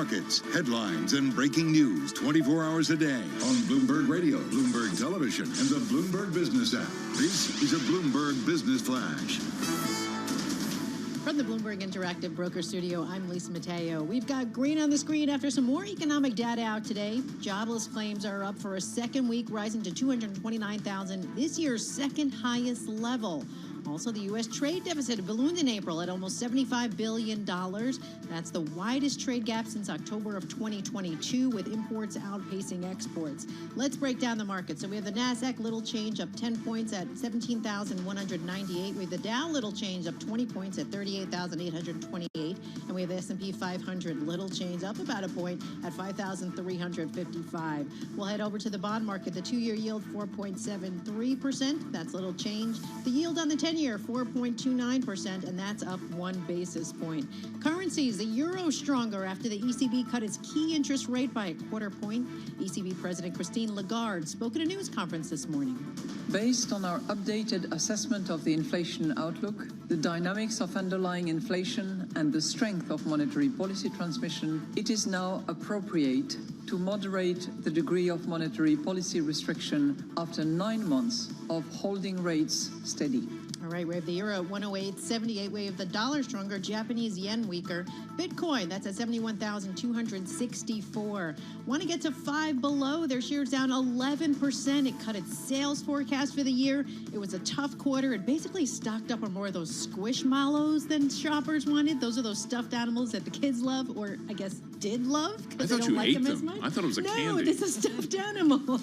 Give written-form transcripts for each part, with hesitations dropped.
markets, headlines, and breaking news 24 hours a day on Bloomberg Radio, Bloomberg Television, and the Bloomberg Business app. This is a Bloomberg Business Flash. From the Bloomberg Interactive Broker Studio, I'm Lisa Mateo. We've got green on the screen after some more economic data out today. Jobless claims are up for a second week, rising to 229,000, this year's second highest level. Also, the U.S. trade deficit ballooned in April at almost $75 billion. That's the widest trade gap since October of 2022, with imports outpacing exports. Let's break down the market. So we have the NASDAQ, little change, up 10 points at 17,198. We have the Dow, little change, up 20 points at 38,828. And we have the S&P 500, little change, up about a point at 5,355. We'll head over to the bond market. The two-year yield, 4.73%. That's little change. The yield on the 10-year, 4.29%, and that's up 1 basis point. Currencies, the euro stronger after the ECB cut its key interest rate by a quarter point. ECB President Christine Lagarde spoke at a news conference this morning. Based on our updated assessment of the inflation outlook, the dynamics of underlying inflation, and the strength of monetary policy transmission, it is now appropriate to moderate the degree of monetary policy restriction after 9 months of holding rates steady. All right, we have the euro at 108.78. We have the dollar stronger, Japanese yen weaker. Bitcoin, that's at 71,264. Want to get to 5 below? Their shares down 11%. It cut its sales forecast for the year. It was a tough quarter. It basically stocked up on more of those squishmallows than shoppers wanted. Those are those stuffed animals that the kids love, or I guess did love. I thought you ate them. I thought it was a candy. No, it's a stuffed animal.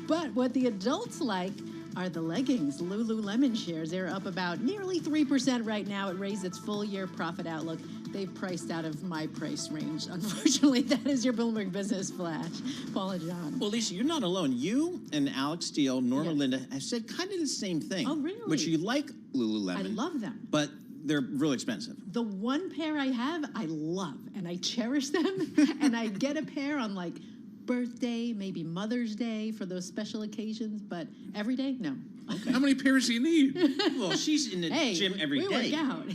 But what the adults like are the leggings. Lululemon shares, they're up about nearly 3% right now. It raised its full-year profit outlook. They've priced out of my price range. Unfortunately, that is your Bloomberg Business Flash. Paul and John. Well, Lisa, you're not alone. You and Alex Steele, Norma Linda, have said kind of the same thing. Oh, really? Which you like Lululemon. I love them. But they're real expensive. The one pair I have, I love, and I cherish them. And I get a pair on, like, birthday, maybe Mother's Day for those special occasions, but every day, no. Okay. How many pairs do you need? Well, she's in the gym every day. We work out.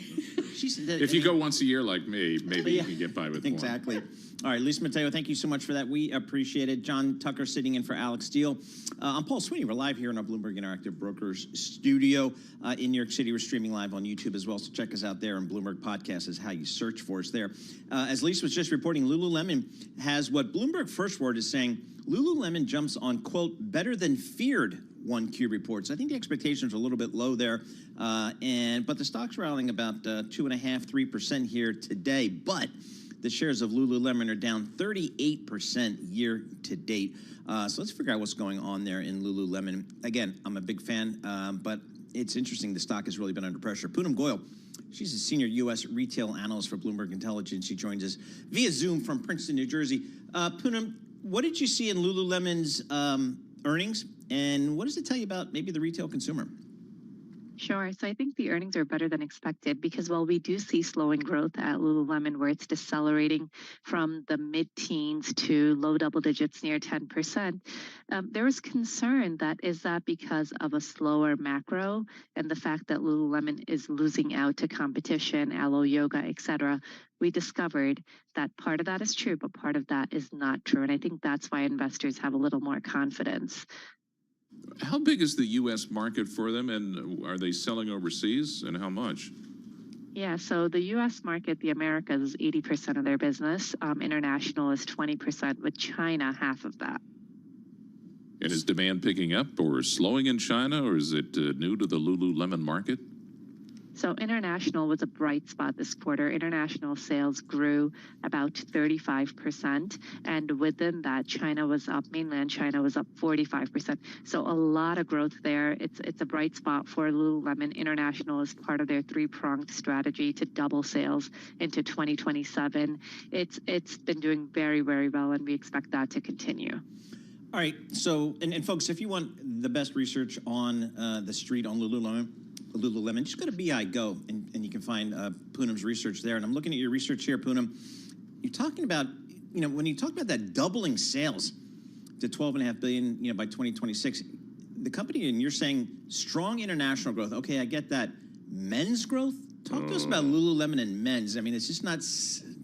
If you go once a year like me, maybe you can get by with exactly. one. All right, Lisa Mateo, thank you so much for that. We appreciate it. John Tucker sitting in for Alex Steele. I'm Paul Sweeney. We're live here in our Bloomberg Interactive Brokers studio in New York City. We're streaming live on YouTube as well, so check us out there. And Bloomberg Podcast is how you search for us there. As Lisa was just reporting, Lululemon has what Bloomberg First Word is saying. Lululemon jumps on, quote, better than feared 1Q reports. I think the expectations are a little bit low there, but the stock's rallying about 2.5–3% here today. But the shares of Lululemon are down 38% year to date. So let's figure out what's going on there in Lululemon. Again, I'm a big fan, but it's interesting. The stock has really been under pressure. Poonam Goyal, she's a senior U.S. retail analyst for Bloomberg Intelligence. She joins us via Zoom from Princeton, New Jersey. Poonam, what did you see in Lululemon's earnings, and what does it tell you about maybe the retail consumer? Sure. So I think the earnings are better than expected because while we do see slowing growth at Lululemon, where it's decelerating from the mid-teens to low double digits near 10%, there is concern that is that because of a slower macro and the fact that Lululemon is losing out to competition, Alo Yoga, etc. We discovered that part of that is true, but part of that is not true. And I think that's why investors have a little more confidence. How big is the U.S. market for them, and are they selling overseas, and how much? Yeah, so the U.S. market, the Americas, is 80% of their business. International is 20%, with China half of that. And is demand picking up or slowing in China, or is it new to the Lululemon market? So international was a bright spot this quarter. International sales grew about 35%. And within that, China was up, mainland China was up 45%. So a lot of growth there. It's a bright spot for Lululemon. International is part of their three-pronged strategy to double sales into 2027. It's been doing very, very well, and we expect that to continue. All right. So, and folks, if you want the best research on the street on Lululemon, just go to BI Go, and you can find Poonam's research there. And I'm looking at your research here, Poonam. You're talking about, when you talk about that doubling sales to $12.5 billion, by 2026, the company, and you're saying strong international growth. Okay, I get that. Men's growth? Talk to us about Lululemon and men's. I mean, it's just not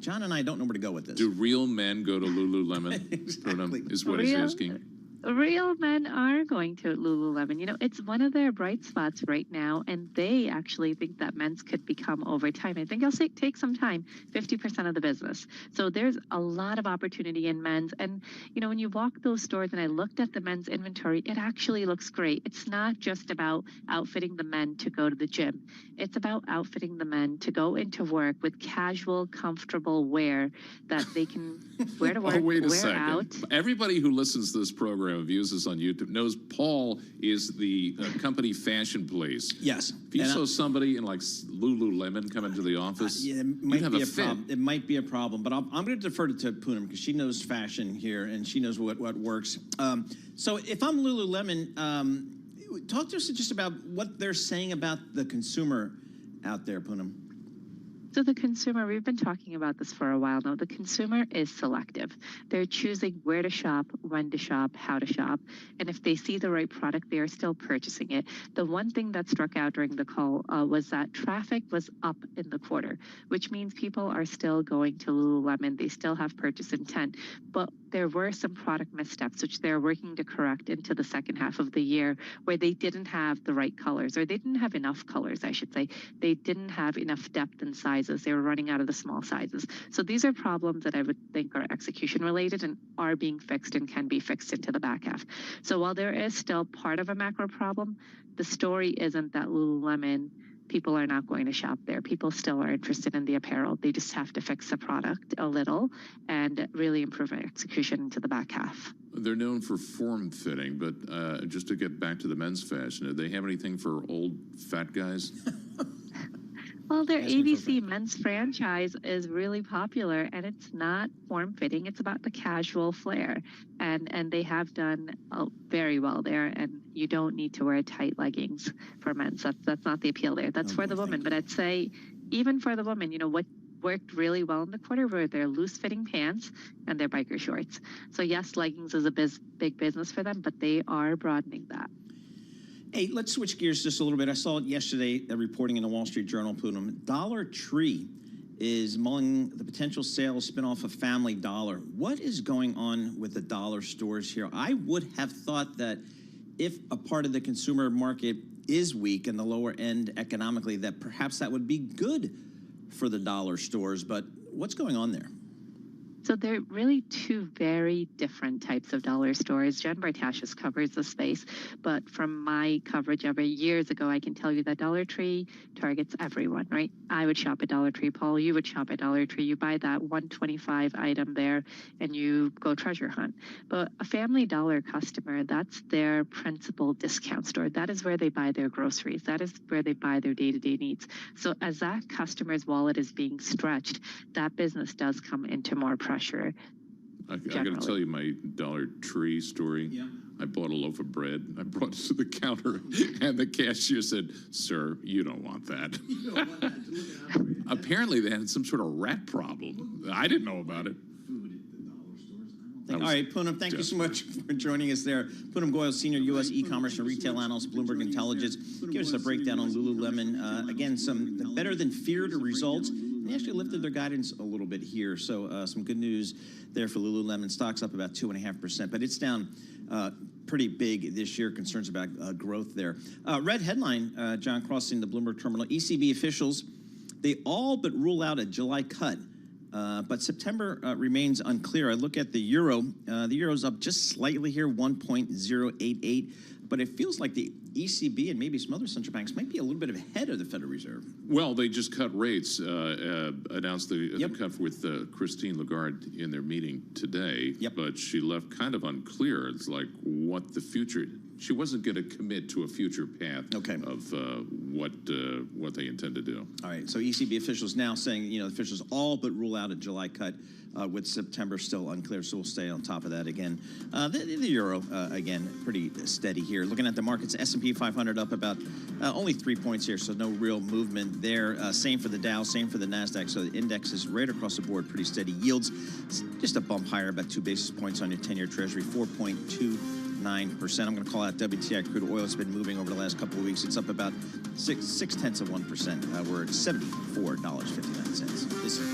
John and I don't know where to go with this. Do real men go to Lululemon? Exactly. Is what he's asking. Real men are going to Lululemon. You know, it's one of their bright spots right now, and they actually think that men's could become over time. I think it'll take some time, 50% of the business. So there's a lot of opportunity in men's. And, you know, when you walk those stores and I looked at the men's inventory, it actually looks great. It's not just about outfitting the men to go to the gym. It's about outfitting the men to go into work with casual, comfortable wear that they can wear to work, wait a wear second. out. Everybody who listens to this program and views this on YouTube knows Paul is the company fashion police. Yes. If you saw somebody in like Lululemon come into the office, yeah, it you'd might have be a a fit. problem. It might be a problem, but I'm going to defer to Poonam because she knows fashion here and she knows what works. So if I'm Lululemon, talk to us just about what they're saying about the consumer out there, Poonam. So the consumer, we've been talking about this for a while now. The consumer is selective. They're choosing where to shop, when to shop, how to shop. And if they see the right product, they are still purchasing it. The one thing that struck out during the call was that traffic was up in the quarter, which means people are still going to Lululemon. They still have purchase intent. But there were some product missteps, which they're working to correct into the second half of the year, where they didn't have the right colors, or they didn't have enough colors, I should say. They didn't have enough depth and size. They were running out of the small sizes. So these are problems that I would think are execution related and are being fixed and can be fixed into the back half. So while there is still part of a macro problem, the story isn't that Lululemon, people are not going to shop there. People still are interested in the apparel. They just have to fix the product a little and really improve execution into the back half. They're known for form fitting, but just to get back to the men's fashion, do they have anything for old fat guys? Well, their ABC men's franchise is really popular, and it's not form-fitting. It's about the casual flair, and they have done very well there. And you don't need to wear tight leggings for men. So that's not the appeal there. That's for the woman. But I'd say even for the woman, you know, what worked really well in the quarter were their loose-fitting pants and their biker shorts. So yes, leggings is a big business for them, but they are broadening that. Hey, let's switch gears just a little bit. I saw it yesterday, reporting in the Wall Street Journal, Poonam. Dollar Tree is mulling the potential sale spinoff of Family Dollar. What is going on with the dollar stores here? I would have thought that if a part of the consumer market is weak in the lower end economically, that perhaps that would be good for the dollar stores. But what's going on there? So they're really two very different types of dollar stores. Jen Bartashis covers the space, but from my coverage of it years ago, I can tell you that Dollar Tree targets everyone, right? I would shop at Dollar Tree, Paul. You would shop at Dollar Tree. You buy that $125 item there, and you go treasure hunt. But a Family Dollar customer, that's their principal discount store. That is where they buy their groceries. That is where they buy their day-to-day needs. So as that customer's wallet is being stretched, that business does come into more pressure. I got to tell you my Dollar Tree story. Yeah. I bought a loaf of bread. I brought it to the counter, and the cashier said, "Sir, you don't want that." You don't want that. Look it up. Apparently, they had some sort of rat problem. I didn't know about it. Food at the dollar stores. All right, Poonam, thank you so much for joining us there. Poonam Goyal, Senior U.S. E-commerce and Retail Analyst, Bloomberg Intelligence. Give us a breakdown on Lululemon. Again, some better than feared results. They actually lifted their guidance a little bit here. So some good news there for Lululemon. Stock's up about 2.5%, but it's down pretty big this year. Concerns about growth there. Red headline, John, crossing the Bloomberg terminal. ECB officials, they all but rule out a July cut. But September remains unclear. I look at the euro. The euro's up just slightly here, 1.088. But it feels like the ECB and maybe some other central banks might be a little bit ahead of the Federal Reserve. Well, they just cut rates, announced the cut with Christine Lagarde in their meeting today. But she left kind of unclear. It's like what the future. She wasn't going to commit to a future path of what they intend to do. All right. So ECB officials now saying, you know, officials all but rule out a July cut, with September still unclear. So we'll stay on top of that again. The euro, again, pretty steady here. Looking at the markets, S&P 500 up about only 3 points here, so no real movement there. Same for the Dow, same for the NASDAQ. So the index is right across the board, pretty steady. Yields just a bump higher, about 2 basis points on your 10-year Treasury, 4.29%. I'm going to call out WTI crude oil. It's been moving over the last couple of weeks. It's up about 0.6%. We're at $74.59. This is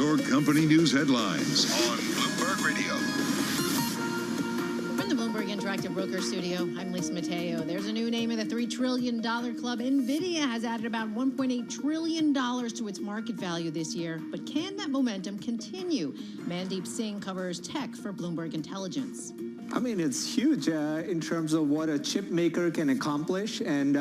your company news headlines on Bloomberg Radio. From the Bloomberg Interactive Broker Studio, I'm Lisa Mateo. There's a new name in the $3 trillion club. NVIDIA has added about $1.8 trillion to its market value this year. But can that momentum continue? Mandeep Singh covers tech for Bloomberg Intelligence. I mean, it's huge in terms of what a chip maker can accomplish. And,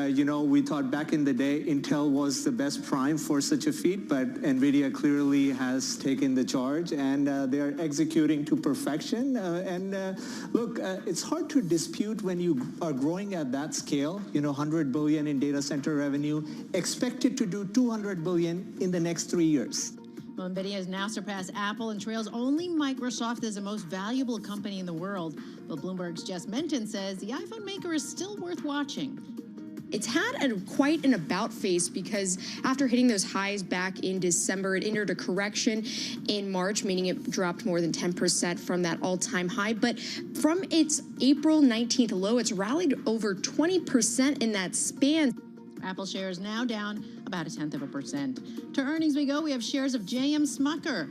we thought back in the day Intel was the best prime for such a feat, but NVIDIA clearly has taken the charge and they're executing to perfection. Look, it's hard to dispute when you are growing at that scale, $100 billion in data center revenue, expected to do $200 billion in the next 3 years. Well, NVIDIA has now surpassed Apple and trails only Microsoft as the most valuable company in the world. But Bloomberg's Jess Menton says the iPhone maker is still worth watching. It's had quite an about face because after hitting those highs back in December, it entered a correction in March, meaning it dropped more than 10% from that all-time high. But from its April 19th low, it's rallied over 20% in that span. Apple shares now down about 0.1%. To earnings we go. We have shares of J.M. Smucker.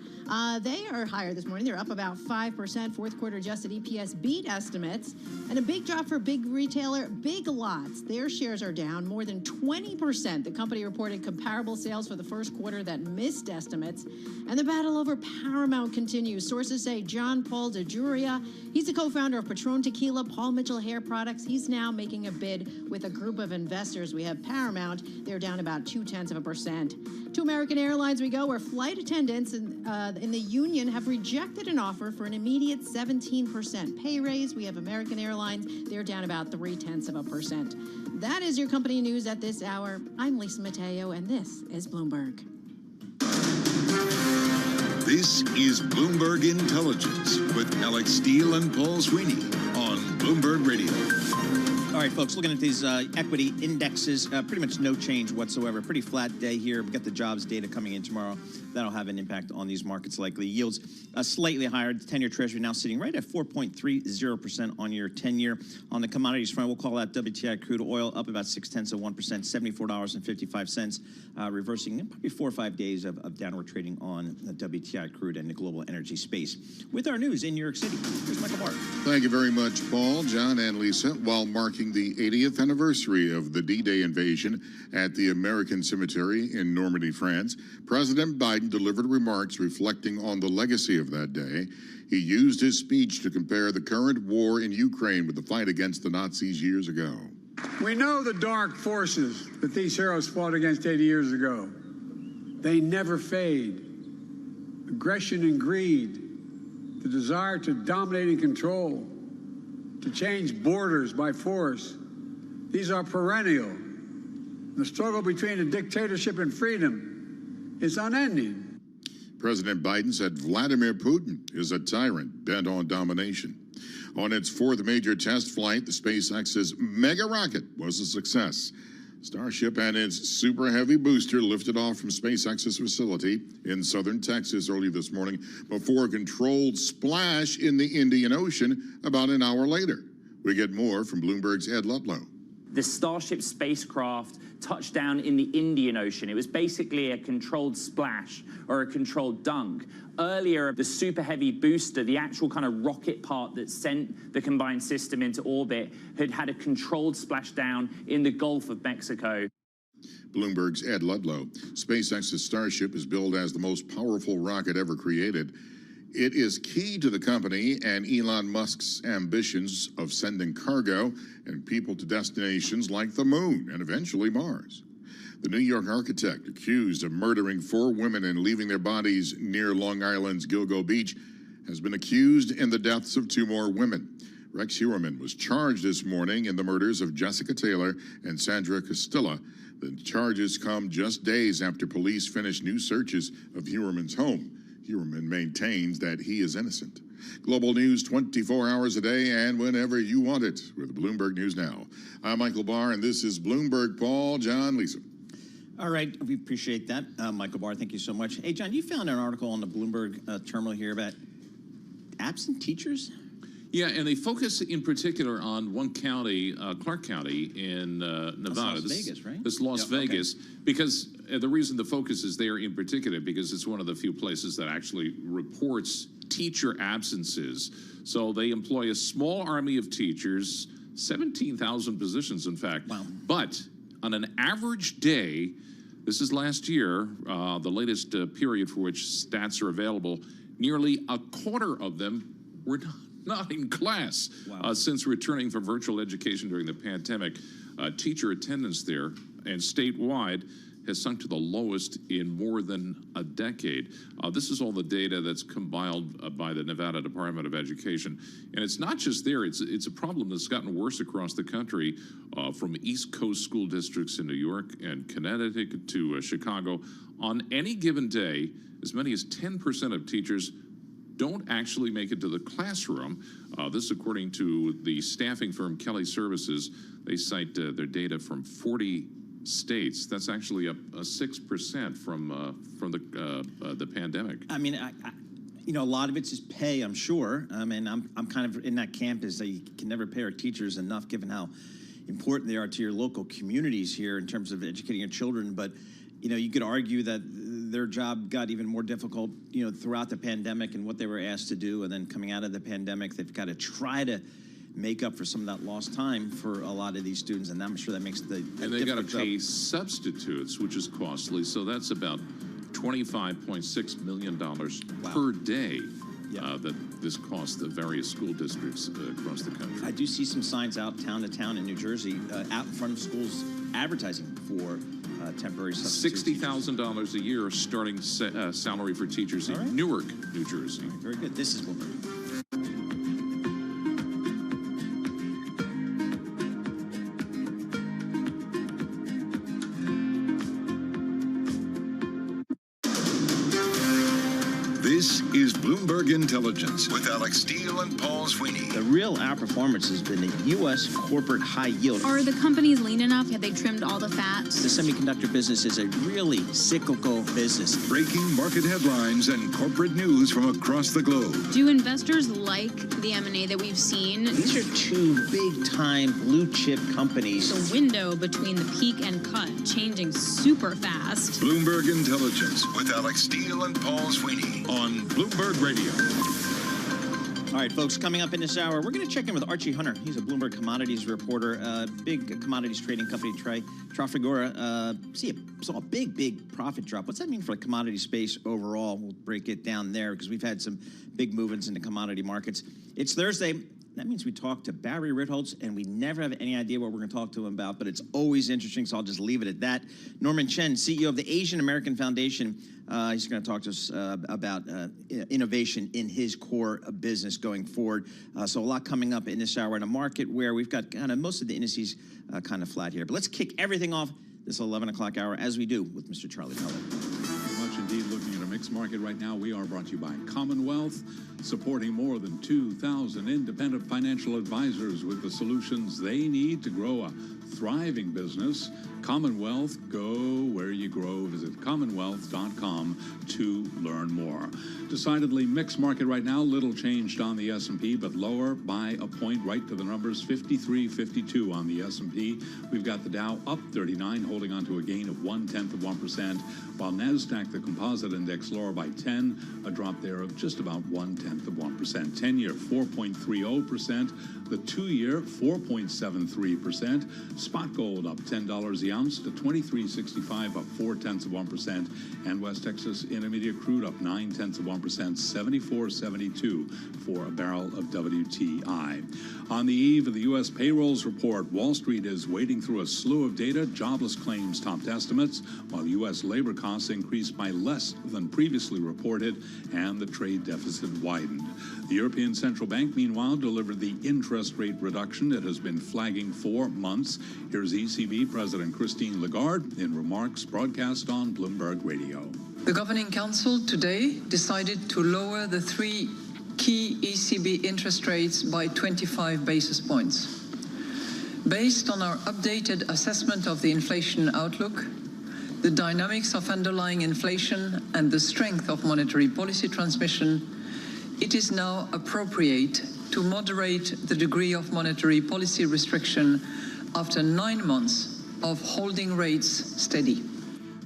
They are higher this morning. They're up about 5%. Fourth quarter adjusted EPS beat estimates. And a big drop for big retailer Big Lots. Their shares are down more than 20%. The company reported comparable sales for the first quarter that missed estimates. And the battle over Paramount continues. Sources say John Paul DeJuria, he's the co-founder of Patron Tequila, Paul Mitchell Hair Products. He's now making a bid with a group of investors. We have Paramount. They're down about 0.2%. To American Airlines we go, where flight attendants in the union have rejected an offer for an immediate 17% pay raise. We have American Airlines. They're down about 0.3%. That is your company news at this hour. I'm Lisa Mateo, and this is Bloomberg. This is Bloomberg Intelligence with Alex Steele and Paul Sweeney on Bloomberg Radio. All right, folks, looking at these equity indexes, pretty much no change whatsoever. Pretty flat day here. We've got the jobs data coming in tomorrow. That'll have an impact on these markets likely. Yields slightly higher. The 10-year Treasury now sitting right at 4.30% on your 10-year. On the commodities front, we'll call that WTI crude oil up about 0.6%, $74.55, reversing probably 4 or 5 days of downward trading on the WTI crude and the global energy space. With our news in New York City, here's Michael Barr. Thank you very much, Paul, John, and Lisa. While marking the 80th anniversary of the D-Day invasion at the American Cemetery in Normandy, France, President Biden delivered remarks reflecting on the legacy of that day. He used his speech to compare the current war in Ukraine with the fight against the Nazis years ago. We know the dark forces that these heroes fought against 80 years ago. They never fade. Aggression and greed, the desire to dominate and control, to change borders by force, these are perennial. The struggle between a dictatorship and freedom is unending. President Biden said Vladimir Putin is a tyrant bent on domination. On its fourth major test flight, the SpaceX's mega rocket was a success. Starship and its Super Heavy booster lifted off from SpaceX's facility in southern Texas early this morning before a controlled splash in the Indian Ocean about an hour later. We get more from Bloomberg's Ed Ludlow. The Starship spacecraft touched down in the Indian Ocean. It was basically a controlled splash or a controlled dunk. Earlier, the Super Heavy booster, the actual kind of rocket part that sent the combined system into orbit, had a controlled splashdown in the Gulf of Mexico. Bloomberg's Ed Ludlow. SpaceX's Starship is billed as the most powerful rocket ever created. It is key to the company and Elon Musk's ambitions of sending cargo and people to destinations like the moon and eventually Mars. The New York architect accused of murdering 4 women and leaving their bodies near Long Island's Gilgo Beach has been accused in the deaths of 2 more women. Rex Heuermann was charged this morning in the murders of Jessica Taylor and Sandra Costilla. The charges come just days after police finished new searches of Heuermann's home. Heuermann maintains that he is innocent. Global news 24 hours a day and whenever you want it with Bloomberg News Now. I'm Michael Barr, and this is Bloomberg. Paul, John, Lisa. All right, we appreciate that. Michael Barr, thank you so much. Hey, John, you found an article on the Bloomberg terminal here about absent teachers? Yeah, and they focus in particular on one county, Clark County in Nevada. That's Las Vegas, right? This Las Vegas, because the reason the focus is there in particular, because it's one of the few places that actually reports teacher absences. So they employ a small army of teachers, 17,000 positions, in fact. Wow. But on an average day, this is last year, the latest period for which stats are available, nearly a quarter of them were not in class. Wow. Since returning from virtual education during the pandemic. Teacher attendance there and statewide has sunk to the lowest in more than a decade. This is all the data that's compiled by the Nevada Department of Education. And it's not just there, it's a problem that's gotten worse across the country, from East Coast school districts in New York and Connecticut to Chicago. On any given day, as many as 10% of teachers don't actually make it to the classroom. This, according to the staffing firm Kelly Services. They cite their data from 40 states. That's actually up 6% from the pandemic. I mean, you know, a lot of it's just pay, I'm sure. I mean, I'm kind of in that camp is that you can never pay our teachers enough, given how important they are to your local communities here in terms of educating your children. But you know, you could argue that their job got even more difficult, you know, throughout the pandemic and what they were asked to do. And then coming out of the pandemic, they've got to try to make up for some of that lost time for a lot of these students. And I'm sure that makes and they got to pay substitutes, which is costly. So that's about $25.6 million per day. That this costs the various school districts across the country. I do see some signs out town to town in New Jersey, out in front of schools advertising for temporary substitute $60,000 a year starting salary for teachers in Newark, New Jersey. Very good. This is Bloomberg. This is Bloomberg Intelligence with Alex Steele and Paul Sweeney. The real outperformance has been the U.S. corporate high yield. Are the companies lean enough? Have they trimmed all the fat? The semiconductor business is a really cyclical business. Breaking market headlines and corporate news from across the globe. Do investors like the M&A that we've seen? These are two big-time blue-chip companies. The window between the peak and cut changing super fast. Bloomberg Intelligence with Alex Steele and Paul Sweeney on Bloomberg Radio. All right, folks, coming up in this hour, we're going to check in with Archie Hunter. He's a Bloomberg commodities reporter, big commodities trading company, Trafigura. Saw a big profit drop. What's that mean for the commodity space overall? We'll break it down there because we've had some big movements in the commodity markets. It's Thursday. That means we talk to Barry Ritholtz, and we never have any idea what we're going to talk to him about, but it's always interesting, so I'll just leave it at that. Norman Chen, CEO of the Asian American Foundation, he's going to talk to us about innovation in his core business going forward. So a lot coming up in this hour in a market where we've got kind of most of the indices kind of flat here. But let's kick everything off this 11 o'clock hour, as we do, with Mr. Charlie Pellet. Very much indeed. Looking at a mixed market right now, we are brought to you by Commonwealth, supporting more than 2,000 independent financial advisors with the solutions they need to grow a thriving business. Commonwealth, go where you grow. Visit commonwealth.com to learn more. Decidedly mixed market right now. Little changed on the S&P, but lower by a point right to the numbers 53.52 on the S&P. We've got the Dow up 39, holding on to a gain of 0.1%, while NASDAQ, the composite index, lower by 10, a drop there of just about 0.1%. 10-year 4.30%, the 2-year 4.73%. Spot gold up $10 the ounce to $23.65, up 0.4%, and West Texas Intermediate crude up 0.9%, 74.72 for a barrel of WTI. On the eve of the U.S. payrolls report, Wall Street is wading through a slew of data. Jobless claims topped estimates, while U.S. labor costs increased by less than previously reported, and the trade deficit widened. The European Central Bank, meanwhile, delivered the interest rate reduction it has been flagging for months. Here's ECB President Christine Lagarde in remarks broadcast on Bloomberg Radio. The Governing Council today decided to lower the three key ECB interest rates by 25 basis points. Based on our updated assessment of the inflation outlook, the dynamics of underlying inflation, and the strength of monetary policy transmission, it is now appropriate to moderate the degree of monetary policy restriction after 9 months of holding rates steady.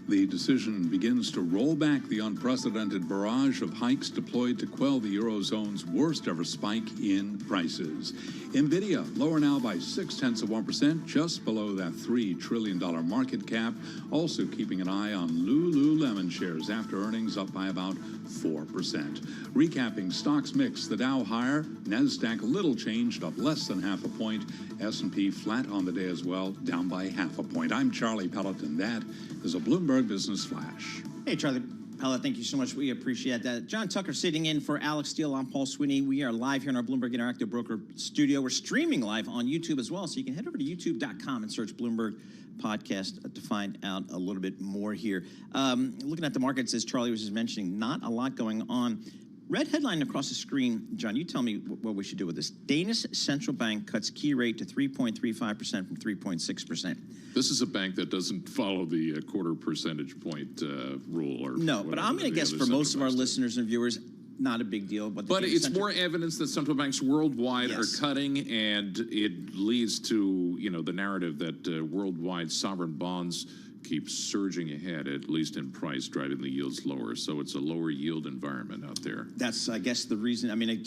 The decision begins to roll back the unprecedented barrage of hikes deployed to quell the Eurozone's worst ever spike in prices. NVIDIA lower now by 0.6%, just below that $3 trillion market cap. Also keeping an eye on Lululemon shares after earnings up by about 4%. Recapping stocks mix, the Dow higher, NASDAQ little changed, up less than 0.5 point. S&P flat on the day as well, down by 0.5 point. I'm Charlie Pelleton. That is a Bloomberg Business Flash. Hey, Charlie Pella, thank you so much. We appreciate that. John Tucker sitting in for Alex Steele. I'm Paul Sweeney. We are live here in our Bloomberg Interactive Broker studio. We're streaming live on YouTube as well, so you can head over to youtube.com and search Bloomberg Podcast to find out a little bit more here. Looking at the markets, as Charlie was just mentioning, not a lot going on. Red headline across the screen. John, you tell me what we should do with this. Danish central bank cuts key rate to 3.35% from 3.6%. This is a bank that doesn't follow the quarter percentage point rule. Or no, but I'm going to guess for most of our listeners and viewers, not a big deal. But it's more evidence that central banks worldwide are cutting, and it leads to the narrative that worldwide sovereign bonds keep surging ahead, at least in price, driving the yields lower. So it's a lower yield environment out there. That's, I guess, the reason. I mean,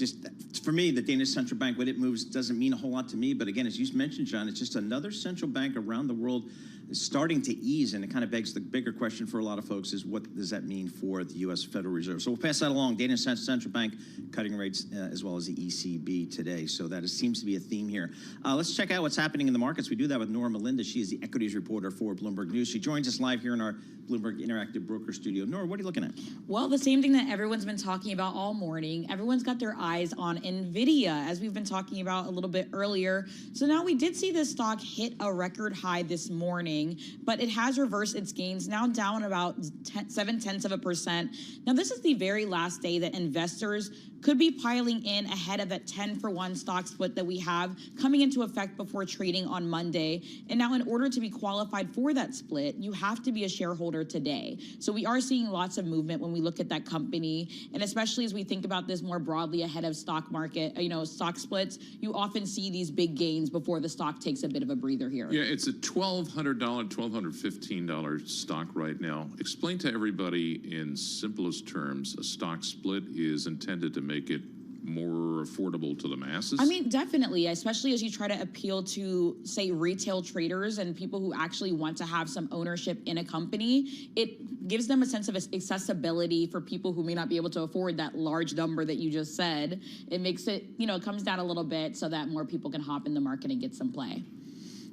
for me, the Danish central bank, when it moves, doesn't mean a whole lot to me. But again, as you mentioned, John, it's just another central bank around the world is starting to ease, and it kind of begs the bigger question for a lot of folks is what does that mean for the U.S. Federal Reserve? So we'll pass that along. Danish central bank cutting rates as well as the ECB today. So that seems to be a theme here. Let's check out what's happening in the markets. We do that with Nora Melinda. She is the equities reporter for Bloomberg News. She joins us live here in our Bloomberg Interactive Broker studio. Nora, what are you looking at? Well, the same thing that everyone's been talking about all morning. Everyone's got their eyes on NVIDIA, as we've been talking about a little bit earlier. So now we did see this stock hit a record high this morning, but it has reversed its gains, now down about 0.7%. Now, this is the very last day that investors could be piling in ahead of that 10-for-1 stock split that we have coming into effect before trading on Monday. And now, in order to be qualified for that split, you have to be a shareholder today. So we are seeing lots of movement when we look at that company, and especially as we think about this more broadly ahead of stock market, stock splits, you often see these big gains before the stock takes a bit of a breather here. Yeah, it's a $1,200, $1,215 stock right now. Explain to everybody in simplest terms, a stock split is intended to make it more affordable to the masses? I mean, definitely, especially as you try to appeal to, say, retail traders and people who actually want to have some ownership in a company. It gives them a sense of accessibility for people who may not be able to afford that large number that you just said. It makes it, it comes down a little bit so that more people can hop in the market and get some play.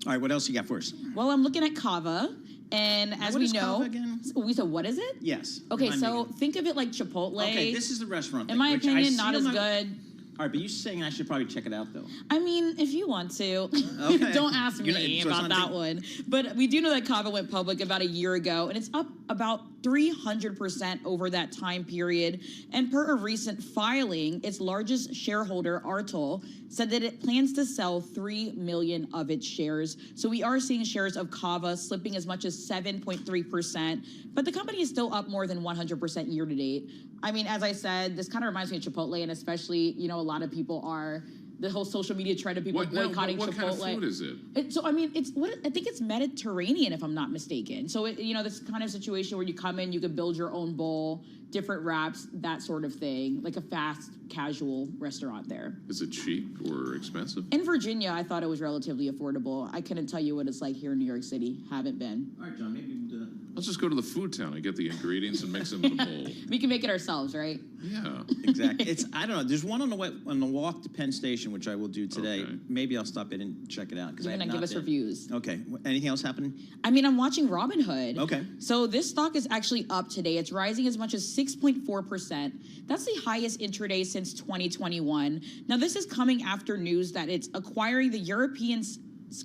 All right, what else you got for us? Well, I'm looking at Kava. And as we know, Kava again? We said, what is it? Yes. Okay, so think of it like Chipotle. Okay, this is the restaurant thing, in my which opinion, not as good. All right, but you're saying I should probably check it out, though. I mean, if you want to. Okay. Don't ask me about that one. But we do know that Kava went public about a year ago, and it's up about 300% over that time period. And per a recent filing, its largest shareholder, Artol, said that it plans to sell 3 million of its shares. So we are seeing shares of Kava slipping as much as 7.3%. But the company is still up more than 100% year to date. I mean, as I said, this kind of reminds me of Chipotle, and especially, a lot of people are, the whole social media trend of people boycotting Chipotle. What kind of food is it? I mean, I think it's Mediterranean, if I'm not mistaken. So, this kind of situation where you come in, you can build your own bowl, different wraps, that sort of thing, like a fast, casual restaurant there. Is it cheap or expensive? In Virginia, I thought it was relatively affordable. I couldn't tell you what it's like here in New York City. Haven't been. All right, John, maybe we'll do that. Let's just go to the food town and get the ingredients and mix them in a bowl. We can make it ourselves, right? Yeah. Exactly. I don't know. There's one on the walk to Penn Station, which I will do today. Okay. Maybe I'll stop in and check it out. You're going to give us reviews. Okay. Anything else happening? I mean, I'm watching Robinhood. Okay. So this stock is actually up today. It's rising as much as 6.4%. That's the highest intraday since 2021. Now, this is coming after news that it's acquiring the European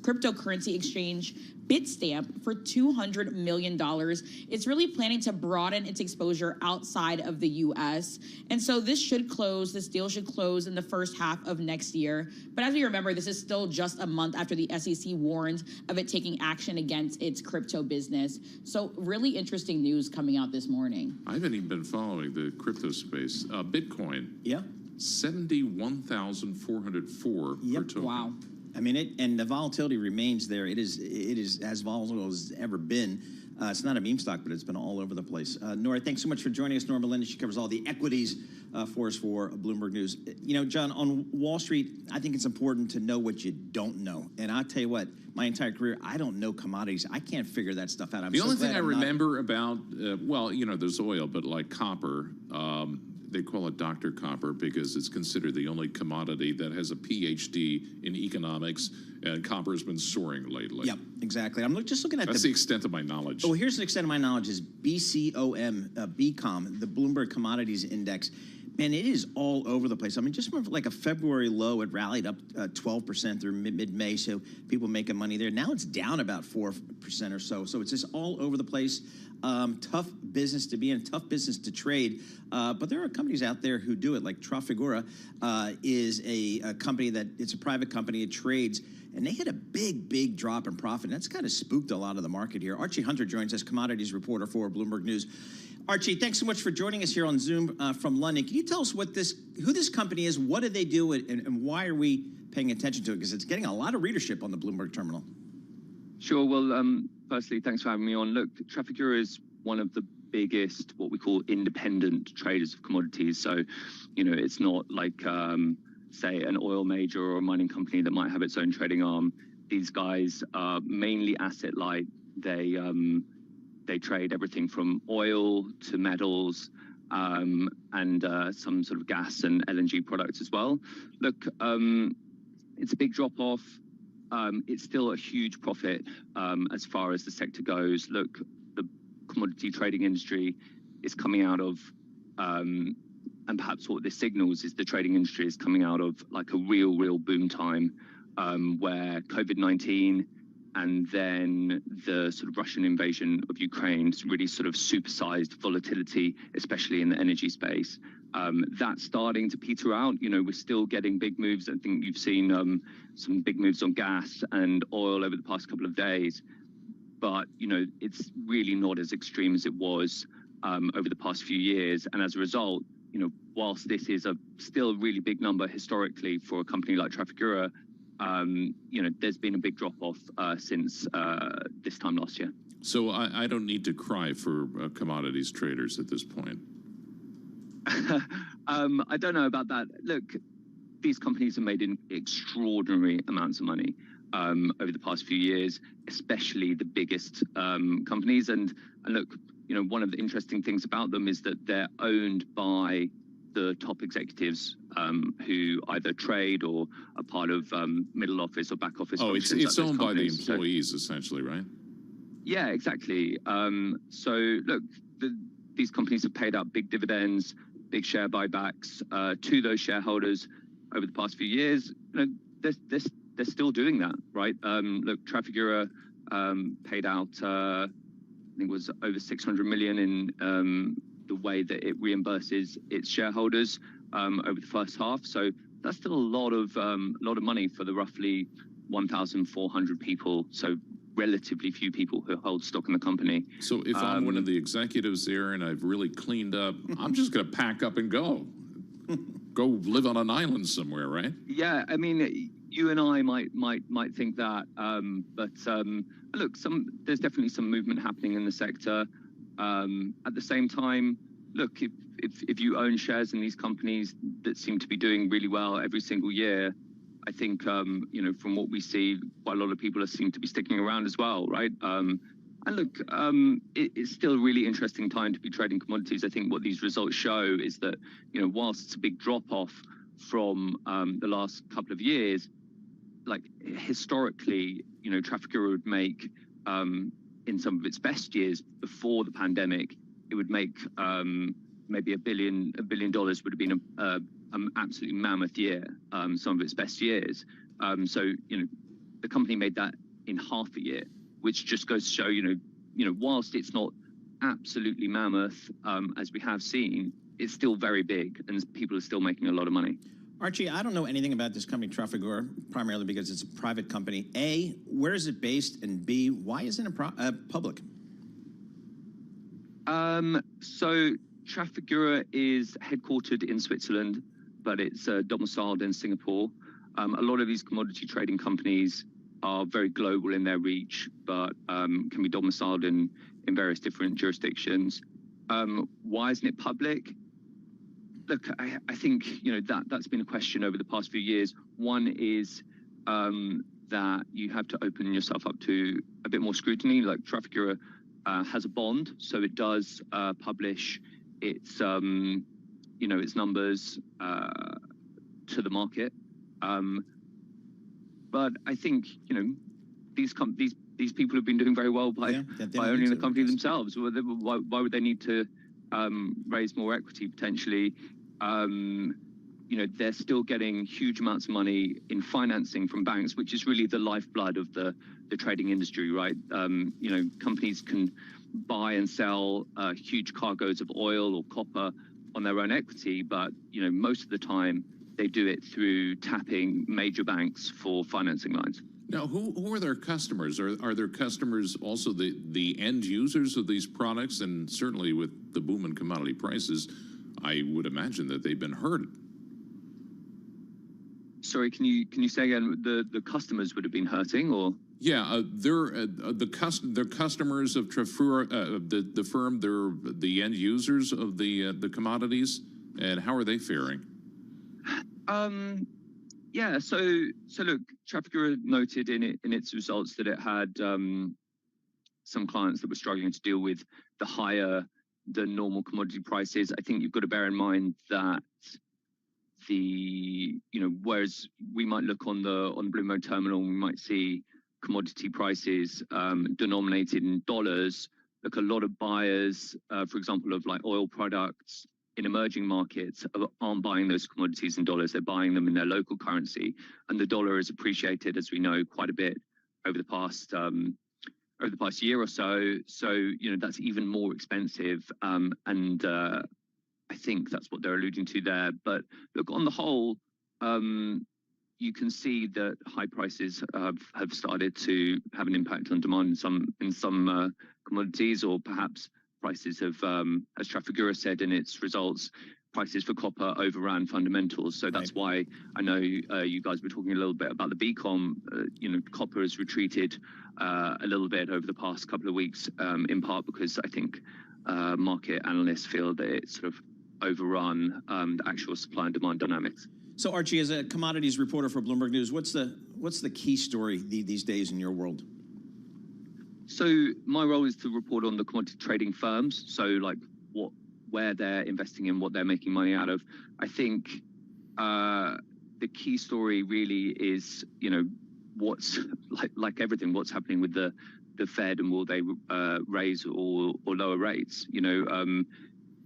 cryptocurrency exchange Bitstamp for $200 million. It's really planning to broaden its exposure outside of the U.S. And so this deal should close in the first half of next year. But as we remember, this is still just a month after the SEC warned of it taking action against its crypto business. So really interesting news coming out this morning. I haven't even been following the crypto space. Bitcoin. Yeah. 71,404 per token. Wow. I mean, and the volatility remains there. It is as volatile as it's ever been. It's not a meme stock, but it's been all over the place. Nora, thanks so much for joining us. Nora Melinda, she covers all the equities for us for Bloomberg News. You know, John, on Wall Street, I think it's important to know what you don't know. And I'll tell you what, my entire career, I don't know commodities. I can't figure that stuff out. The only thing I remember about, well, you know, there's oil, but like copper, they call it Dr. Copper because it's considered the only commodity that has a PhD in economics, and copper has been soaring lately. Yep, exactly. I'm just looking at That's the extent of my knowledge. Oh, here's the extent of my knowledge is BCOM, BCOM, the Bloomberg Commodities Index. Man, it is all over the place. I mean, just from like a February low, it rallied up 12% through mid-May, so people making money there. Now it's down about 4% or so. So it's just all over the place. Tough business to be in, tough business to trade. But there are companies out there who do it, like Trafigura is a company that, it's a private company, it trades, and they had a big drop in profit. And that's kind of spooked a lot of the market here. Archie Hunter joins us, commodities reporter for Bloomberg News. Archie, thanks so much for joining us here on Zoom from London. Can you tell us who this company is, what do they do, and why are we paying attention to it? Because it's getting a lot of readership on the Bloomberg terminal. Sure. Well, firstly, thanks for having me on. Look, Trafigura is one of the biggest, what we call independent traders of commodities. So, you know, it's not like, say, an oil major or a mining company that might have its own trading arm. These guys are mainly asset light. They trade everything from oil to metals and some sort of gas and LNG products as well. Look, it's a big drop-off. It's still a huge profit as far as the sector goes. Look, the commodity trading industry is coming out of, and perhaps what this signals is the trading industry is coming out of like a real boom time where COVID-19 and then the sort of Russian invasion of Ukraine really sort of supersized volatility, especially in the energy space. That's starting to peter out. You know, we're still getting big moves. I think you've seen some big moves on gas and oil over the past couple of days. But, you know, it's really not as extreme as it was over the past few years. And as a result, you know, whilst this is still a really big number historically for a company like Trafigura, you know, there's been a big drop-off since this time last year. So I don't need to cry for commodities traders at this point. I don't know about that. Look, these companies have made extraordinary amounts of money over the past few years, especially the biggest companies. And look, you know, one of the interesting things about them is that they're owned by the top executives who either trade or are part of middle office or back office. Oh, it's owned by the employees, essentially, right? Yeah, exactly. So look, these companies have paid out big dividends, big share buybacks to those shareholders over the past few years. You know, they're still doing that, right? Look, Trafigura paid out, I think it was over 600 million in the way that it reimburses its shareholders over the first half. So that's still a lot of money for the roughly 1,400 people. So relatively few people who hold stock in the company. So if I'm one of the executives there and I've really cleaned up, I'm just going to pack up and go live on an island somewhere, right? Yeah, I mean, you and I might think that, but look, there's definitely some movement happening in the sector. At the same time, look, if you own shares in these companies that seem to be doing really well every single year, I think, you know, from what we see, quite a lot of people seem to be sticking around as well, right? And look, it's still a really interesting time to be trading commodities. I think what these results show is that, you know, whilst it's a big drop-off from the last couple of years, like historically, you know, Trafigura would make, in some of its best years before the pandemic, it would make maybe $1 billion would have been an absolutely mammoth year, some of its best years. So, you know, the company made that in half a year, which just goes to show, you know, whilst it's not absolutely mammoth, as we have seen, it's still very big and people are still making a lot of money. Archie, I don't know anything about this company, Trafigura, primarily because it's a private company. A, where is it based? And B, why isn't it public? So Trafigura is headquartered in Switzerland. but it's domiciled in Singapore. A lot of these commodity trading companies are very global in their reach, but can be domiciled in various different jurisdictions. Why isn't it public? Look, I think that's been a question over the past few years. One is that you have to open yourself up to a bit more scrutiny. Like Trafigura has a bond, so it does publish its its numbers to the market. But I think these people have been doing very well by owning the company themselves. Why would they need to raise more equity potentially? They're still getting huge amounts of money in financing from banks, which is really the lifeblood of the trading industry, right? Companies can buy and sell huge cargoes of oil or copper on their own equity, but most of the time they do it through tapping major banks for financing lines. Now, who are their customers? Are their customers also the end users of these products? And certainly with the boom in commodity prices, I would imagine that they've been hurt. Sorry, can you say again? The customers would have been hurting, or? Yeah, they're customers of Trafigura, the firm. They're the end users of the commodities, and how are they faring? Yeah, so look, Trafigura noted in its results that it had some clients that were struggling to deal with the higher than normal commodity prices. I think you've got to bear in mind that whereas we might look on the Bloomberg terminal, we might see commodity prices denominated in dollars. Look, a lot of buyers, for example, of like oil products in emerging markets aren't buying those commodities in dollars. They're buying them in their local currency, and the dollar has appreciated, as we know, quite a bit over the past year or so. So that's even more expensive, and I think that's what they're alluding to there. But look, on the whole, you can see that high prices have started to have an impact on demand in some commodities, or perhaps prices have, as Trafigura said in its results, prices for copper overran fundamentals. So that's why I know you guys were talking a little bit about the BCom. Copper has retreated a little bit over the past couple of weeks, in part because I think market analysts feel that it's sort of overrun the actual supply and demand dynamics. So Archie, as a commodities reporter for Bloomberg News, what's the key story these days in your world? So my role is to report on the commodity trading firms. So like where they're investing in, what they're making money out of. I think the key story really is, what's like everything, what's happening with the Fed, and will they raise or lower rates?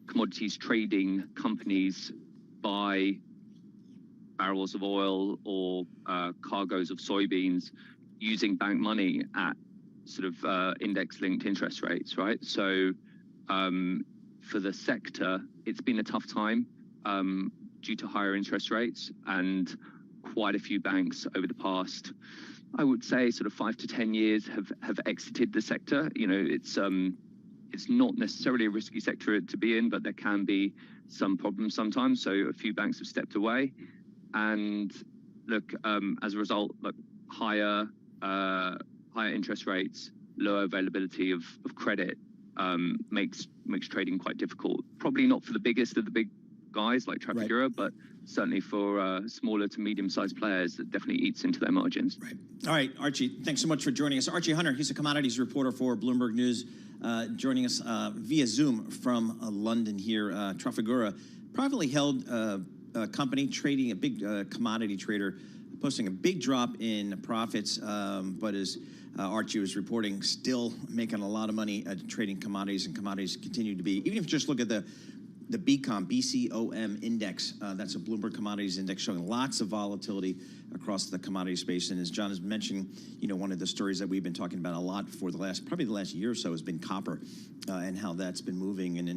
Commodities trading companies buy barrels of oil or cargoes of soybeans using bank money at sort of index-linked interest rates, right? So for the sector, it's been a tough time due to higher interest rates, and quite a few banks over the past, I would say, sort of 5 to 10 years have exited the sector. It's not necessarily a risky sector to be in, but there can be some problems sometimes. So a few banks have stepped away, and look, as a result, look, higher interest rates, lower availability of credit makes trading quite difficult. Probably not for the biggest of the big guys like Trafigura, but certainly for smaller to medium-sized players, that definitely eats into their margins. Right. All right, Archie, thanks so much for joining us. Archie Hunter, he's a commodities reporter for Bloomberg News, joining us via Zoom from London here. Trafigura, privately held company trading, a big commodity trader, posting a big drop in profits, but as Archie was reporting, still making a lot of money trading commodities, and commodities continue to be, even if you just look at the BCom index, that's a Bloomberg Commodities Index showing lots of volatility across the commodity space. And as John has mentioned, one of the stories that we've been talking about a lot for probably the last year or so has been copper and how that's been moving, and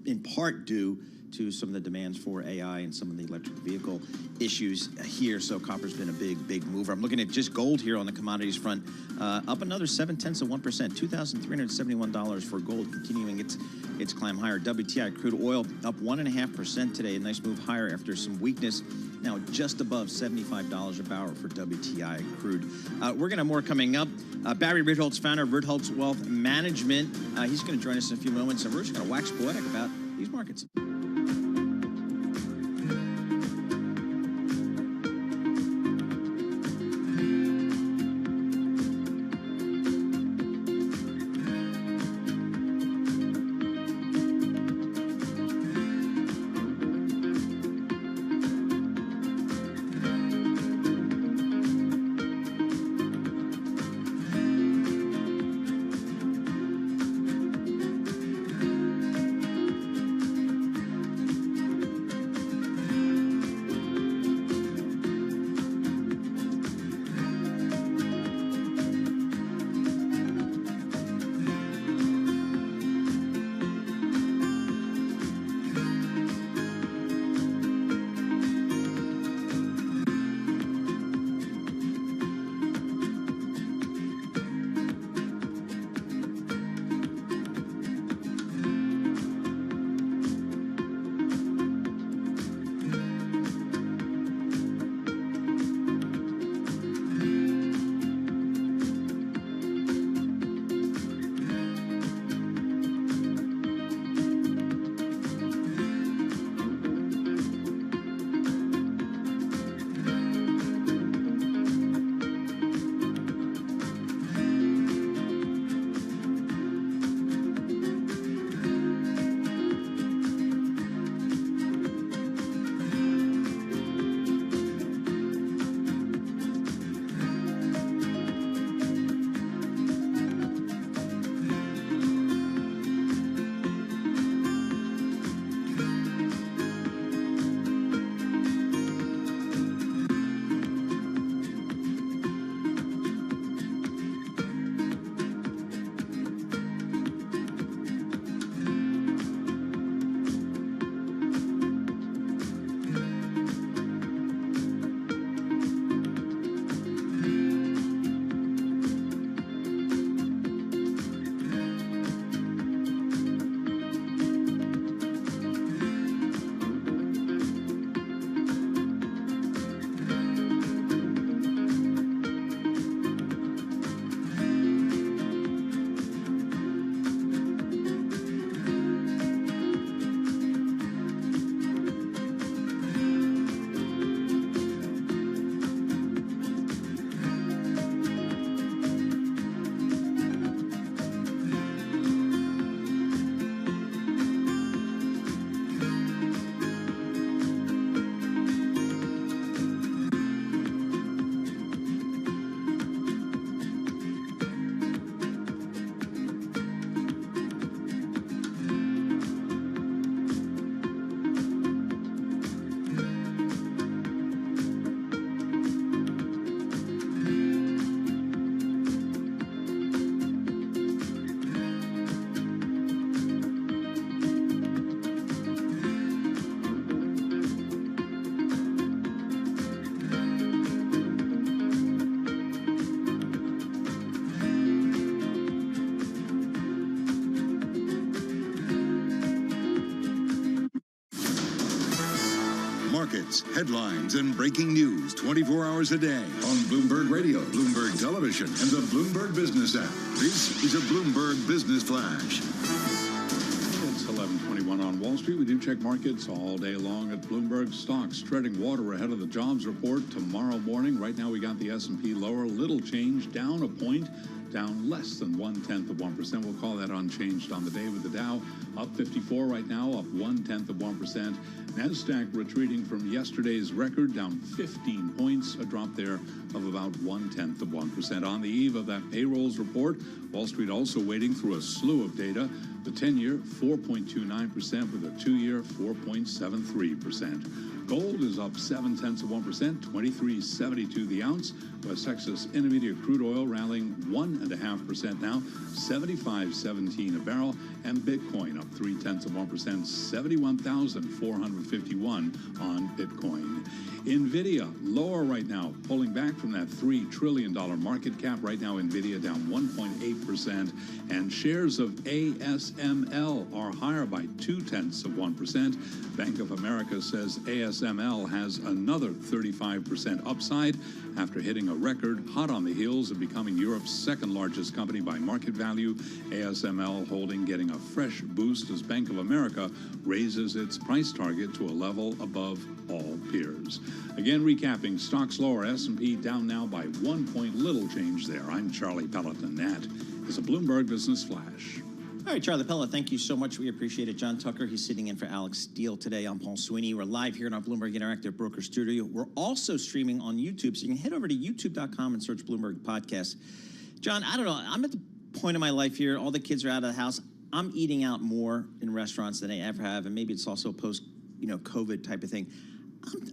in part due to some of the demands for AI and some of the electric vehicle issues here. So copper's been a big mover. I'm looking at just gold here on the commodities front, up another 0.7%, $2,371 for gold, continuing its climb higher. WTI crude oil up 1.5% today, a nice move higher after some weakness. Now just above $75 a barrel for WTI crude. We're going to have more coming up. Barry Ritholtz, founder of Ritholtz Wealth Management. He's going to join us in a few moments, and we're just going to wax poetic about these markets. Markets, headlines, and breaking news 24 hours a day on Bloomberg Radio, Bloomberg Television, and the Bloomberg Business app. This is a Bloomberg Business Flash. It's 11:21 on Wall Street. We do check markets all day long at Bloomberg. Stocks treading water ahead of the jobs report tomorrow morning. Right now we got the S&P lower, little change, down a point, down less than 0.1%. We'll call that unchanged on the day, with the Dow up 54 right now, up 0.1%. NASDAQ retreating from yesterday's record, down 15 points, a drop there of about 0.1%. On the eve of that payrolls report, Wall Street also wading through a slew of data. The 10-year, 4.29%, with a 2-year, 4.73%. Gold is up 0.7%, 23.72 the ounce. West Texas Intermediate crude oil rallying 1.5% now, 75.17 a barrel. And Bitcoin up 0.3%, 71,451 on Bitcoin. NVIDIA lower right now, pulling back from that $3 trillion market cap. Right now, NVIDIA down 1.8%, and shares of ASML are higher by 0.2%. Bank of America says ASML has another 35% upside after hitting a record, hot on the heels of becoming Europe's second largest company by market value. ASML holding getting a fresh boost as Bank of America raises its price target to a level above all peers. Again, recapping, stocks lower, S&P down now by 1 point, little change there. I'm Charlie Pelleton. That is a Bloomberg Business Flash. All right, Charlie Pella, thank you so much. We appreciate it. John Tucker, he's sitting in for Alex Steele today. I'm Paul Sweeney. We're live here in our Bloomberg Interactive Broker Studio. We're also streaming on YouTube, so you can head over to youtube.com and search Bloomberg Podcast. John, I don't know. I'm at the point of my life here. All the kids are out of the house. I'm eating out more in restaurants than I ever have, and maybe it's also post-COVID type of thing.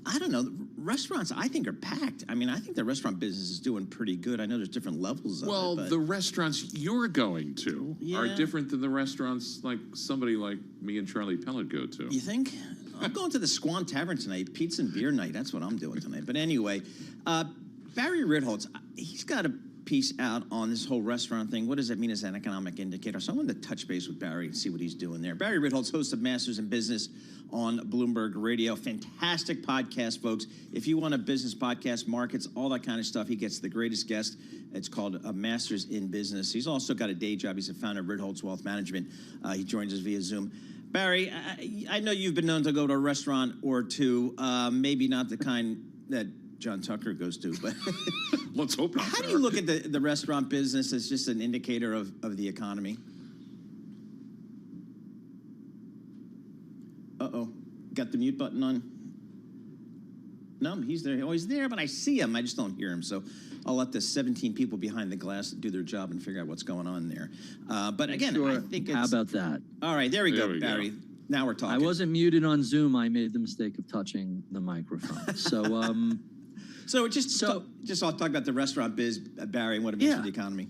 I don't know. Restaurants, I think, are packed. I mean, I think the restaurant business is doing pretty good. I know there's different levels of it. Well, the restaurants you're going to are different than the restaurants like somebody like me and Charlie Pellet go to. You think? I'm going to the Swan Tavern tonight. Pizza and beer night. That's what I'm doing tonight. But anyway, Barry Ritholtz, he's got a piece out on this whole restaurant thing. What does it mean as an economic indicator? So I wanted to touch base with Barry and see what he's doing there. Barry Ritholtz, host of Masters in Business on Bloomberg Radio. Fantastic podcast, folks. If you want a business podcast, markets, all that kind of stuff, he gets the greatest guest. It's called Masters in Business. He's also got a day job. He's a founder of Ritholtz Wealth Management. He joins us via Zoom. Barry, I know you've been known to go to a restaurant or two, maybe not the kind that John Tucker goes to, but let's hope not. How do you look at the restaurant business as just an indicator of the economy? Uh-oh. Got the mute button on? No, he's there. Oh, he's there, but I see him. I just don't hear him. So I'll let the 17 people behind the glass do their job and figure out what's going on there. But again, I think it's... How about that? All right, there we go, Barry. Now we're talking. I wasn't muted on Zoom. I made the mistake of touching the microphone. So, I'll talk about the restaurant biz, Barry, and what it means for the economy.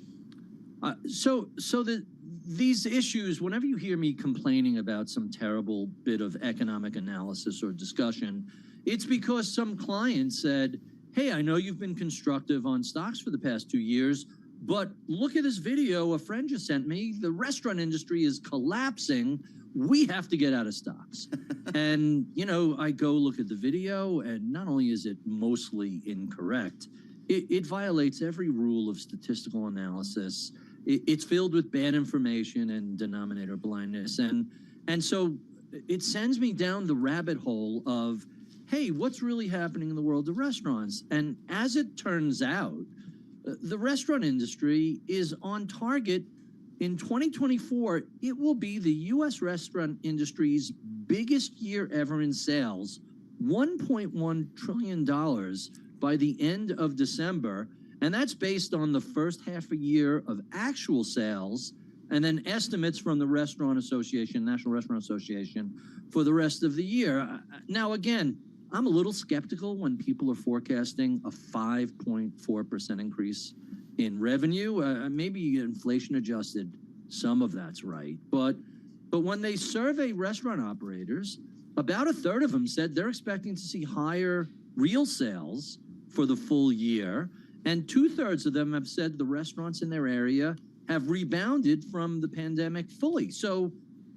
These issues, whenever you hear me complaining about some terrible bit of economic analysis or discussion, it's because some client said, hey, I know you've been constructive on stocks for the past 2 years, but look at this video a friend just sent me. The restaurant industry is collapsing. We have to get out of stocks. And, I go look at the video, and not only is it mostly incorrect, it violates every rule of statistical analysis. It's filled with bad information and denominator blindness. And so it sends me down the rabbit hole of, hey, what's really happening in the world of restaurants? And as it turns out, the restaurant industry is on target. In 2024, it will be the U.S. restaurant industry's biggest year ever in sales, $1.1 trillion by the end of December. And that's based on the first half a year of actual sales and then estimates from the Restaurant Association, National Restaurant Association, for the rest of the year. Now, again, I'm a little skeptical when people are forecasting a 5.4% increase in revenue. Maybe inflation adjusted, some of that's right. But when they survey restaurant operators, about a third of them said they're expecting to see higher real sales for the full year. And 2/3 of them have said the restaurants in their area have rebounded from the pandemic fully. So,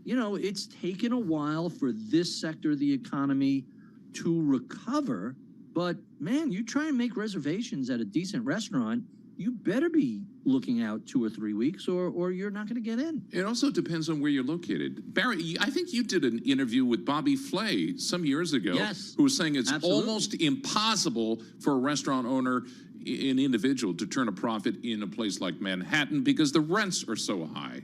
it's taken a while for this sector of the economy to recover. But, man, you try and make reservations at a decent restaurant, you better be looking out 2 or 3 weeks or you're not going to get in. It also depends on where you're located. Barry, I think you did an interview with Bobby Flay some years ago, who was saying it's almost impossible for a restaurant owner, an individual, to turn a profit in a place like Manhattan because the rents are so high.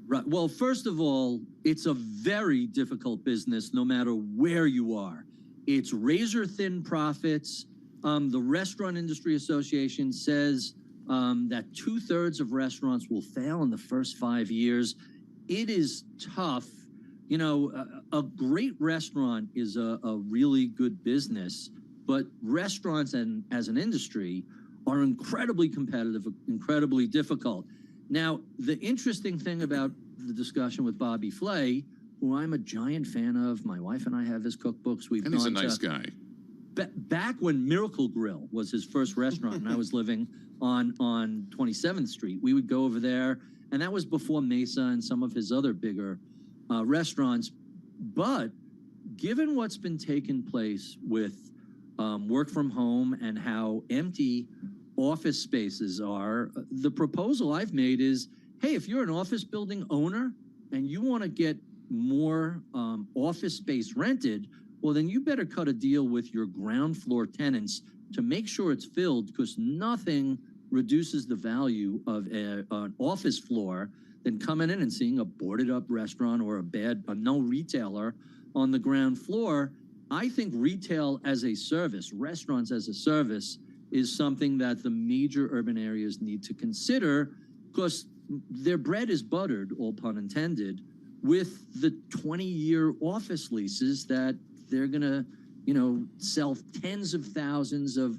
Right. Well, first of all, it's a very difficult business no matter where you are. It's razor-thin profits. The Restaurant Industry Association says that 2/3 of restaurants will fail in the first 5 years. It is tough you know, a great restaurant is a really good business, but restaurants and as an industry are incredibly competitive, incredibly difficult. Now, the interesting thing about the discussion with Bobby Flay, who I'm a giant fan of, my wife and I have his cookbooks. And he's a nice guy. Back when Miracle Grill was his first restaurant, and I was living on 27th Street, we would go over there, and that was before Mesa and some of his other bigger restaurants. But given what's been taking place with work from home and how empty office spaces are, the proposal I've made is, hey, if you're an office building owner and you want to get more office space rented, well, then you better cut a deal with your ground floor tenants to make sure it's filled, because nothing reduces the value of an office floor than coming in and seeing a boarded up restaurant or a no retailer on the ground floor. I think retail as a service, restaurants as a service, is something that the major urban areas need to consider, because their bread is buttered, all pun intended, with the 20-year office leases that they're going to, you know, sell tens of thousands of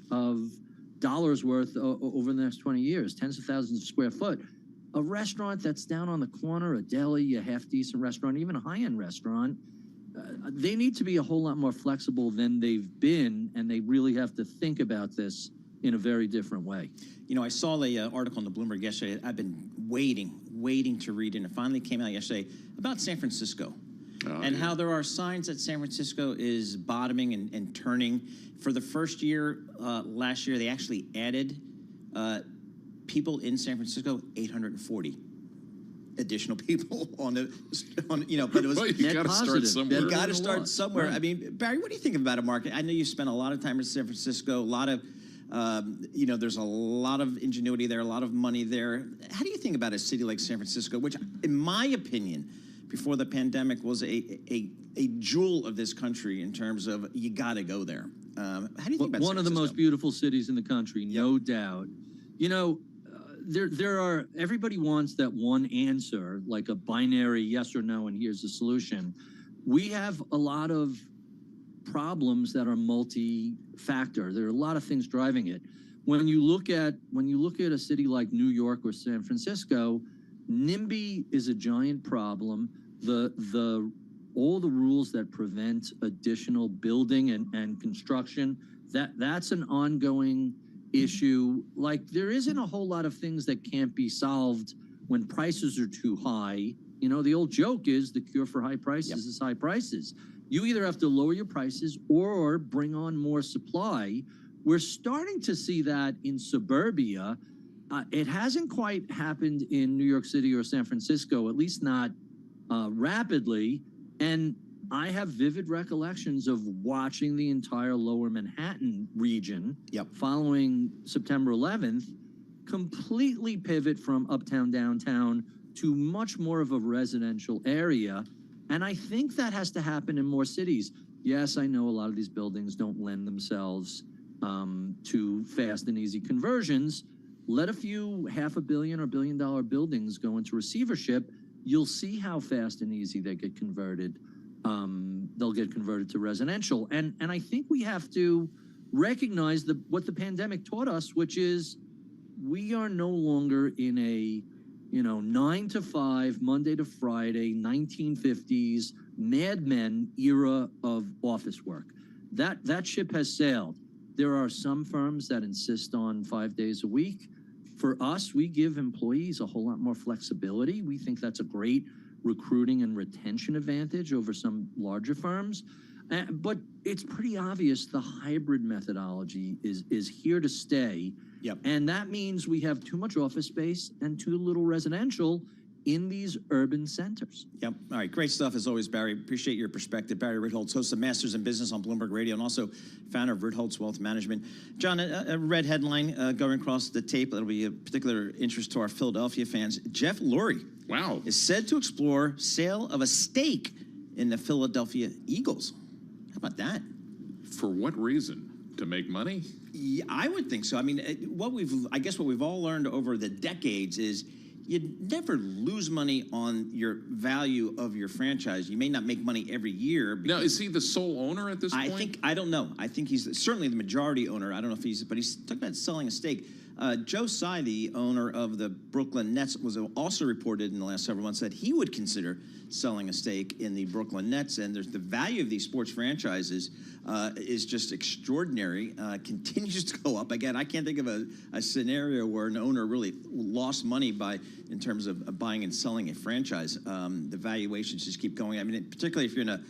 dollars worth over the next 20 years, tens of thousands of square foot. A restaurant that's down on the corner, a deli, a half-decent restaurant, even a high-end restaurant, they need to be a whole lot more flexible than they've been, and they really have to think about this in a very different way. You know, I saw the article in the Bloomberg yesterday. I've been waiting to read it, and it finally came out yesterday about San Francisco. And how there are signs that San Francisco is bottoming and turning. For the first year, last year, they actually added people in San Francisco, 840 additional people on you know, but it was well, you got to start somewhere. You got to start somewhere. Right. I mean, Barry, what do you think about a market? I know you spent a lot of time in San Francisco, a lot of, you know, there's a lot of ingenuity there, a lot of money there. How do you think about a city like San Francisco, which, in my opinion, before the pandemic was a jewel of this country in terms of you got to go there. How do you think about one of the most beautiful cities in the country, no doubt. You know, there are, everybody wants that one answer, like a binary yes or no, and here's the solution. We have a lot of problems that are multi-factor. There are a lot of things driving it. When you look at a city like New York or San Francisco, NIMBY is a giant problem. All the rules that prevent additional building and construction, that's an ongoing issue. Like, there isn't a whole lot of things that can't be solved when prices are too high. You know, the old joke is the cure for high prices is high prices. You either have to lower your prices or bring on more supply. We're starting to see that in suburbia. It hasn't quite happened in New York City or San Francisco, at least not rapidly. And I have vivid recollections of watching the entire lower Manhattan region following September 11th completely pivot from uptown, downtown to much more of a residential area. And I think that has to happen in more cities. Yes, I know a lot of these buildings don't lend themselves to fast and easy conversions. Let a few $500 million or $1 billion buildings go into receivership. You'll see how fast and easy they get converted. They'll get converted to residential. And I think we have to recognize what the pandemic taught us, which is we are no longer in a 9 to 5, Monday to Friday, 1950s Mad Men era of office work. That ship has sailed. There are some firms that insist on 5 days a week. For us, we give employees a whole lot more flexibility. We think that's a great recruiting and retention advantage over some larger firms. But it's pretty obvious the hybrid methodology is here to stay. And that means we have too much office space and too little residential in these urban centers. All right. Great stuff as always, Barry. Appreciate your perspective. Barry Ritholtz, host of Masters in Business on Bloomberg Radio and also founder of Ritholtz Wealth Management. John, a red headline going across the tape that'll be of particular interest to our Philadelphia fans. Jeff Lurie is said to explore sale of a stake in the Philadelphia Eagles. How about that? For what reason? To make money? Yeah, I would think so. I mean, what we've all learned over the decades is you'd never lose money on your value of your franchise. You may not make money every year. Now, is he the sole owner at this point? I don't know. I think he's certainly the majority owner. I don't know if but he's talking about selling a stake. Joe Tsai, the owner of the Brooklyn Nets, was also reported in the last several months that he would consider selling a stake in the Brooklyn Nets. And there's the value of these sports franchises is just extraordinary, continues to go up. Again, I can't think of a scenario where an owner really lost money in terms of buying and selling a franchise. The valuations just keep going. I mean, particularly if you're in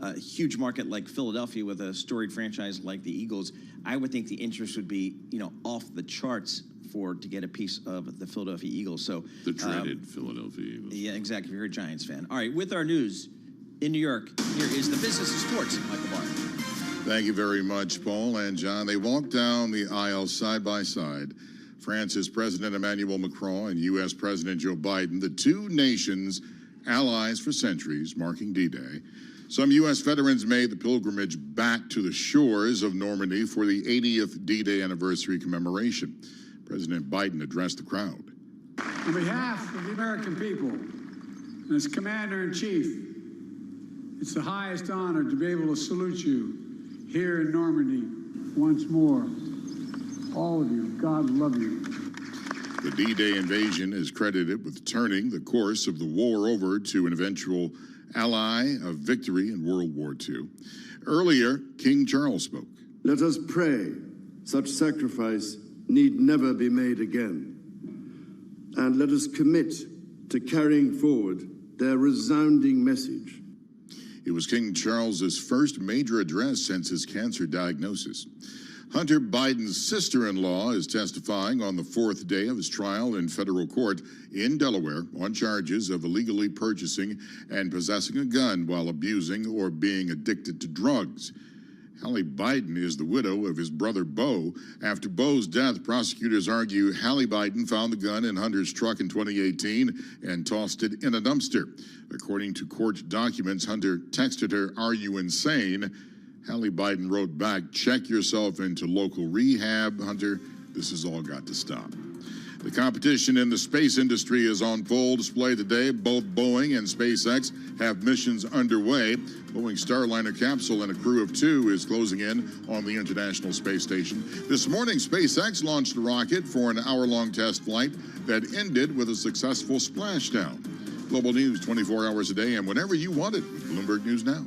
a huge market like Philadelphia with a storied franchise like the Eagles, I would think the interest would be, off the charts to get a piece of the Philadelphia Eagles. So the dreaded Philadelphia Eagles. Yeah, exactly. If you're a Giants fan. All right, with our news in New York, here is the business of sports. Michael Barr. Thank you very much, Paul and John. They walked down the aisle side by side. France's President Emmanuel Macron and U.S. President Joe Biden, the two nations allies for centuries, marking D-Day. Some U.S. veterans made the pilgrimage back to the shores of Normandy for the 80th D-Day anniversary commemoration. President Biden addressed the crowd. On behalf of the American people and as Commander-in-Chief, it's the highest honor to be able to salute you here in Normandy once more. All of you, God love you. The D-Day invasion is credited with turning the course of the war over to an eventual ally of victory in World War II. Earlier, King Charles spoke. Let us pray such sacrifice need never be made again. And let us commit to carrying forward their resounding message. It was King Charles's first major address since his cancer diagnosis. Hunter Biden's sister-in-law is testifying on the fourth day of his trial in federal court in Delaware on charges of illegally purchasing and possessing a gun while abusing or being addicted to drugs. Hallie Biden is the widow of his brother Beau. After Beau's death, prosecutors argue Hallie Biden found the gun in Hunter's truck in 2018 and tossed it in a dumpster. According to court documents, Hunter texted her, "Are you insane?" Hallie Biden wrote back, "Check yourself into local rehab, Hunter. This has all got to stop." The competition in the space industry is on full display today. Both Boeing and SpaceX have missions underway. Boeing's Starliner capsule and a crew of 2 is closing in on the International Space Station. This morning, SpaceX launched a rocket for an hour-long test flight that ended with a successful splashdown. Global news 24 hours a day and whenever you want it with Bloomberg News Now.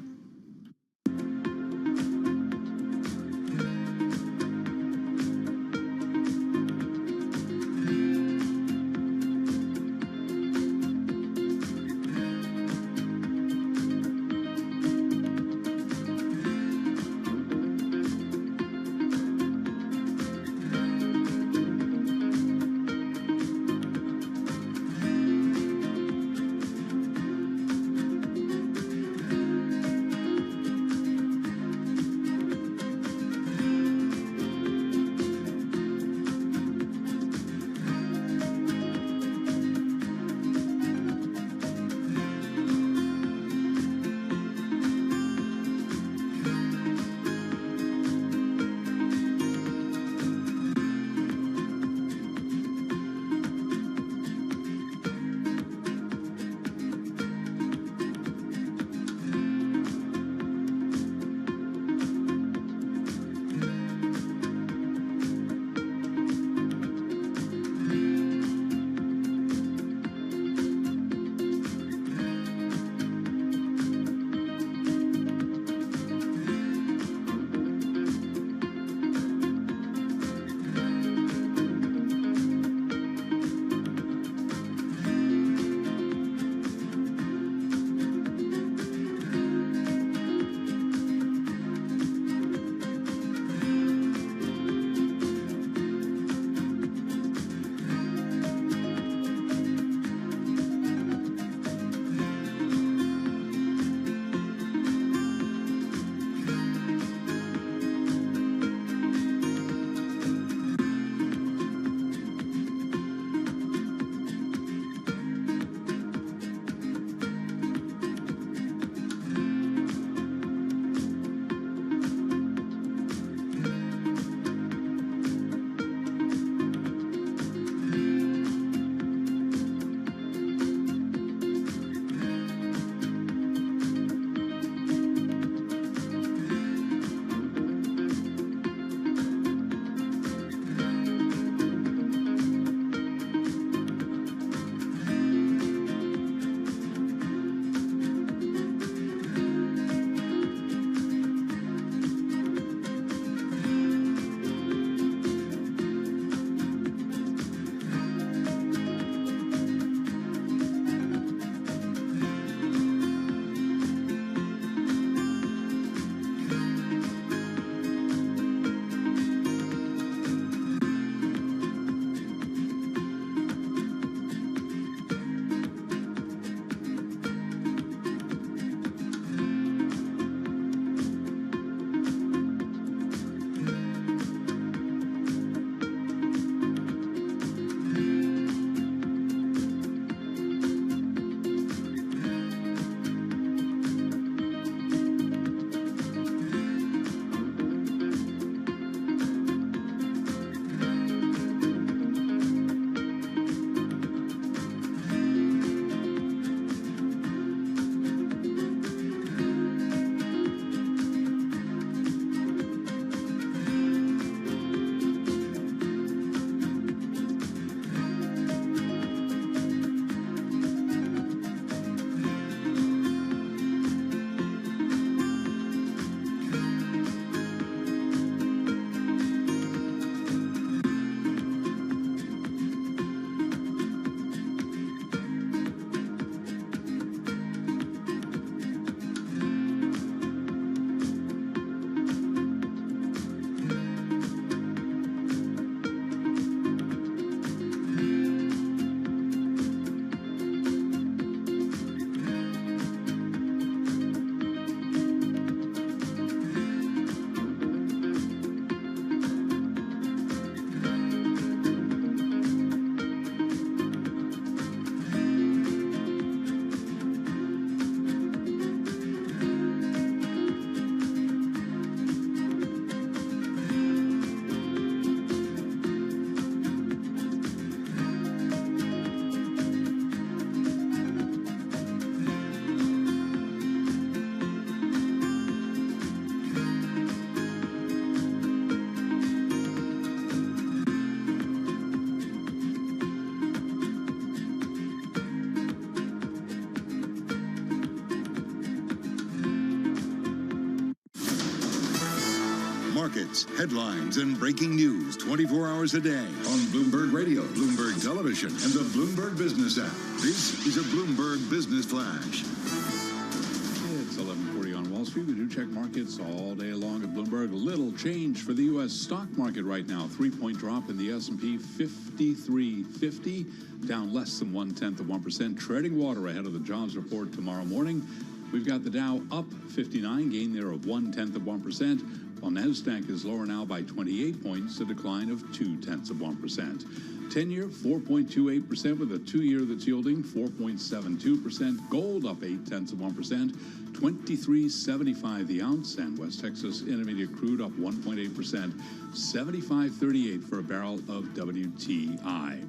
markets, headlines, and breaking news 24 hours a day on Bloomberg Radio, Bloomberg Television, and the Bloomberg Business app. This is a Bloomberg Business Flash. It's 11:40 on Wall Street. We do check markets all day long at Bloomberg. Little change for the U.S. stock market right now. 3-point drop in the S&P 5350, down less than 0.1%. Treading water ahead of the jobs report tomorrow morning. We've got the Dow up 59, gain there of 0.1%, while NASDAQ is lower now by 28 points, a decline of 0.2%. 10-year, 4.28%, with a 2-year that's yielding 4.72%. Gold up 0.8%, 23.75 the ounce, and West Texas Intermediate crude up 1.8%, 75.38 for a barrel of WTI.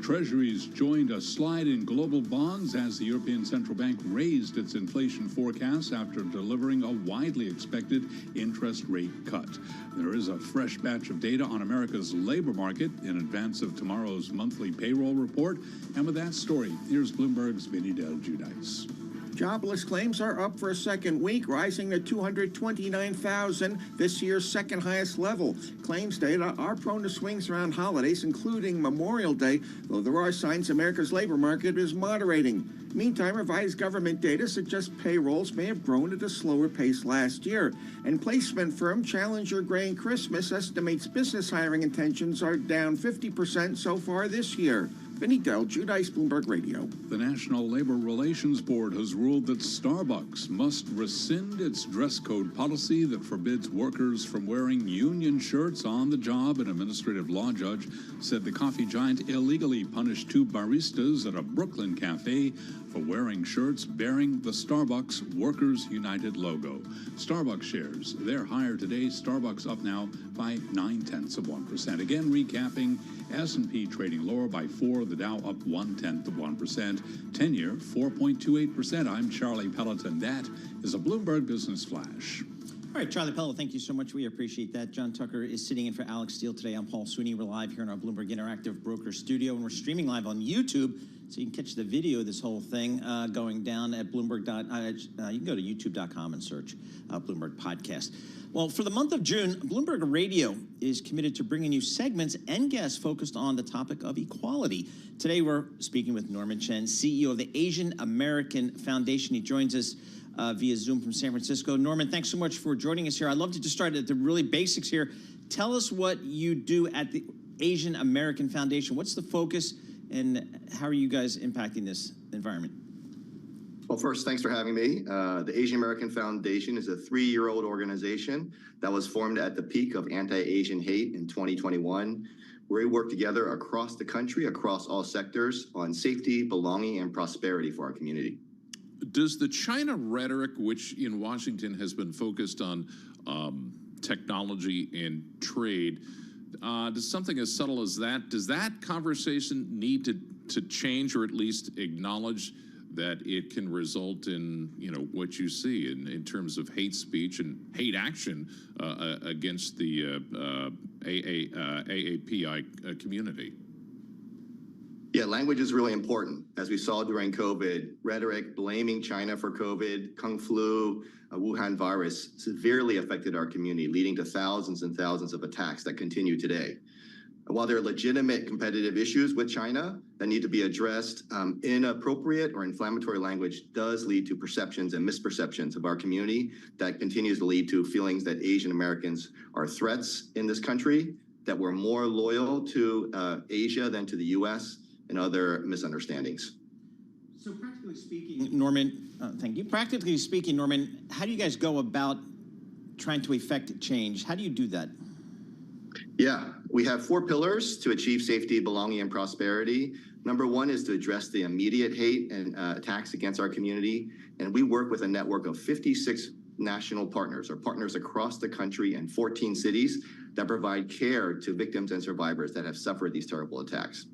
Treasuries joined a slide in global bonds as the European Central Bank raised its inflation forecast after delivering a widely expected interest rate cut. There is a fresh batch of data on America's labor market in advance of tomorrow's monthly payroll report. And with that story, here's Bloomberg's Vinny Del Giudice. Jobless claims are up for a second week, rising to 229,000, this year's second highest level. Claims data are prone to swings around holidays, including Memorial Day, though there are signs America's labor market is moderating. Meantime, revised government data suggests payrolls may have grown at a slower pace last year. And placement firm Challenger Gray & Christmas estimates business hiring intentions are down 50% so far this year. Vinny Del Giudice, Bloomberg Radio. The National Labor Relations Board has ruled that Starbucks must rescind its dress code policy that forbids workers from wearing union shirts on the job. An administrative law judge said the coffee giant illegally punished 2 baristas at a Brooklyn cafe for wearing shirts bearing the Starbucks Workers United logo. Starbucks shares, they're higher today. Starbucks up now by 0.9%. Again, recapping, S&P trading lower by 4, the Dow up 0.1%, 10-year 4.28%. I'm Charlie Pelleton. That is a Bloomberg Business Flash. All right, Charlie Pelleton, thank you so much. We appreciate that. John Tucker is sitting in for Alex Steele today. I'm Paul Sweeney. We're live here in our Bloomberg Interactive Broker Studio, and we're streaming live on YouTube, so you can catch the video of this whole thing going down at Bloomberg. You can go to youtube.com and search Bloomberg Podcast. Well, for the month of June, Bloomberg Radio is committed to bringing you segments and guests focused on the topic of equality. Today, we're speaking with Norman Chen, CEO of the Asian American Foundation. He joins us via Zoom from San Francisco. Norman, thanks so much for joining us here. I'd love to just start at the really basics here. Tell us what you do at the Asian American Foundation. What's the focus, and how are you guys impacting this environment? Well, first, thanks for having me. The Asian American Foundation is a 3-year-old organization that was formed at the peak of anti-Asian hate in 2021. We work together across the country, across all sectors, on safety, belonging, and prosperity for our community. Does the China rhetoric, which in Washington has been focused on technology and trade, does something as subtle as that, does that conversation need to change, or at least acknowledge that it can result in, what you see in terms of hate speech and hate action against the AAPI community? Yeah, language is really important. As we saw during COVID, rhetoric blaming China for COVID, Kung flu, Wuhan virus severely affected our community, leading to thousands and thousands of attacks that continue today. While there are legitimate competitive issues with China that need to be addressed, inappropriate or inflammatory language does lead to perceptions and misperceptions of our community that continues to lead to feelings that Asian Americans are threats in this country, that we're more loyal to Asia than to the U.S., and other misunderstandings. So practically speaking, Norman, thank you. Practically speaking, Norman, how do you guys go about trying to effect change? How do you do that? Yeah, we have 4 pillars to achieve safety, belonging, and prosperity. Number 1 is to address the immediate hate and attacks against our community. And we work with a network of 56 national partners, or partners across the country and 14 cities that provide care to victims and survivors that have suffered these terrible attacks.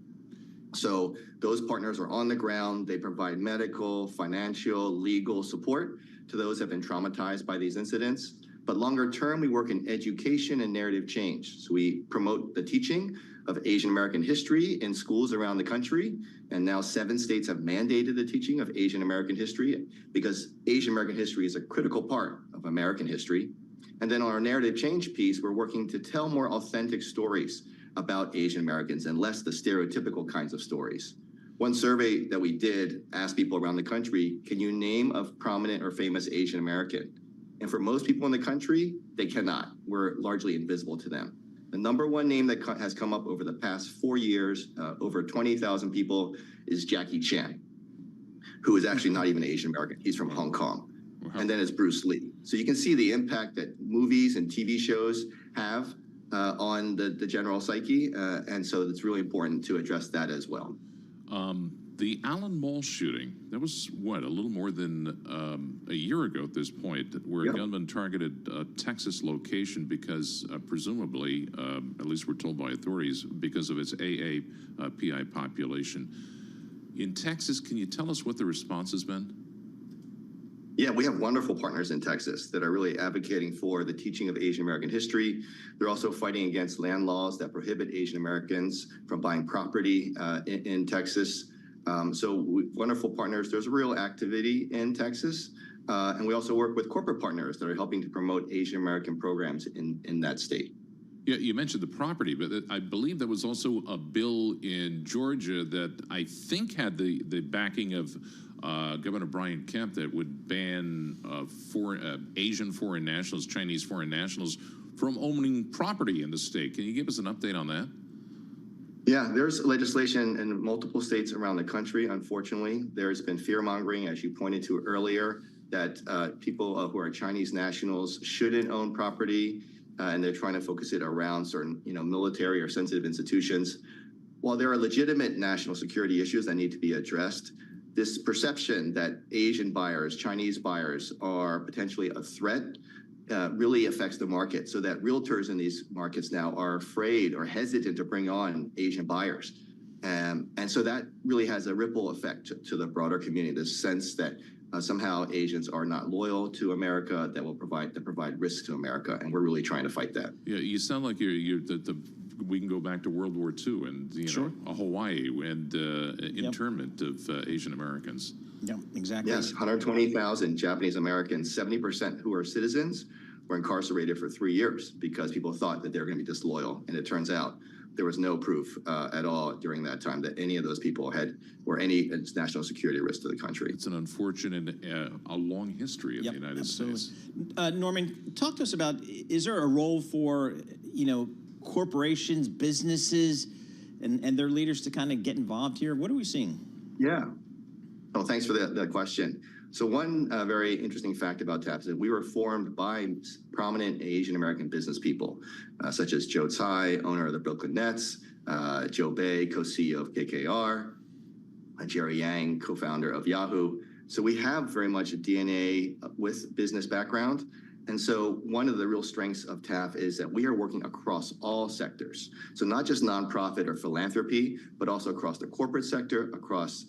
So those partners are on the ground. They provide medical, financial, legal support to those who have been traumatized by these incidents. But longer term, we work in education and narrative change. So we promote the teaching of Asian American history in schools around the country. And now 7 states have mandated the teaching of Asian American history, because Asian American history is a critical part of American history. And then on our narrative change piece, we're working to tell more authentic stories about Asian Americans and less the stereotypical kinds of stories. One survey that we did asked people around the country, can you name a prominent or famous Asian American? And for most people in the country, they cannot. We're largely invisible to them. The number one name that has come up over the past 4 years, over 20,000 people, is Jackie Chan, who is actually not even Asian American. He's from Hong Kong. And then it's Bruce Lee. So you can see the impact that movies and TV shows have on the general psyche. And so it's really important to address that as well. The Allen Mall shooting, that was, what, a little more than a year ago at this point, where a gunman targeted a Texas location because, presumably, at least we're told by authorities, because of its AAPI population. In Texas, can you tell us what the response has been? Yeah, we have wonderful partners in Texas that are really advocating for the teaching of Asian American history. They're also fighting against land laws that prohibit Asian Americans from buying property in Texas. Wonderful partners. There's real activity in Texas. And we also work with corporate partners that are helping to promote Asian American programs in that state. Yeah, you mentioned the property, but I believe there was also a bill in Georgia that I think had the backing of Governor Brian Kemp that would ban Asian foreign nationals, Chinese foreign nationals from owning property in the state. Can you give us an update on that? Yeah, there's legislation in multiple states around the country. Unfortunately, there's been fear-mongering, as you pointed to earlier, that people who are Chinese nationals shouldn't own property, and they're trying to focus it around certain, military or sensitive institutions. While there are legitimate national security issues that need to be addressed, this perception that Asian buyers, Chinese buyers are potentially a threat really affects the market, so that realtors in these markets now are afraid or hesitant to bring on Asian buyers. And so that really has a ripple effect to the broader community, this sense that somehow Asians are not loyal to America, that provide risk to America, and we're really trying to fight that. Yeah, you sound like we can go back to World War II and Hawaii and internment of Asian Americans. Yeah, exactly. Yes, 120,000 Japanese Americans, 70% who are citizens, were incarcerated for 3 years because people thought that they were going to be disloyal. And it turns out there was no proof at all during that time that any of those people were any national security risk to the country. It's an unfortunate, a long history in the United States. Norman, talk to us about, is there a role for, corporations, businesses, and their leaders to kind of get involved here? What are we seeing? Yeah. Oh, thanks for that question. So one very interesting fact about TAP is that we were formed by prominent Asian American business people, such as Joe Tsai, owner of the Brooklyn Nets, Joe Bay, co-CEO of KKR, Jerry Yang, co-founder of Yahoo. So we have very much a DNA with business background. And so one of the real strengths of TAF is that we are working across all sectors. So not just nonprofit or philanthropy, but also across the corporate sector, across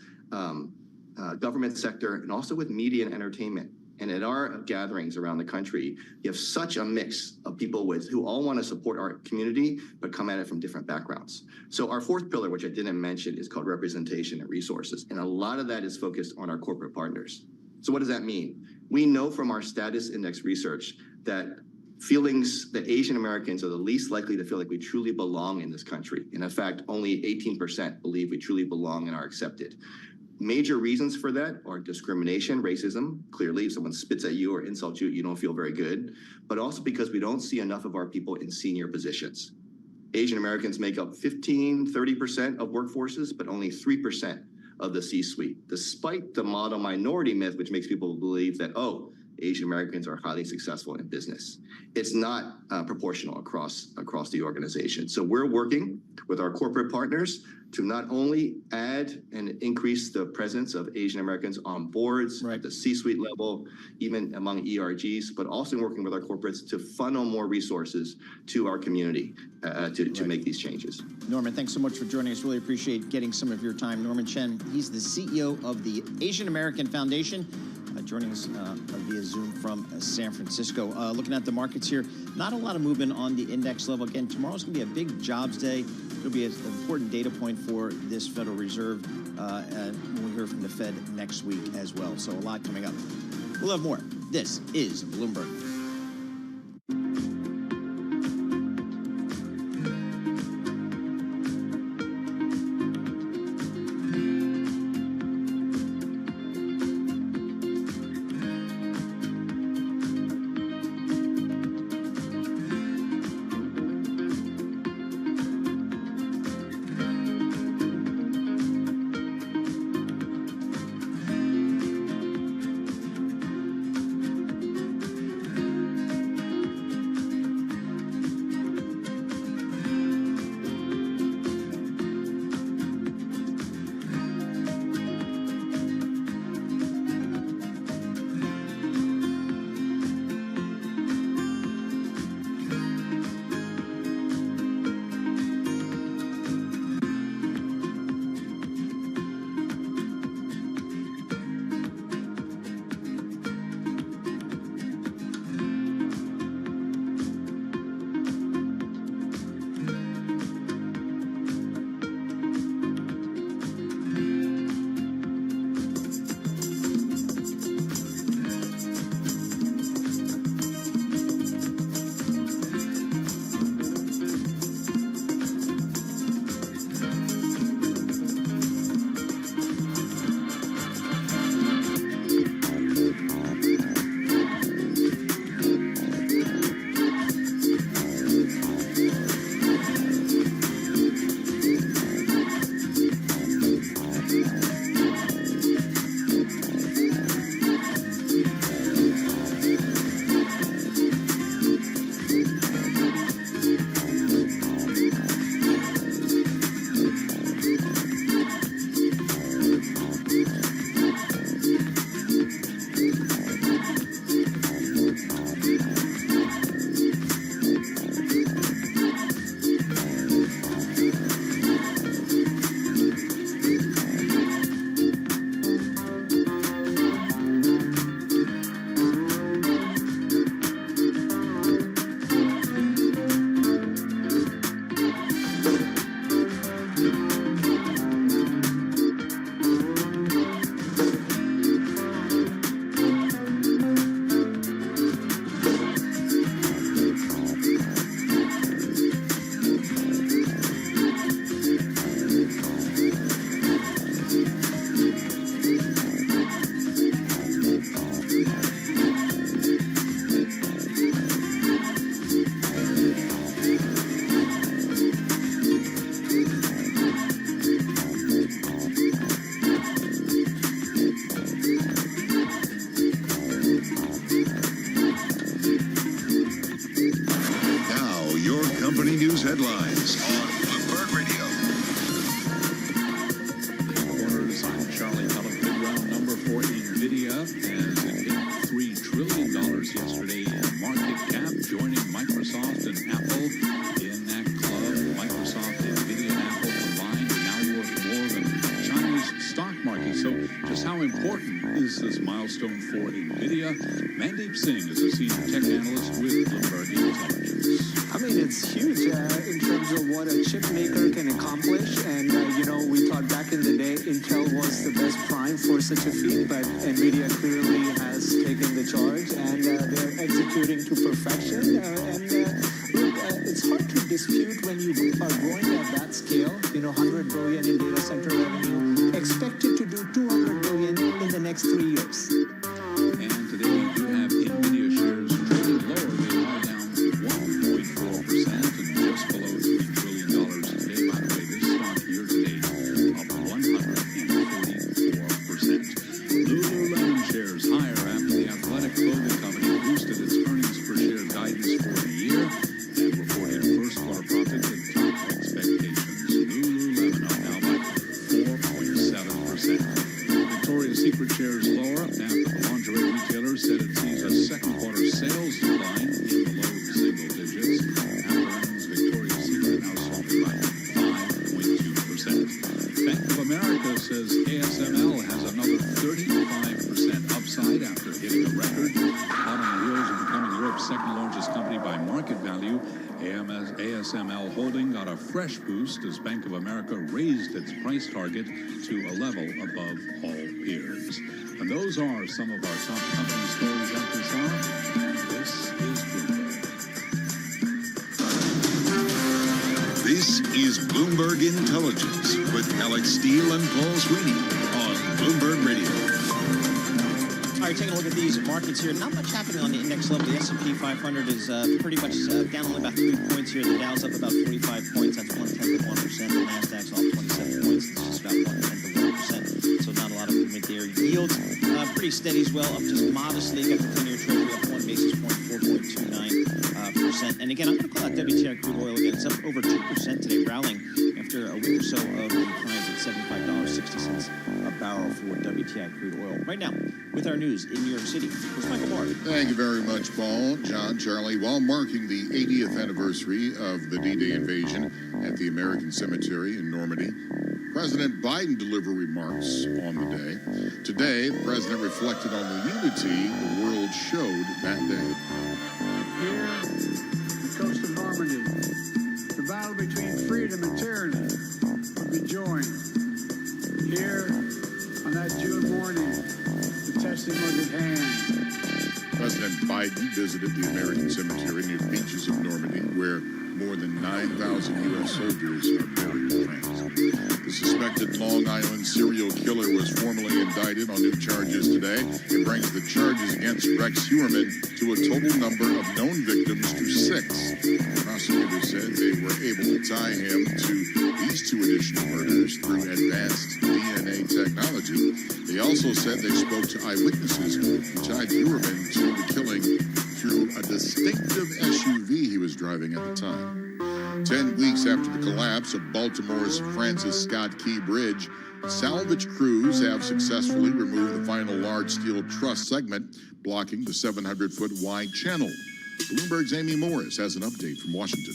government sector, and also with media and entertainment. And at our gatherings around the country, you have such a mix of people who all want to support our community, but come at it from different backgrounds. So our fourth pillar, which I didn't mention, is called representation and resources. And a lot of that is focused on our corporate partners. So what does that mean? We know from our status index research that Asian Americans are the least likely to feel like we truly belong in this country. And in fact, only 18% believe we truly belong and are accepted. Major reasons for that are discrimination, racism. Clearly, if someone spits at you or insults you, you don't feel very good. But also because we don't see enough of our people in senior positions. Asian Americans make up 15-30% of workforces, but only 3% of the C-suite, despite the model minority myth, which makes people believe that, Asian Americans are highly successful in business. It's not proportional across the organization. So we're working with our corporate partners to not only add and increase the presence of Asian Americans on boards at the C-suite level, even among ERGs, but also working with our corporates to funnel more resources to our community to make these changes. Norman, thanks so much for joining us. Really appreciate getting some of your time. Norman Chen, he's the CEO of the Asian American Foundation, joining us via Zoom from San Francisco. Looking at the markets here, not a lot of movement on the index level. Again, tomorrow's going to be a big jobs day. It'll be an important data point for this Federal Reserve when we hear from the Fed next week as well. So a lot coming up. We'll have more. This is Bloomberg. as it hit $3 trillion yesterday in market cap, joining Microsoft and Apple in that club. Microsoft, NVIDIA, and Apple combined are now worth more than China's stock market. So just how important is this milestone for NVIDIA? Mandeep Singh is a senior tech analyst with Bloomberg Intelligence. I mean, it's huge in terms of what a chip maker can accomplish. And, we thought back in the day Intel was the best prime for such a feat, but NVIDIA clearly has taken the charge, and they're executing to perfection. It's hard to dispute when you are growing at that scale, $100 billion in data center revenue, expected to do $200 billion in the next 3 years. And today you do have NVIDIA shares trading lower. They are down 1.4% and just below $3 trillion today. By the way, this stock year to date up 144%. Lululemon shares higher after the athletic clothing company boosted its earnings per share guidance for the year and reported first quarter profits that topped expectations. Lululemon up now by 4.7%. Victoria's Secret shares lower after the lingerie retailer said it sees a second quarter sales decline in the low single digits. After earnings, Victoria's Secret now falling by 5.2%. Bank of America says ASML has another 35% upside after hitting a record. Out on the heels of becoming Europe's second largest company by market value, ASML Holding got a fresh boost as Bank of America raised its price target to a level above all peers. And those are some of our top company stories at this hour. This is Bloomberg. This is Bloomberg Intelligence with Alex Steele and Paul Sweeney on Bloomberg Radio. All right, taking a look at these markets here. Not much happening on the index level. The S&P 500 is pretty much down only about 3 points here. The Dow's up about 45 points. That's 0.1%. The Nasdaq's off 27 points. It's just about 0.1%. So not a lot of movement there. Yields pretty steady as well, up just modestly. Got the 10-year Treasury up 1 basis point, 4.29%. And again, I'm going to call out WTI crude oil again. It's up over 2% today, rallying after a week or so of declines at $75.60 a barrel for WTI crude oil. Right now, with our news in New York City, here's Michael Barr. Thank you very much, Paul, John, Charlie. While marking the 80th anniversary of the D-Day invasion at the American Cemetery in Normandy, President Biden delivered remarks on the day. Today, the president reflected on the unity the world showed that day. Here, the coast of Normandy, the battle between freedom and tyranny would be joined. Here, on that June morning, the testing was at hand. President Biden visited the American Cemetery near the beaches of Normandy, where more than 9,000 U.S. soldiers are buried in France. The suspected Long Island serial killer was formally indicted on new charges today. It brings the charges against Rex Heuermann to a total number of known victims to 6. Prosecutors said they were able to tie him to these 2 additional murders through advanced DNA technology. They also said they spoke to eyewitnesses who tied Heuermann to the killing through a distinctive SUV he was driving at the time. 10 weeks after the collapse of Baltimore's Francis Scott Key Bridge, salvage crews have successfully removed the final large steel truss segment blocking the 700-foot wide channel. Bloomberg's Amy Morris has an update from Washington.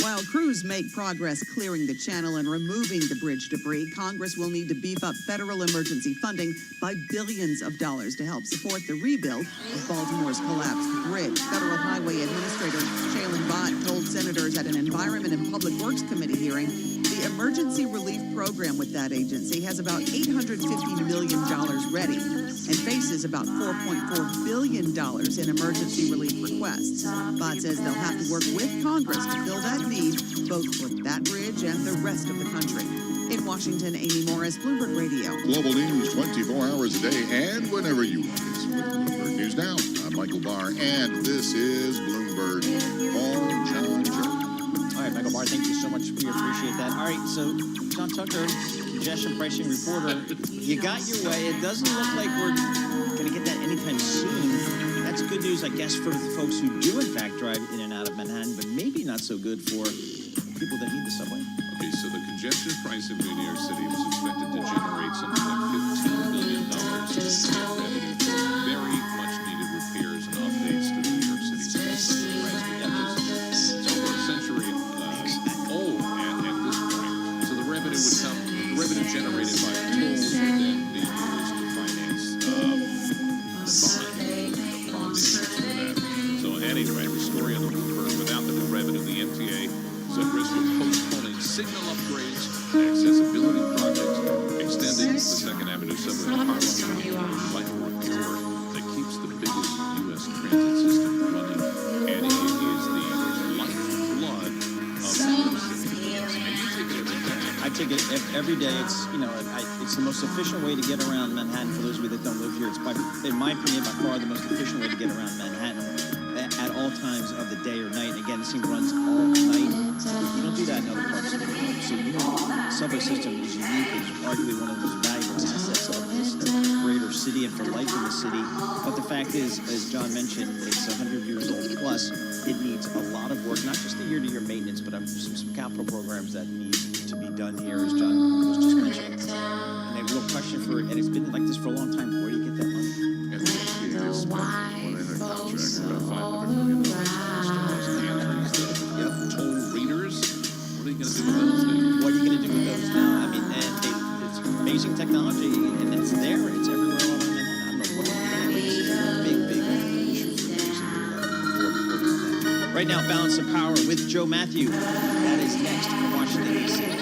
While crews make progress clearing the channel and removing the bridge debris, Congress will need to beef up federal emergency funding by billions of dollars to help support the rebuild of Baltimore's collapsed bridge. Federal Highway Administrator Shailin Bhatt told senators at an Environment and Public Works Committee hearing the emergency relief program with that agency has about $850 million ready and faces about $4.4 billion in emergency relief requests. Bhatt says they'll have to work with Congress to fill that need, both for that bridge and the rest of the country. In Washington, Amy Morris, Bloomberg Radio. Global news 24 hours a day and whenever you want. It's with Bloomberg News Now. I'm Michael Barr, and this is Bloomberg. Paul, John, Charlie. All right, Michael Barr, thank you so much. We appreciate that. All right, so John Tucker, congestion pricing reporter, you got your way. It doesn't look like we're going to get that anytime soon. That's good news, I guess, for the folks who do, in fact, drive in and out of Manhattan, but maybe not so good for people that need the subway. Okay, so the congestion pricing in New York City was expected to generate something like $15 billion in revenue. Very Manning ran the story on the Bloomberg. Without the new revenue, the MTA is at risk of postponing signal upgrades, accessibility projects, extending the Second Avenue subway to Harlem, vital repair work that keeps the biggest U.S. transit system running, and it is the lifeblood of the city. And you take it every day. I take it every day. It's it's the most efficient way to get around Manhattan. For those of you that don't live here, it's in my opinion by far the most efficient way to get around Manhattan at all times of the day or night. And again, this thing runs all night. You don't do that in other parts of the world. So the subway system is unique. It's arguably one of the most valuable assets of this greater city and for life in the city. But the fact is, as John mentioned, it's 100 years old plus. It needs a lot of work, not just the year-to-year maintenance, but some capital programs that need to be done here, as John was just mentioning. And the real question for, and it's been like this for a long time, where do you get that money? And the MTA has spent, when they had a contract, about $500 million toll readers. What are you going to do with those things? What are you going to do with those now? I mean, it's amazing technology, and it's there. It's everywhere all over Manhattan. I don't know what it's a big issue for that. Right now, Balance of Power with Joe Matthew. That is next from Washington, D.C.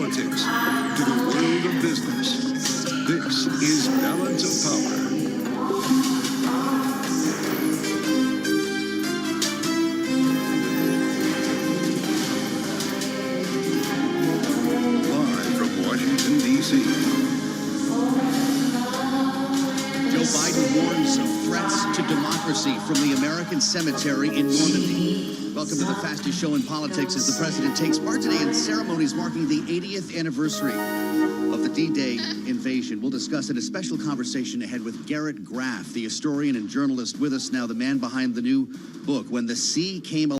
To the world of business, this is Balance of Power. Live from Washington, D.C. Joe Biden warns of threats to democracy from the American cemetery in Normandy. Welcome to the fastest show in politics as the president takes part today in ceremonies marking the 80th anniversary of the D-Day invasion. We'll discuss it, a special conversation ahead with Garrett Graff, the historian and journalist with us now, the man behind the new book, When the Sea Came Alive.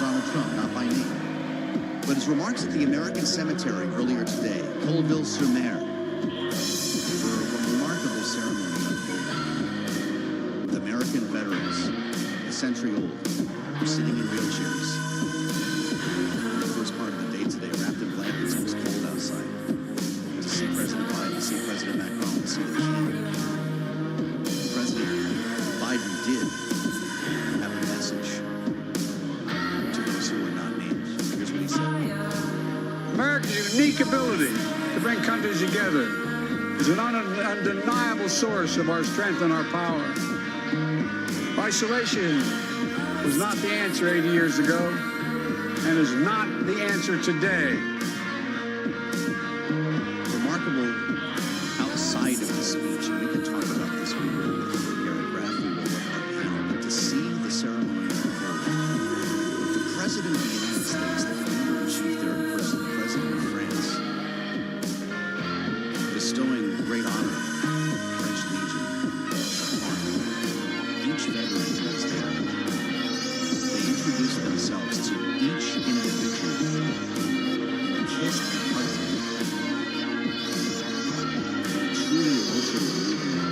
Donald Trump, not by name. But his remarks at the American Cemetery earlier today, Colville-sur-Mer, were a remarkable ceremony unfolding with American veterans, a century old, who are sitting in wheelchairs. The first part of the day today, wrapped in blankets, it was cold outside. To see President Biden, to see President Macron, to see the king. President Biden did have a message to those who were not named. Here's what he said. America's unique ability to bring countries together is an undeniable source of our strength and our power. Isolation was not the answer 80 years ago and is not the answer today. Remarkable outside of the speech, and we can talk about this when we're with Garrett Bradley with our panel, but to see the ceremony unfold with the President of the United States, the Commander-in-Chief there in person, the President of France, bestowing great honor, French Legion, on each veteran who was there. They introduced themselves to each individual and kissed and hugged them. Truly emotional movement.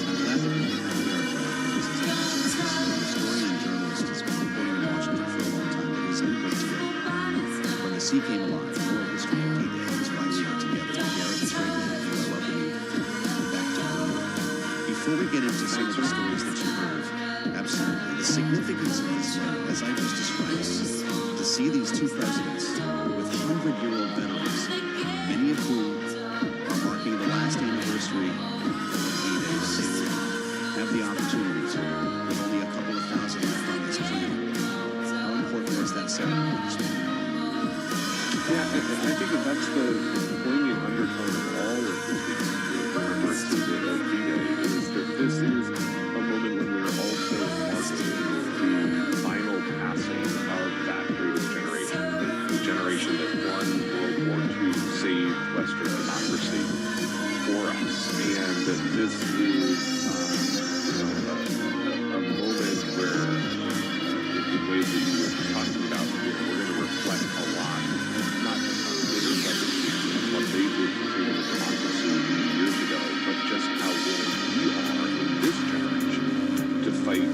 I'm glad that we can have Garrett Bradley because he's a historian and journalist. He's been reporting in Washington for a long time, but he's in great together. When the sea came alive, oral history of D-Day is why we are together. Garrett, it's great to have you. I welcome you back to Bloomberg. Before we get into some of the stories that you heard, absolutely, the significance of this night, as I just described, to see these two presidents with 100-year-old veterans, many of whom are marking the last anniversary of D-Day, but they will have the opportunity to, with only a couple of thousand left on this planet. How important was that ceremony this morning? Yeah, I think that that's the poignant undertone of all of this remembrances of D-Day, is that this is a moment when we're also marking the final passing of that greatest generation, the generation that won World War II, saved Western democracy for us. And that this is a moment where, in ways that you were talking about, we're going to reflect a lot, not just on leaders, but what they did to freedom and democracy years ago, but just how willing we are in this generation to fight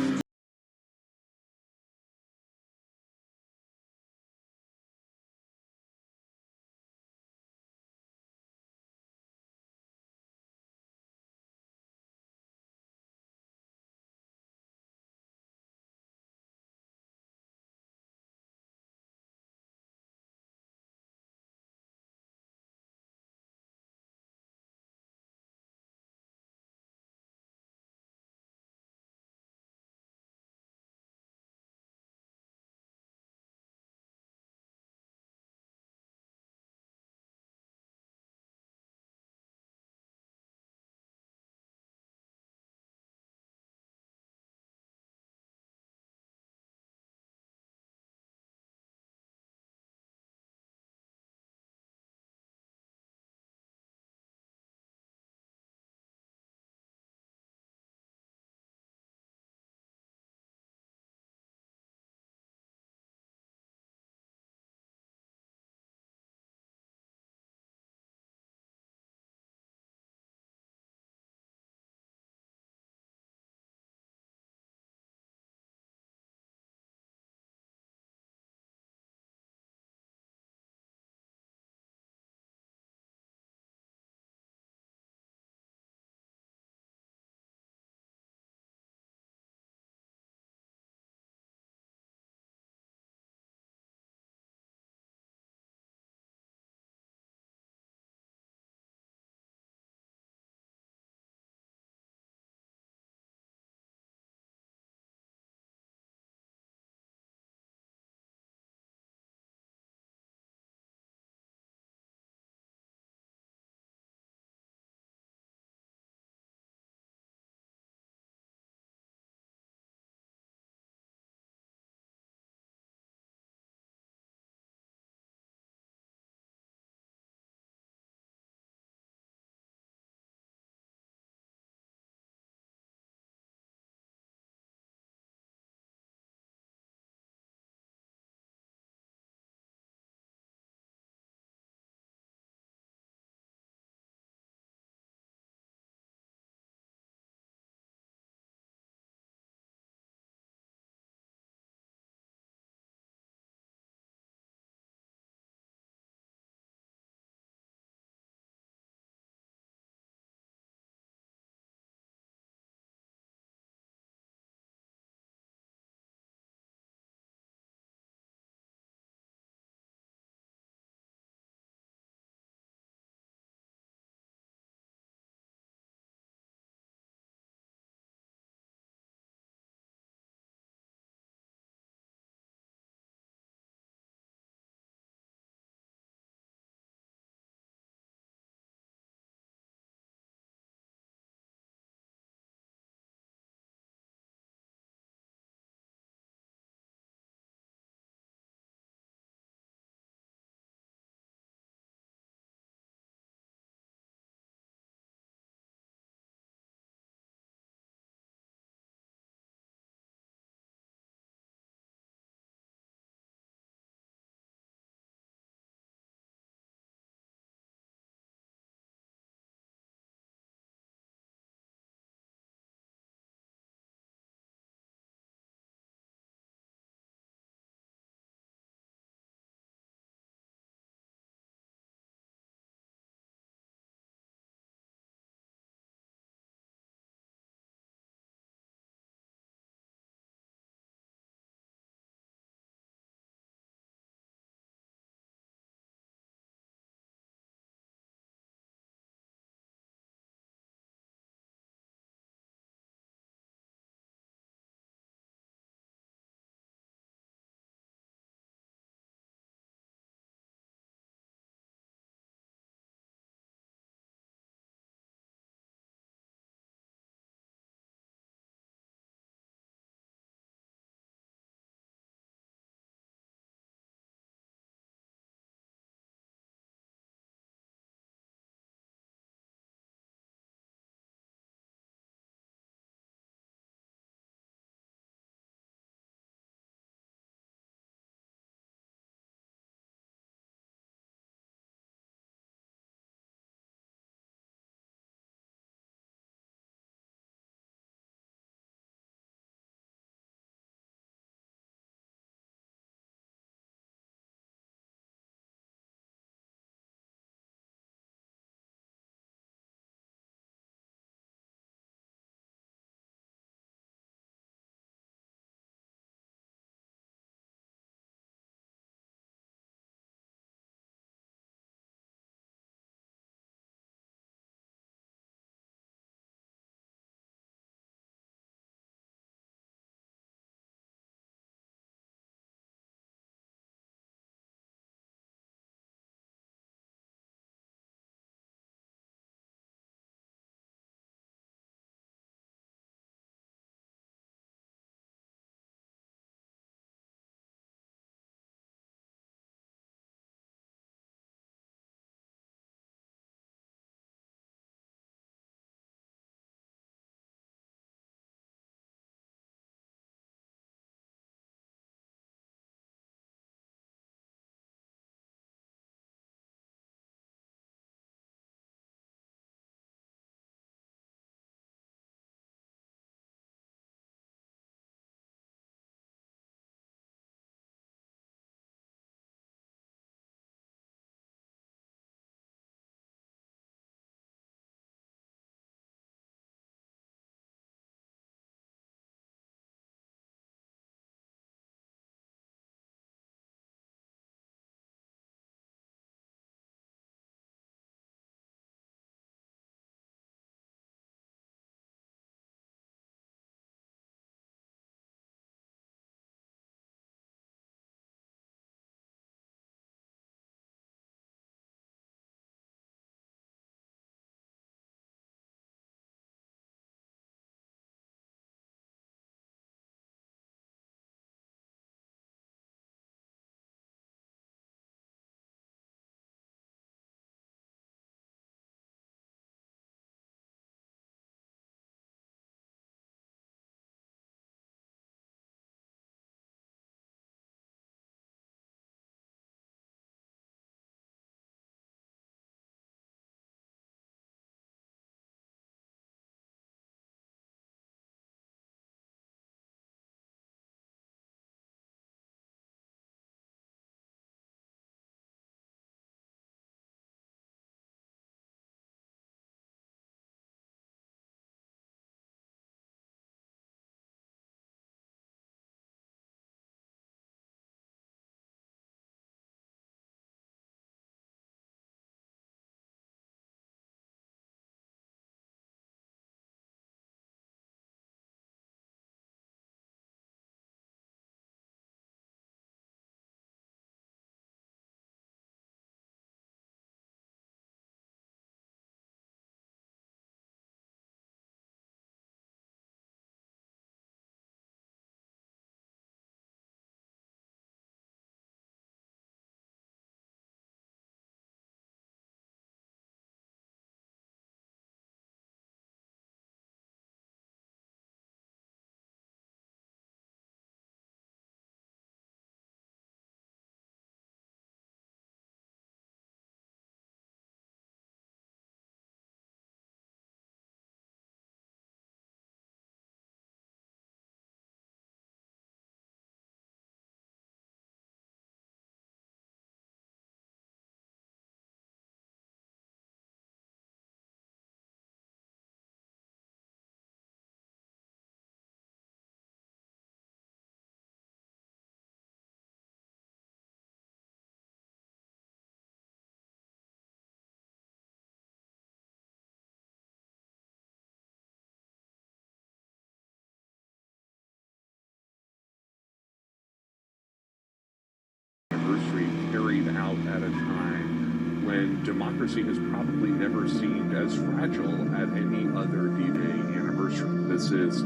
anniversary carried out at a time when democracy has probably never seemed as fragile at any other D-Day anniversary. This is,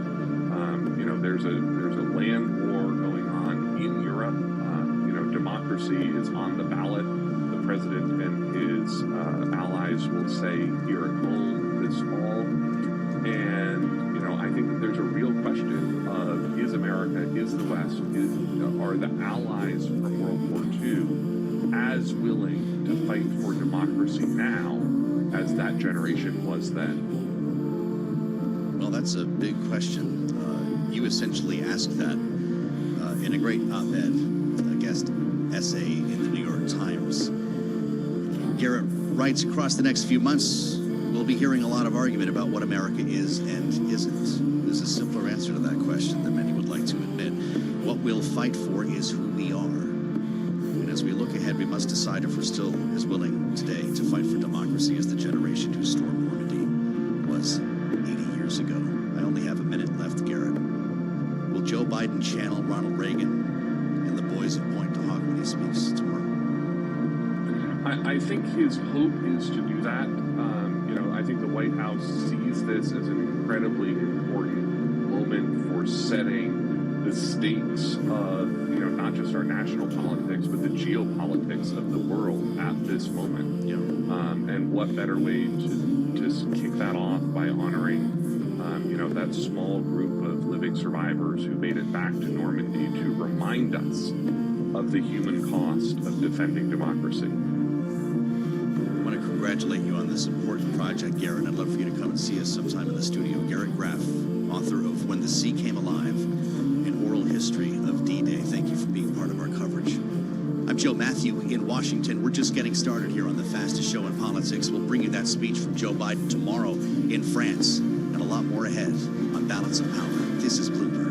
there's a land war going on in Europe. Democracy is on the ballot. The president and his allies will say here at home this fall. And, I think that there's a real question of, is America, is the West, are the allies from World War II as willing to fight for democracy now as that generation was then? Well, that's a big question. You essentially asked that in a great op-ed, guest essay in the New York Times. Garrett writes, across the next few months, we'll be hearing a lot of argument about what America is and isn't. There's a simpler answer to that question than many would like to admit. What we'll fight for is who we are. And as we look ahead, we must decide if we're still as willing today to fight for democracy as the generation who stormed Normandy was 80 years ago. I only have a minute left, Garrett. Will Joe Biden channel Ronald Reagan and the boys of Point to Hawk when he speaks tomorrow? I think his hope is to do that. I think the White House sees this as an incredibly important moment for setting the stakes of, not just our national politics, but the geopolitics of the world at this moment. And what better way to kick that off by honoring, that small group of living survivors who made it back to Normandy to remind us of the human cost of defending democracy. I want to congratulate you on this important project, Garrett. I'd love for you to come and see us sometime in the studio. Garrett Graff, author of When the Sea Came Alive, an oral history of D-Day. Thank you for being part of our coverage. I'm Joe Matthew in Washington. We're just getting started here on the fastest show in politics. We'll bring you that speech from Joe Biden tomorrow in France, and a lot more ahead on Balance of Power. This is Bloomberg.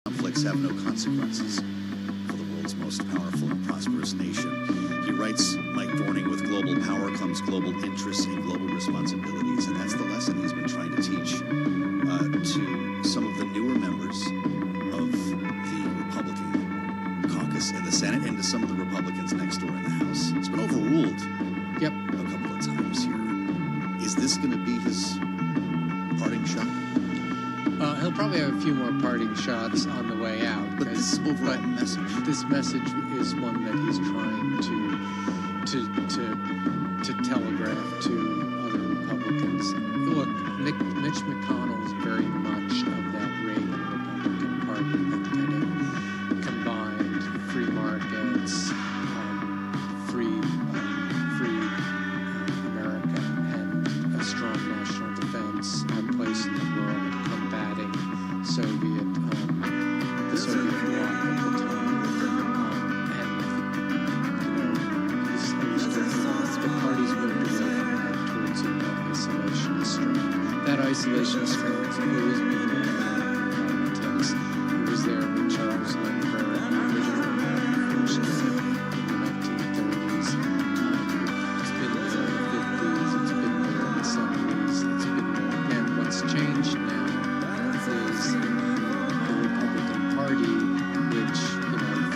conflicts have no consequences for the world's most powerful and prosperous nation. He writes, Mike Dorning, with global power comes global interests and global responsibilities. And that's the lesson he's been trying to teach to some of the newer members of the Republican caucus in the Senate and to some of the Republicans next door in the House. It's been overruled a couple of times here. Is this going to be his parting shot? He'll probably have a few more parting shots on the way out. But this overall message. This message is one that he's trying to telegraph to other Republicans. Look, Mitch McConnell is very much of that Reagan Republican Party that kind of combined free markets, free America, and a strong national defense, our place in the world, combating the Soviet bloc at the time. The party's moved away from that towards isolationist strength. That isolationist strength has always been there in politics. It was there when Charles Lindbergh originally first in the 1930s. It's been there in the 50s. It's been there in the 70s. It's been there again. What's changed now is the Republican Party, which,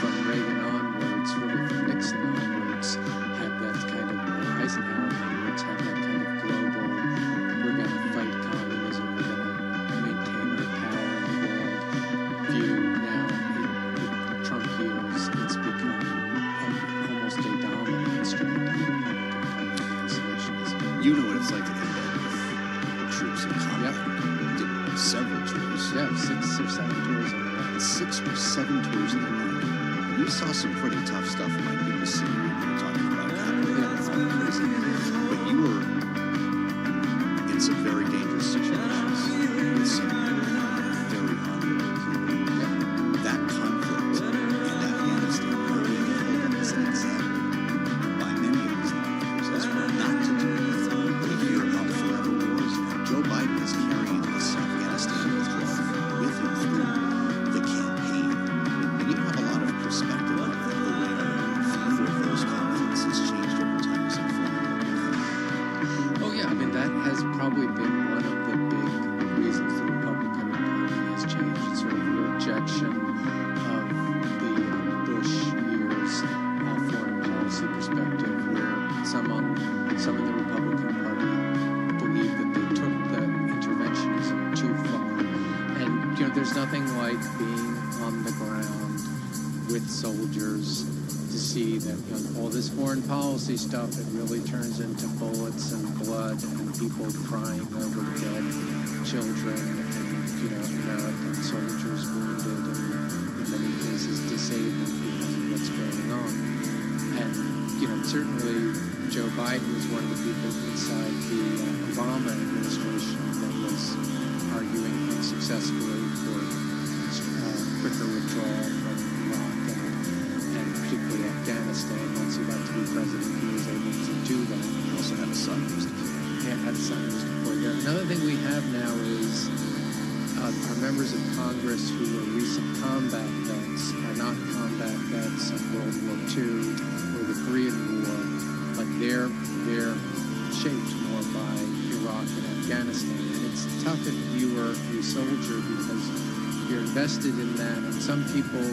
from Reagan onwards, really from Nixon onwards, had that kind of Eisenhower onwards, had that kind of global, we're going to fight communism, we're going to maintain our power in the world view. Now, with Trump years, it's become almost a dominant strength of the Republican Party isolationism. You know what it's like to end up with troops in combat. Several tours. Yeah, 6 or 7 tours in Iraq. 6 or 7 tours in Iraq. And you saw some pretty tough stuff in my BBC when you were talking about capitalism and all that crazy. But you were in some very dangerous situations with some very honorable people. That conflict in Afghanistan are being held up as an example by many of these lawmakers as well not to do. We hear about forever wars now. Joe Biden is carrying this Afghanistan withdrawal with him through the campaign. And you have a lot of perspective on the way for those conflicts has changed over time as Oh yeah, I mean that has probably been one of the big reasons the Republican Party has changed. It's sort of the rejection of the Bush years foreign policy perspective, where some in the Republican Party believe that they took the interventionism too far. And there's nothing like being on the ground with soldiers to see that all this foreign policy stuff, it really turns into bullets and blood and people crying over dead children and American soldiers wounded and in many cases disabled because of what's going on. And certainly Joe Biden was one of the people inside the Obama administration that was arguing unsuccessfully for quicker withdrawal from Iraq and particularly Afghanistan. Once he got to be president, he was able to do that. He also had a son who was deployed. Yeah, had a son who was deployed there. Another thing we have now is our members of Congress who are recent combat vets are not combat vets of World War II or the Korean War, but they're shaped more by Iraq and Afghanistan. And it's tough if you were a soldier because you're invested in that, and some people,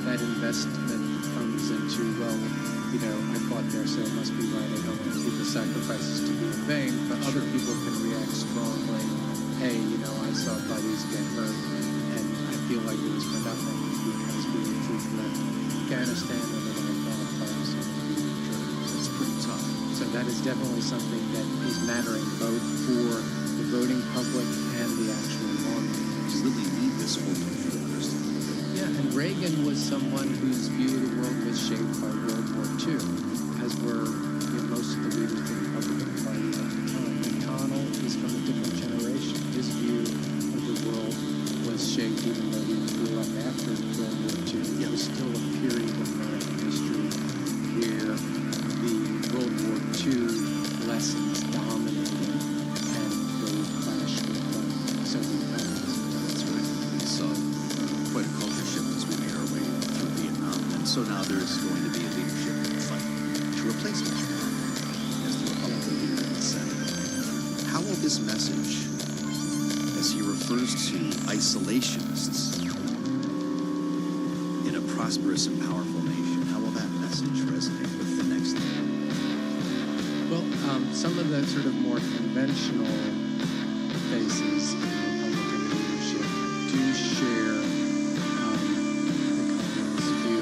that investment comes into, I fought there, so it must be right. I don't want the sacrifices to be in vain. But other people can react strongly. Hey, I saw buddies get hurt, and I feel like it was for nothing because we were troops left Afghanistan, and then I fought fires. That's pretty tough. So that is definitely something that is mattering both for the voting public and the actual lawmakers. You really need this whole country to understand. Yeah, and Reagan was someone whose view of the world was shaped by World War II, as were most of the leaders of the Republican Party at the time. McConnell is from a different generation. His view of the world was shaped, even though he grew up after World War II. It was still a period of American history where the World War II lessons dominated and really clashed with Soviet communism. That's right. So quite a culture So now there's going to be a leadership fight to replace Mitch McConnell as the Republican leader in the Senate. How will this message, as he refers to isolationists in a prosperous and powerful nation, how will that message resonate with the next leader? Well, some of the sort of more conventional faces in Republican leadership do share McConnell's view.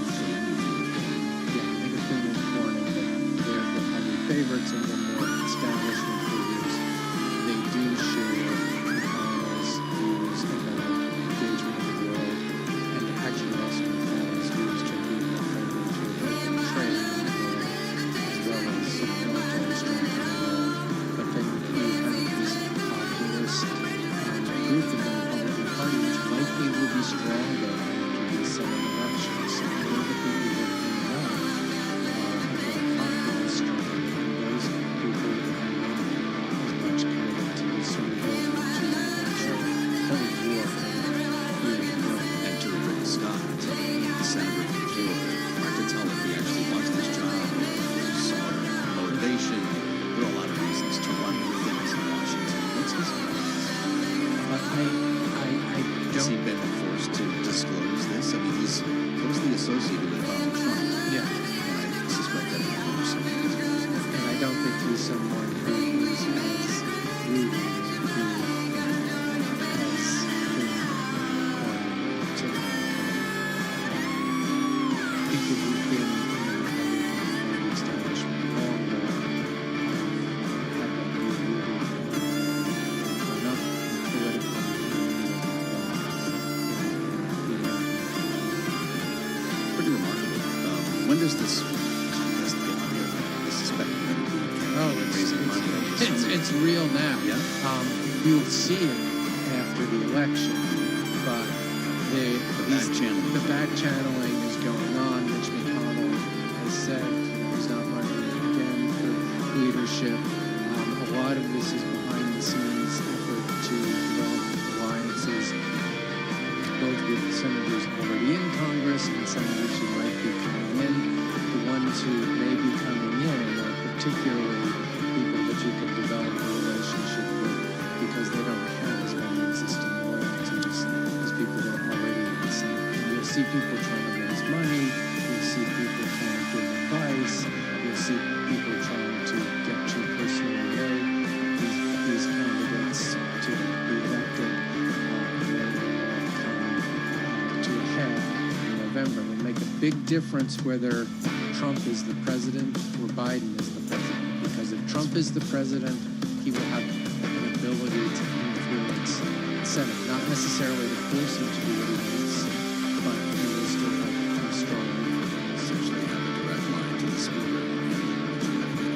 Yeah, I think it's been important that they're probably favorites of the more establishment figures. They do share McConnell's views about engagement in the world, and actually also McConnell's views to be more friendly to open trade in the world, as well as military strength in the world. But then you have this populist group in the Republican Party, which likely will be stronger after the Senate elections. So more of the people who are coming out are more populist strong, and those people will have not as much committed to this sort of building to potential Cold War kind of world. Enter Rick Scott, the senator from Florida. Hard to tell if he actually wants this job, some other motivation. There are a lot of reasons to run for things in Washington. What's his Has he been forced to disclose this? I mean, he's closely associated with Donald Trump. Yeah. And I suspect that he'll do something. And I don't think he's someone who is as rooted people who've been in the Republican Party establishment longer have been rooted grown up politically. Pretty remarkable. When does this contest get here? I suspect many people raising money. It's real now. Yeah. You'll see it after the election, but the back channeling is going on. Mitch McConnell has said he's not running again for leadership. A lot of this is behind the scenes effort to develop alliances, both with senators already in Congress and senators who might be coming in. The ones who may be coming in are particularly people that you can develop a relationship with because they don't have as many existing loyalties as people who are already in the Senate. And you'll see people trying to raise money, you'll see people trying to give advice, you'll see people trying to get you personally away these candidates to be elected, and then they will come to a head in November. It will make a big difference whether Trump is the president or Biden is the president. Because if Trump is the president, he will have an ability to influence the Senate. Not necessarily to force him to do what he wants, but he will still have a strong influence. Essentially have a direct line to the speaker.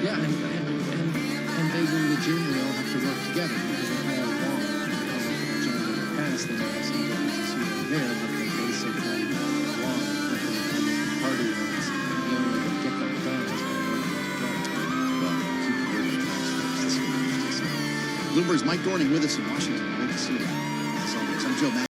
Yeah, and they will legitimately all have to work together because they all want to in the past. They may have some differences here and there, but they basically want what the Republican Party wants. The only way to get that done is by working together. Well, keep the working transcripts. This is Bloomberg's Mike Dorning with us in Washington. Great to see you. As always, I'm Joe Mack.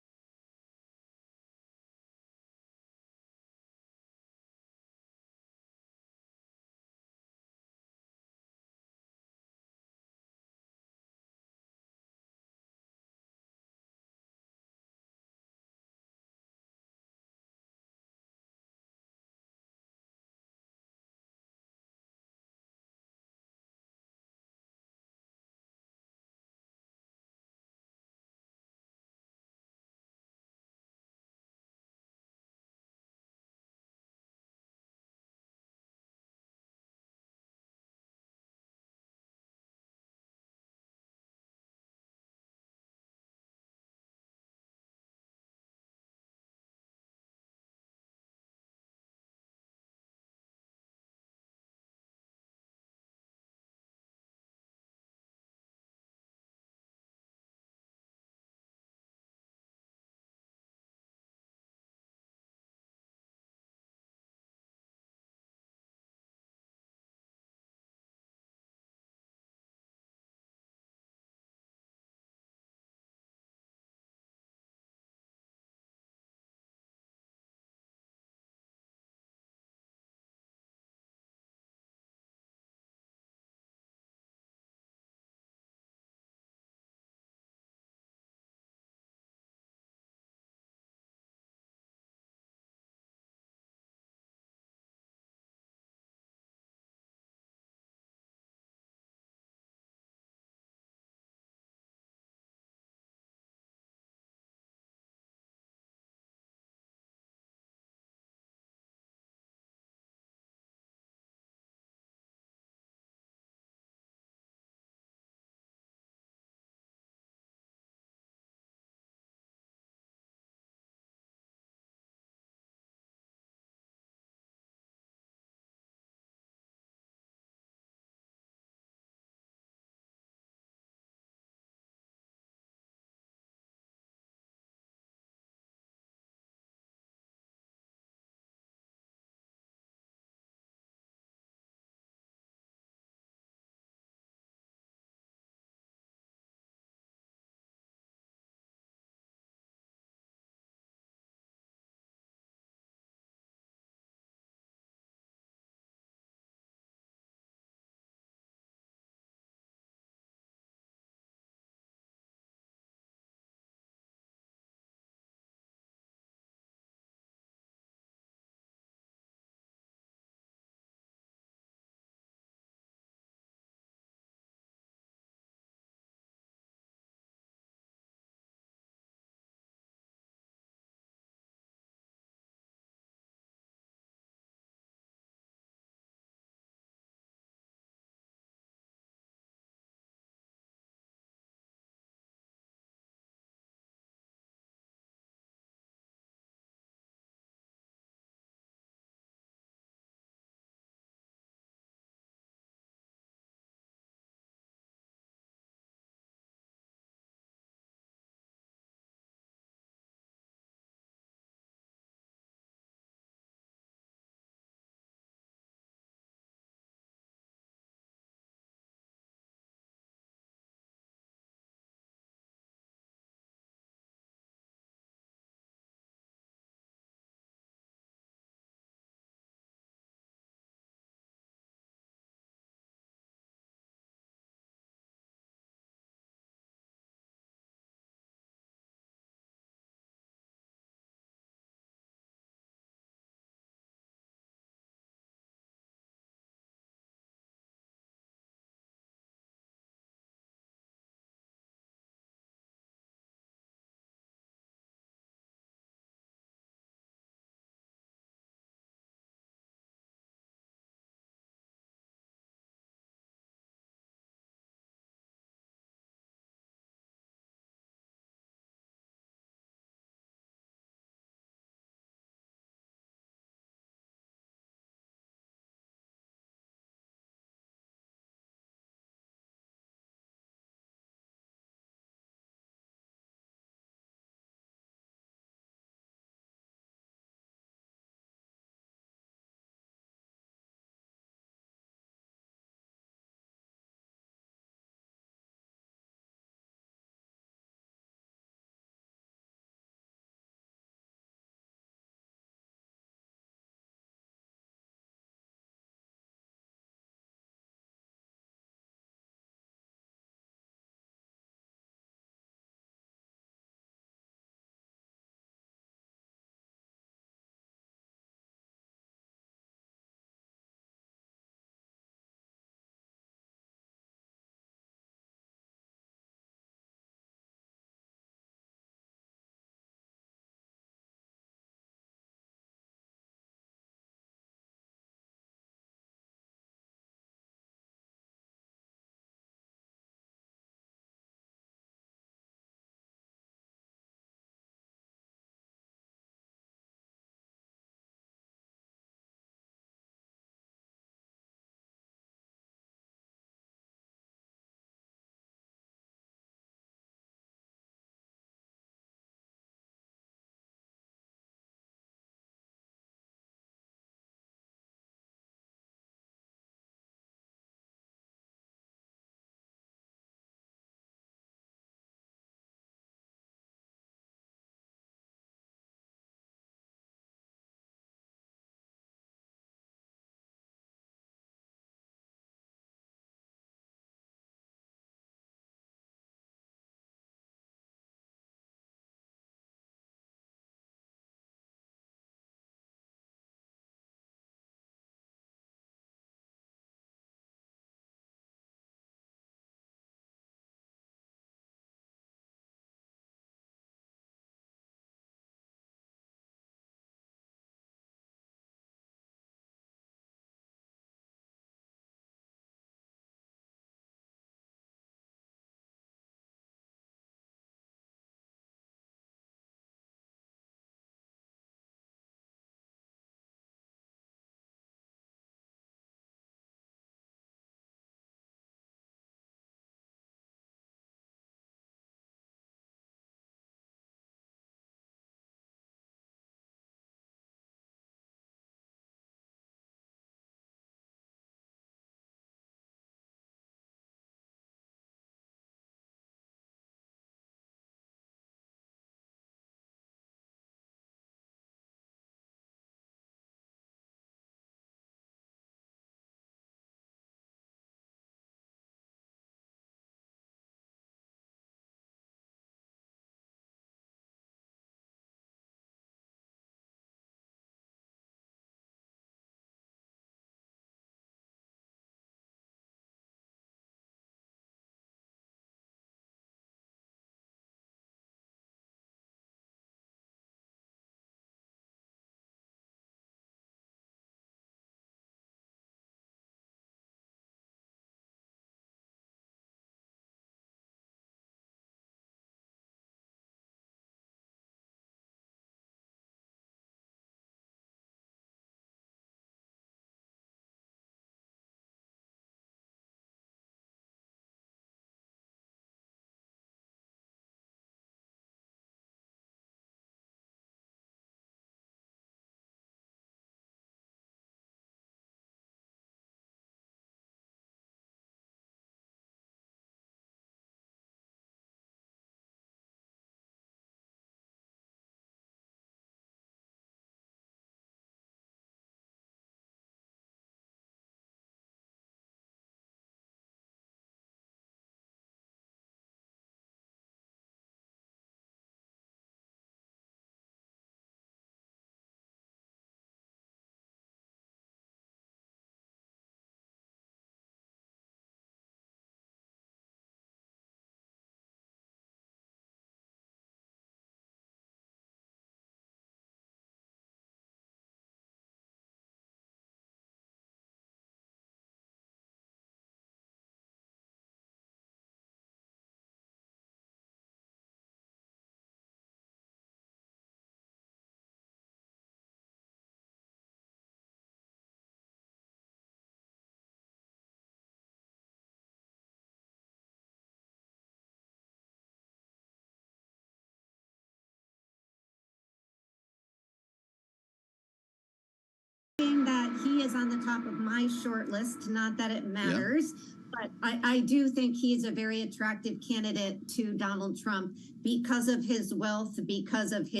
that he is on the top of my short list, not that it matters, but I do think he is a very attractive candidate to Donald Trump because of his wealth, because of his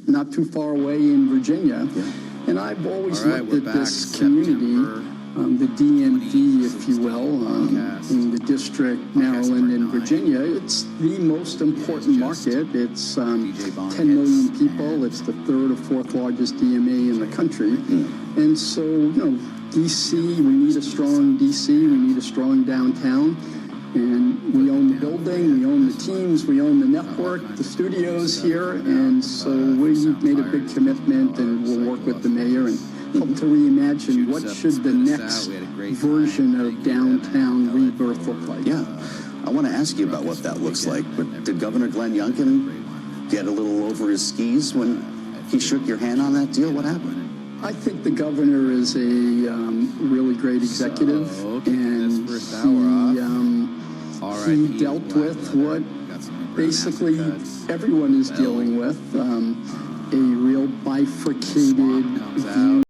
not too far away in Virginia. And I've always looked at this community, the DMV, if you will, in the district, Maryland and Virginia. It's the most important market. It's 10 million people. It's the third or fourth largest DMA in the country. And so, DC, we need a strong DC. We need a strong downtown. And we own the building, we own the teams, we own the network, the studios here, and so we've made a big commitment, and we'll work with the mayor and help to reimagine what should the next version of downtown rebirth look like. Yeah, I want to ask you about what that looks like, but did Governor Glenn Youngkin get a little over his skis when he shook your hand on that deal? What happened? I think the governor is a really great executive, and he dealt with what basically everyone is dealing with, a real bifurcated view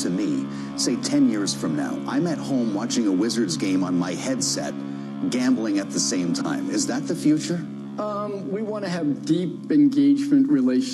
to me, say 10 years from now, I'm at home watching a Wizards game on my headset, gambling at the same time. Is that the future? We want to have deep engagement relationships.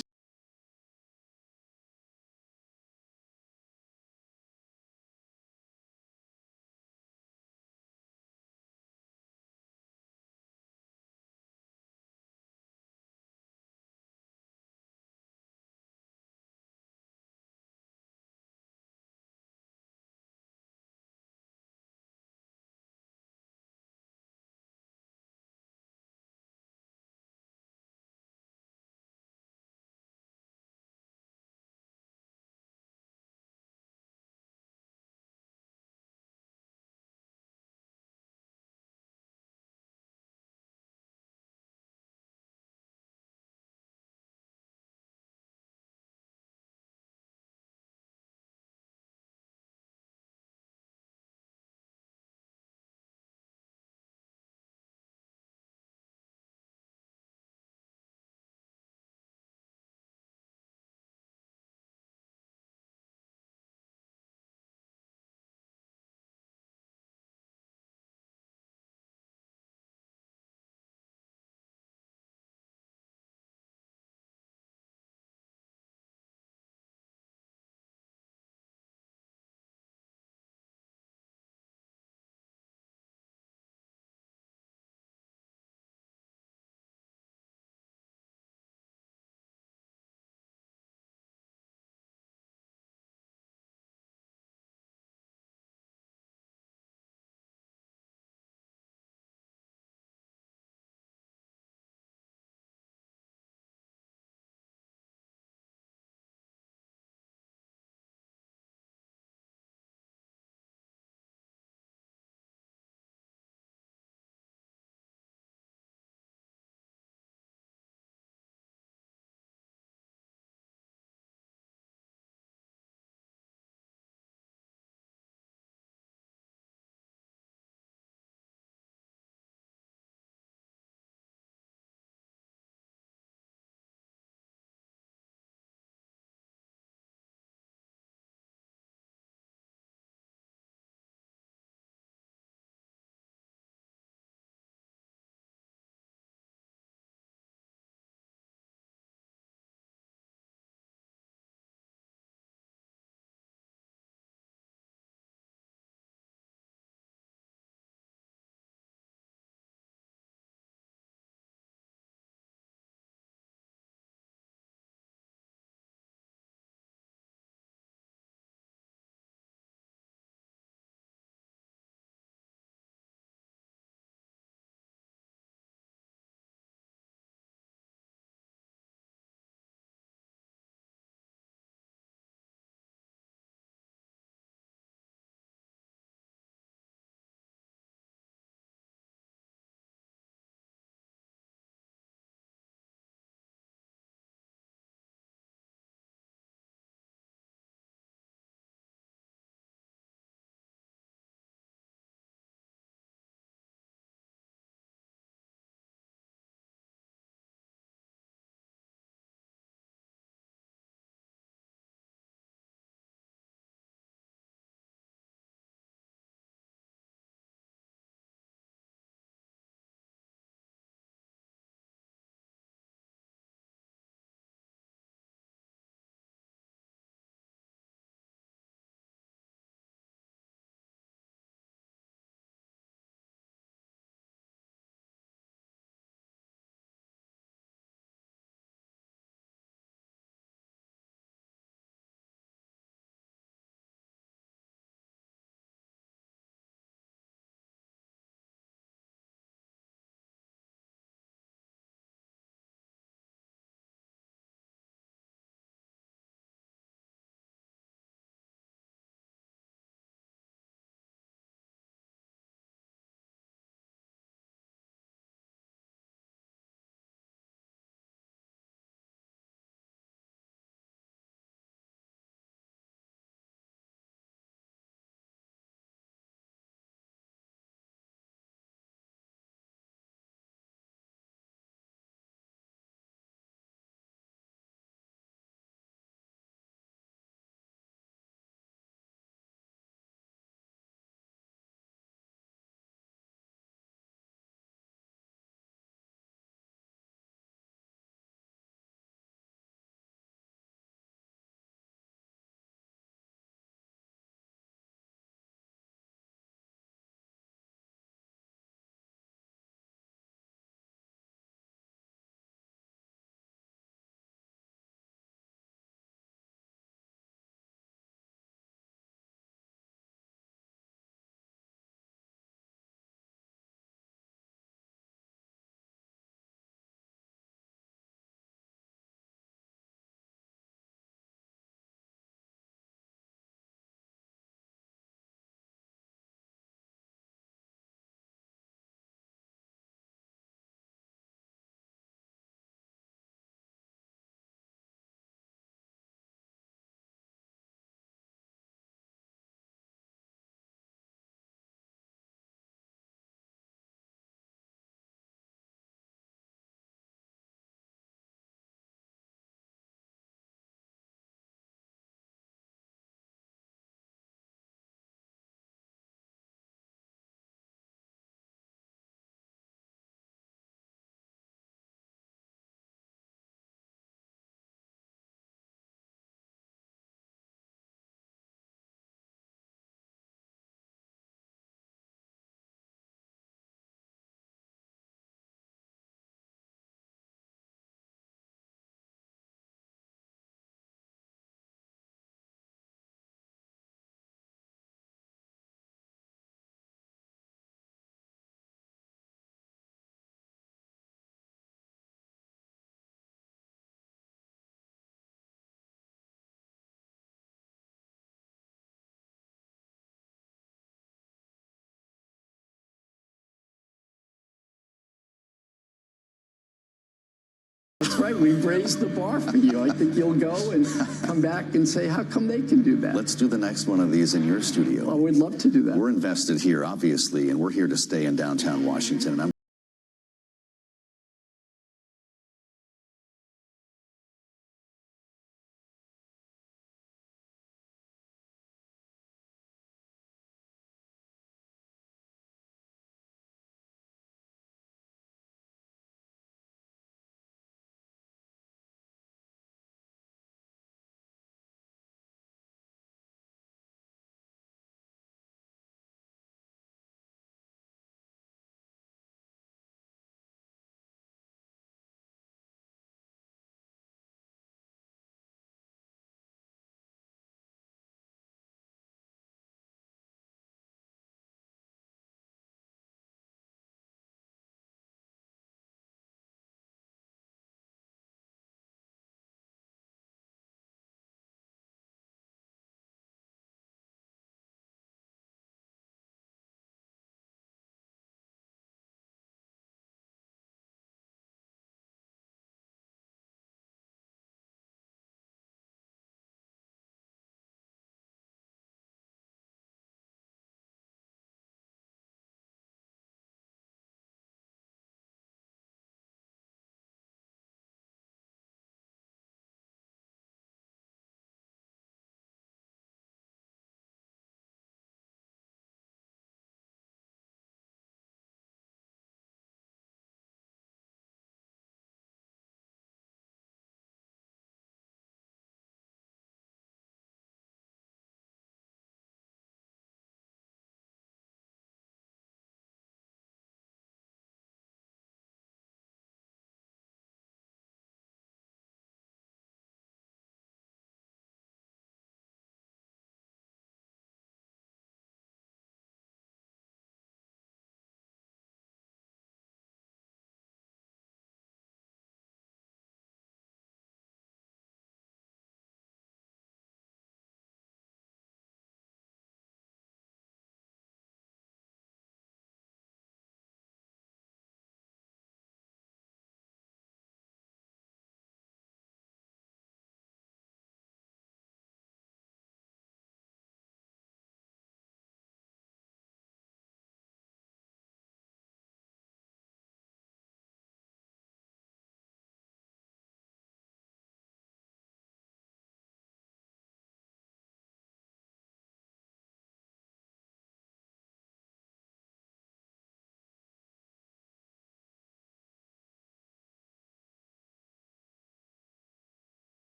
right. We've raised the bar for you. I think you'll go and come back and say, how come they can do that? Let's do the next one of these in your studio. Well, we'd love to do that. We're invested here, obviously, and we're here to stay in downtown Washington. And I'm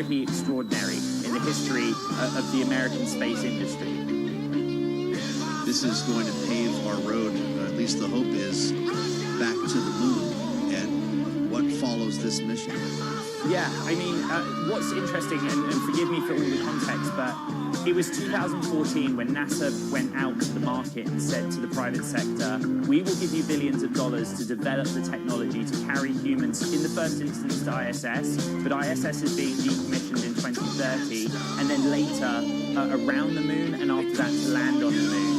pretty extraordinary in the history of the American space industry. This is going to pave our road, at least the hope is, back to the moon. And what follows this mission? Yeah, I mean, what's interesting, and forgive me for all the context, but it was 2014 when NASA went out to the market and said to the private sector, we will give you billions of dollars to develop the technology to carry humans, in the first instance, to ISS, but ISS is being decommissioned in 2030, and then later around the moon, and after that to land on the moon.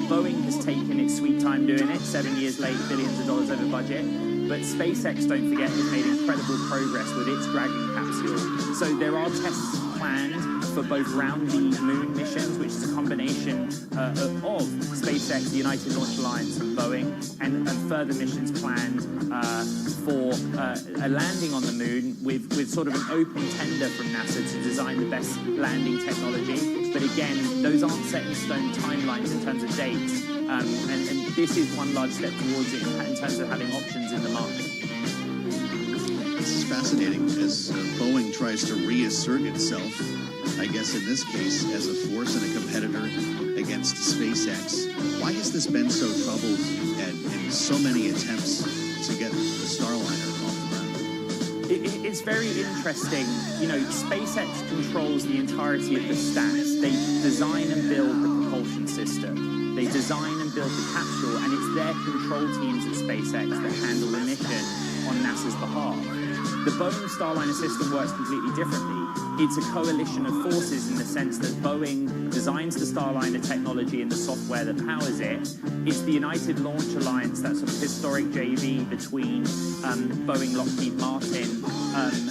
Boeing has taken its sweet time doing it, 7 years late, billions of dollars over budget. But SpaceX, don't forget, has made incredible progress with its Dragon capsule. So there are tests planned for both round-the-moon missions, which is a combination of SpaceX, the United Launch Alliance, and Boeing, and further missions planned for a landing on the moon with sort of an open tender from NASA to design the best landing technology. But again, those aren't set in stone timelines in terms of dates. And this is one large step towards it in terms of having options in the market. This is fascinating as Boeing tries to reassert itself, I guess in this case, as a force and a competitor against SpaceX. Why has this been so troubled and so many attempts to get the Starliner off the ground? It's very interesting. You know, SpaceX controls the entirety of the stacks. They design and build the propulsion system. They design and build the capsule, and it's their control teams at SpaceX that handle the mission on NASA's behalf. The Boeing Starliner system works completely differently. It's a coalition of forces in the sense that Boeing designs the Starliner technology and the software that powers it. It's the United Launch Alliance, that sort of historic JV between Boeing, Lockheed Martin, and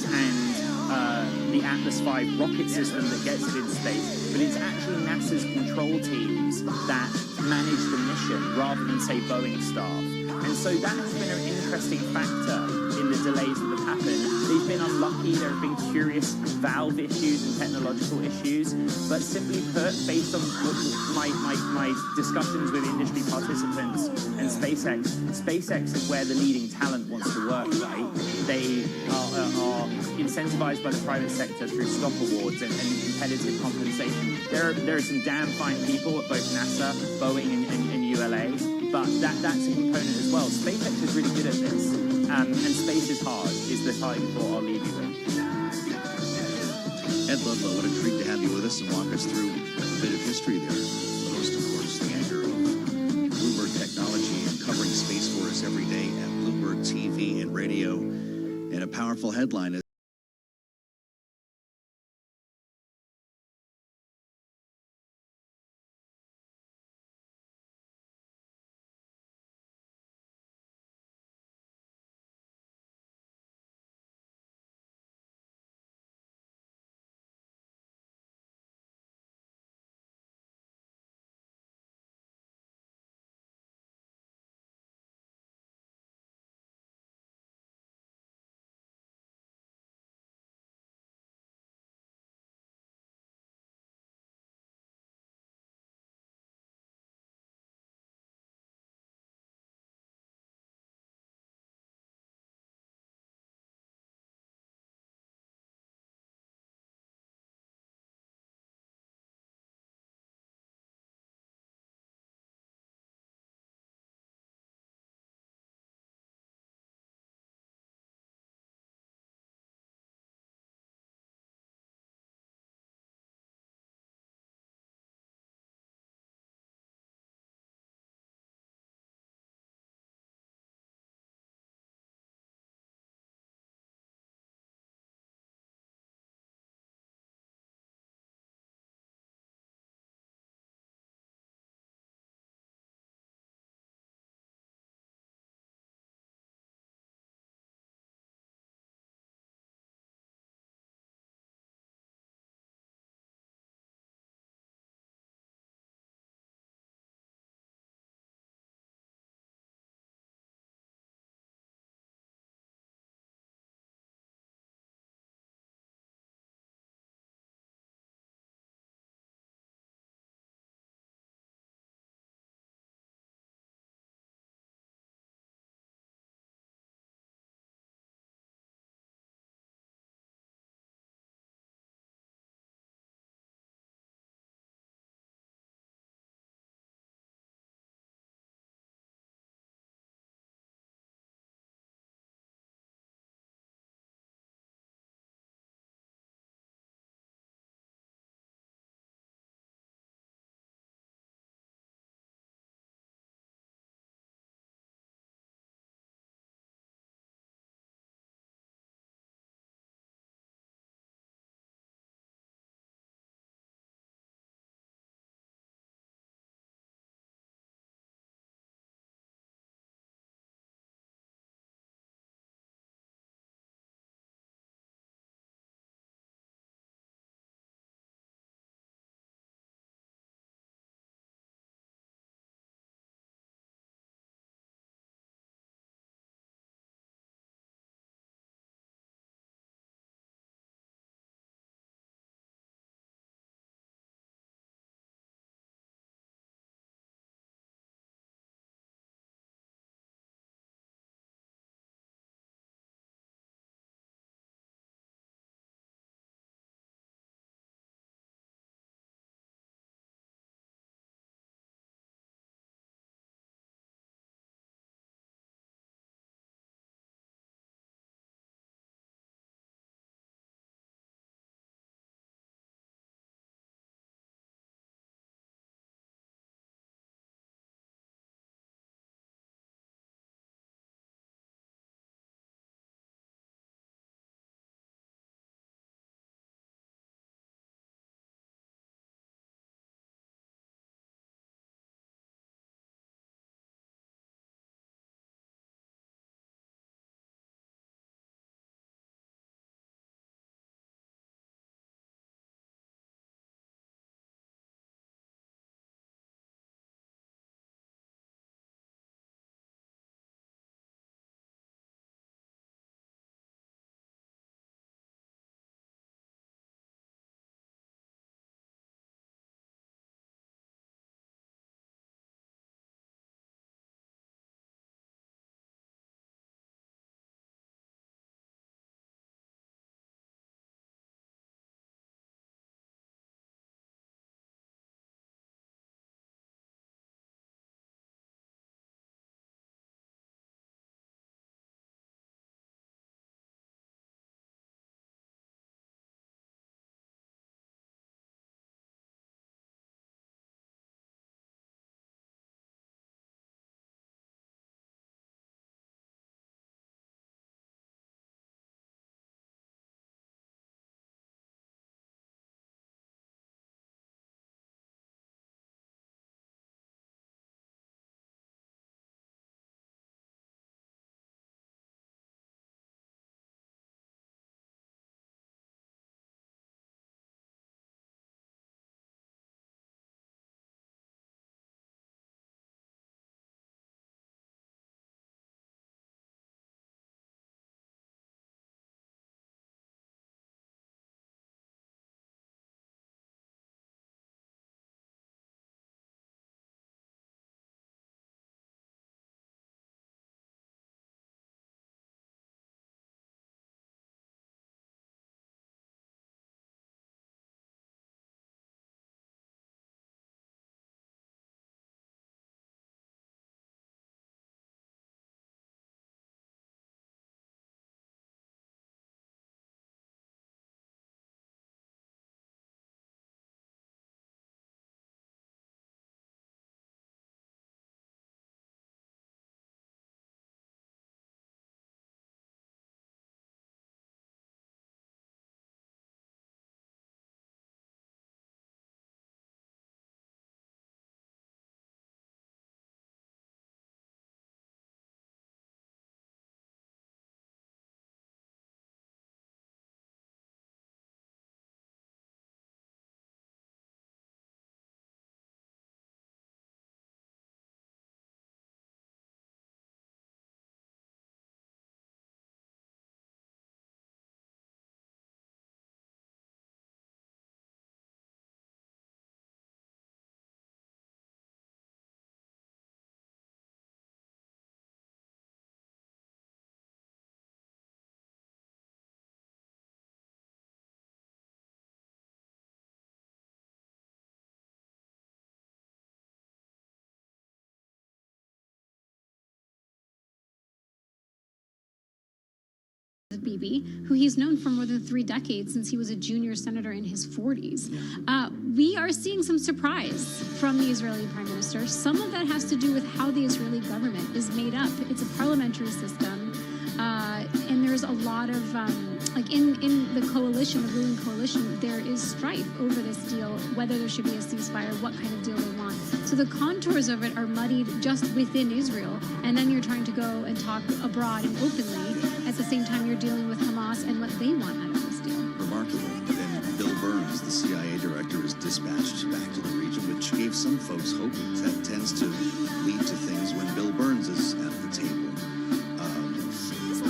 the Atlas V rocket system that gets it in space. But it's actually NASA's control teams that manage the mission rather than, say, Boeing staff. And so that has been an interesting factor in the delays that have happened. They've been unlucky. There have been curious valve issues and technological issues. But simply put, based on my discussions with industry participants and SpaceX is where the leading talent wants to work, right? They are incentivized by the private sector through stock awards and competitive compensation. There are some damn fine people at both NASA, Boeing, and ULA. But that's a component as well. SpaceX is really good at this, and space is hard, is the title thought I'll leave you with. Ed Ludlow, what a treat to have you with us and walk us through a bit of history there. The host, of course, the anchor of Bloomberg Technology and covering space for us every day at Bloomberg TV and radio. And a powerful headline Bibi, who he's known for more than 3 decades since he was a junior senator in his 40s. We are seeing some surprise from the Israeli prime minister. Some of that has to do with how the Israeli government is made up. It's a parliamentary system, and there's a lot of, like in the coalition, the ruling coalition, there is strife over this deal, whether there should be a ceasefire, what kind of deal they want. So the contours of it are muddied just within Israel, and then you're trying to go and talk abroad and openly. At the same time, you're dealing with Hamas and what they want out of this deal. Remarkable. Then Bill Burns, the CIA director, is dispatched back to the region, which gave some folks hope. That tends to lead to things when Bill Burns is at the table.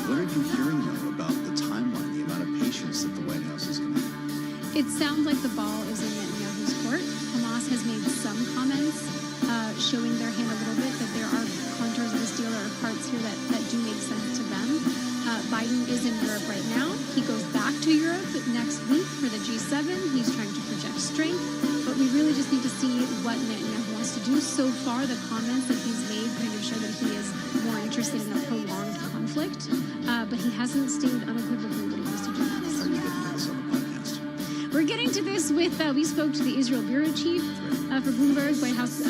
What are you hearing, though, about the timeline, the amount of patience that the White House is going to have? It sounds like the ball is in Netanyahu's court. Hamas has made some comments showing their hand a little bit, that there are contours of this deal, there are parts here that do make sense to them. Biden is in Europe right now. He goes back to Europe next week for the G7. He's trying to project strength, but we really just need to see what Netanyahu wants to do. So far, the comments that he's made kind of show that he is more interested in a prolonged conflict, but he hasn't stated unequivocally what he wants to do next. How are you getting to this on the podcast? We're getting to this with, we spoke to the Israel bureau chief for Bloomberg, White House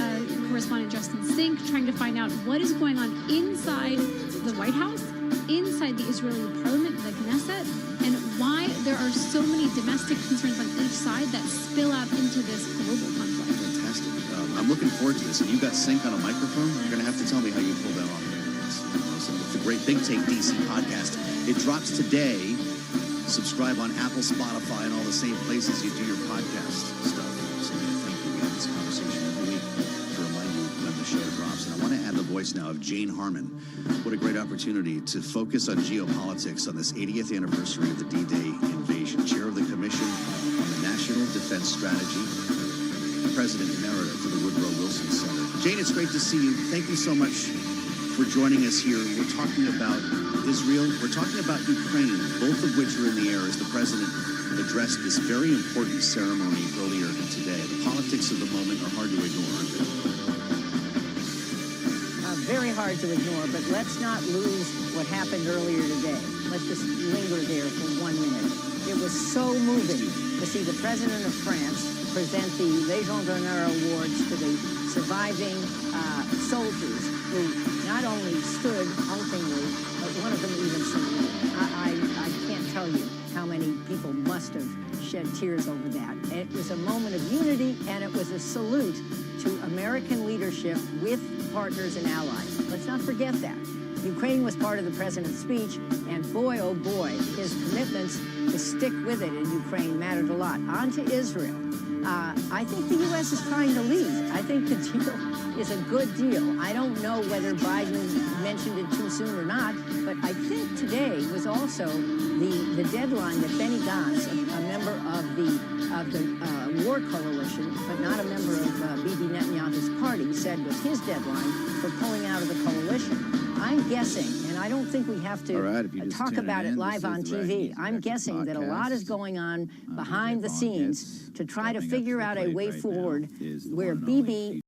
correspondent Justin Sink, trying to find out what is going on inside the White House, inside the Israeli parliament, the Knesset, and why there are so many domestic concerns on each side that spill out into this global conflict. Fantastic. I'm looking forward to this. And you got Sync on a microphone? You're going to have to tell me how you pulled that off. It's a great Big Take DC podcast. It drops today. Subscribe on Apple, Spotify, and all the same places you do your podcast stuff. So thank you. We have this conversation every week to remind you when the show drops. And I want to add the voice now of Jane Harmon. What a great opportunity to focus on geopolitics on this 80th anniversary of the D-Day invasion. Chair of the Commission on the National Defense Strategy, President Emerita for the Woodrow Wilson Center. Jane, it's great to see you. Thank you so much for joining us here. We're talking about Israel. We're talking about Ukraine, both of which are in the air as the president addressed this very important ceremony earlier today. The politics of the moment are hard to ignore, aren't they? Very hard to ignore, but let's not lose what happened earlier today. Let's just linger there for 1 minute. It was so moving to see the president of France present the Légion d'honneur awards to the surviving soldiers who not only stood haltingly, but one of them even saluted. I can't tell you how many people must have shed tears over that. It was a moment of unity, and it was a salute to American leadership with partners and allies. Let's not forget that. Ukraine was part of the president's speech, and boy, oh boy, his commitments to stick with it in Ukraine mattered a lot. On to Israel. I think the U.S. is trying to lead. I think the deal is a good deal. I don't know whether Biden mentioned it too soon or not, but I think today was also the deadline that Benny Gantz, a member of the war coalition, but not a member of Bibi Netanyahu's party, said was his deadline for pulling out of the coalition. I'm guessing, and I don't think we have to talk about it live on TV. I'm guessing that a lot is going on behind the scenes to try to figure out a way forward where Bibi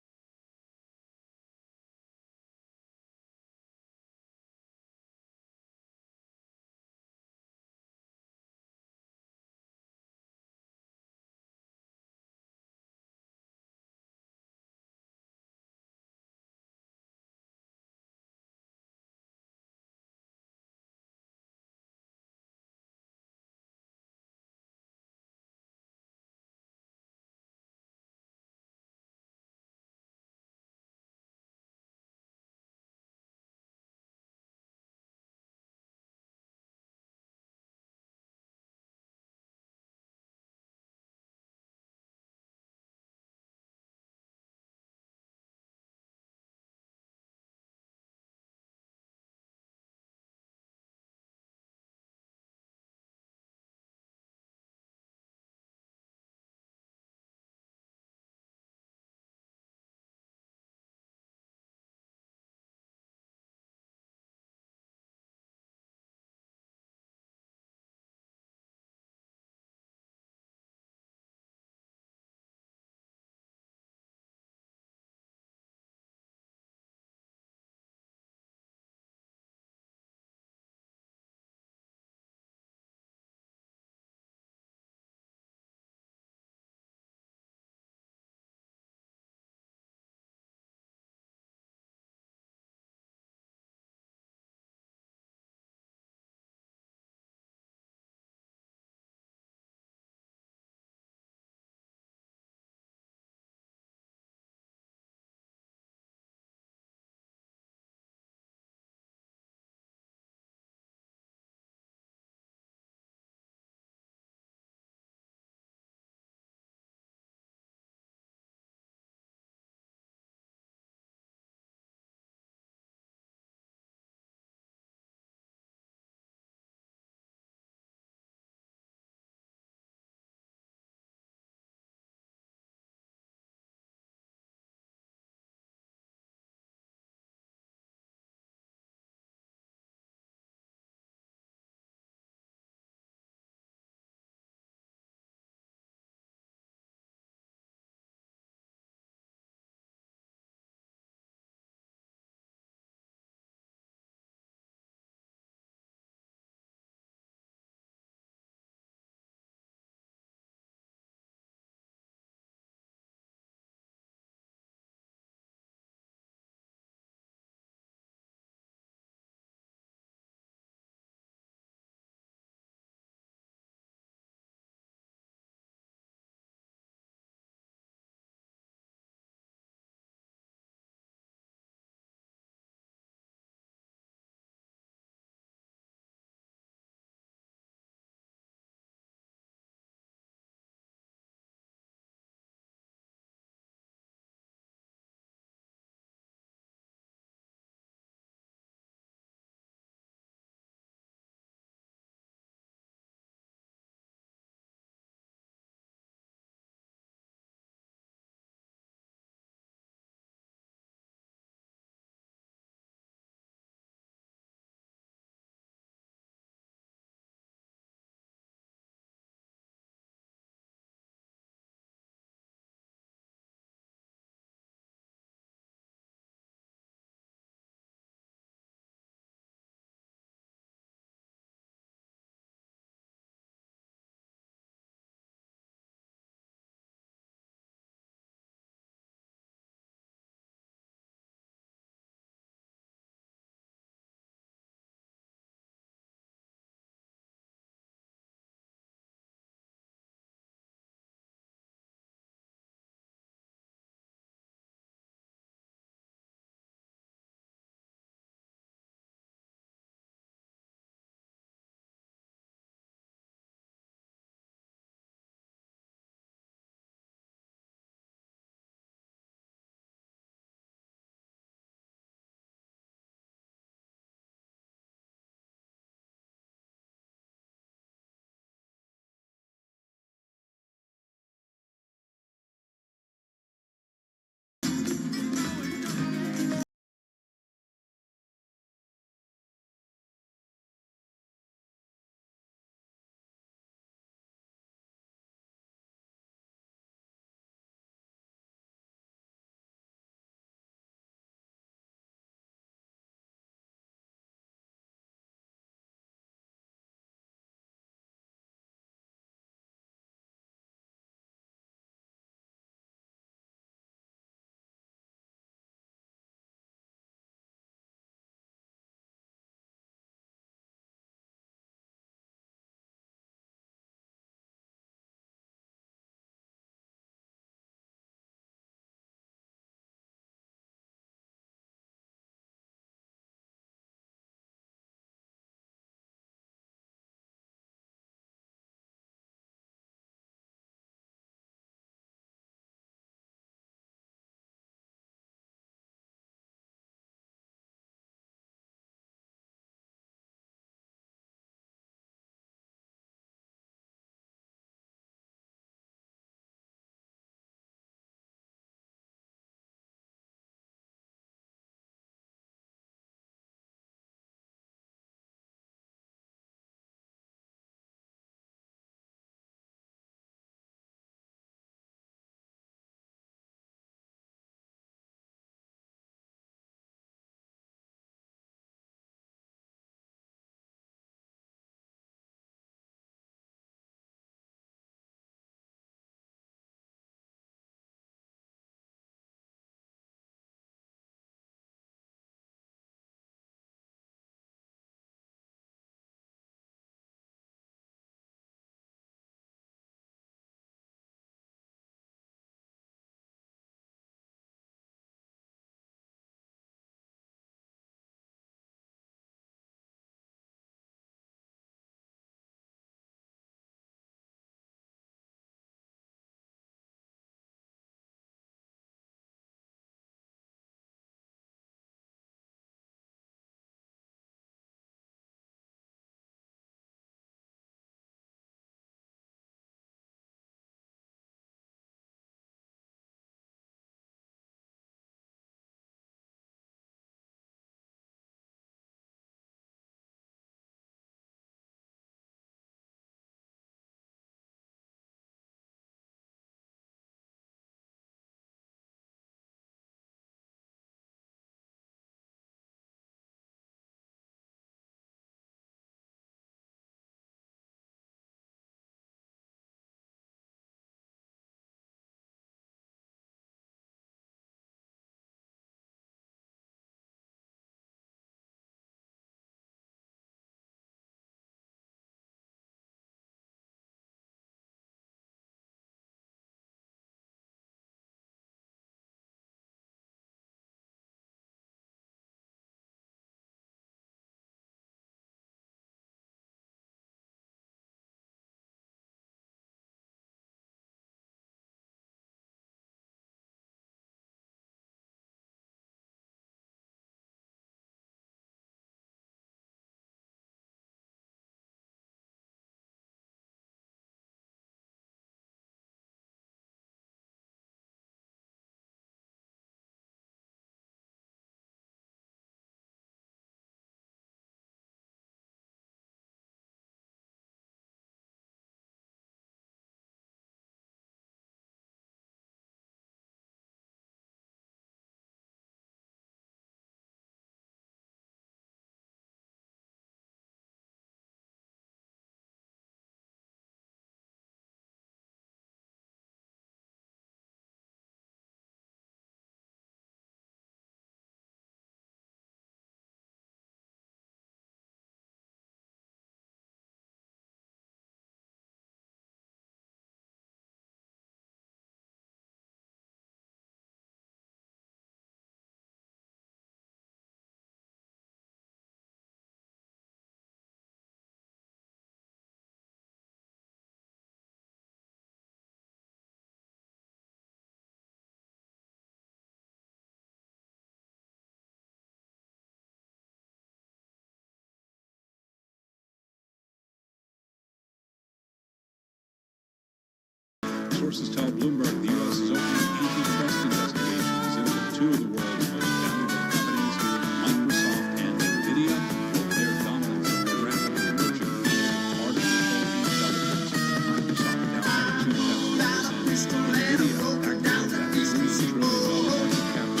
sources tell Bloomberg the U.S. is opening antitrust investigations into two of the world's most valuable companies, Microsoft and NVIDIA, over their dominance of the rapidly emerging field of artificial intelligence. Microsoft down by 2.5%, NVIDIA back to that $3 trillion market cap of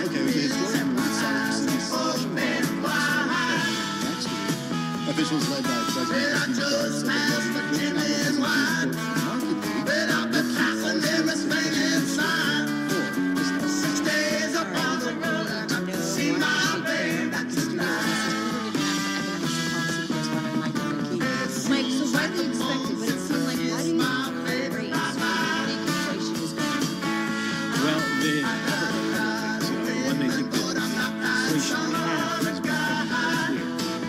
Again, recap Tuesday on Wall Street. Officials led by President Christine Lagarde said the market Mike, so widely expected, but it seemed like why didn't you raise? Why do you think inflation is going up? Well, they cover a couple of things. One, they think that inflation path has become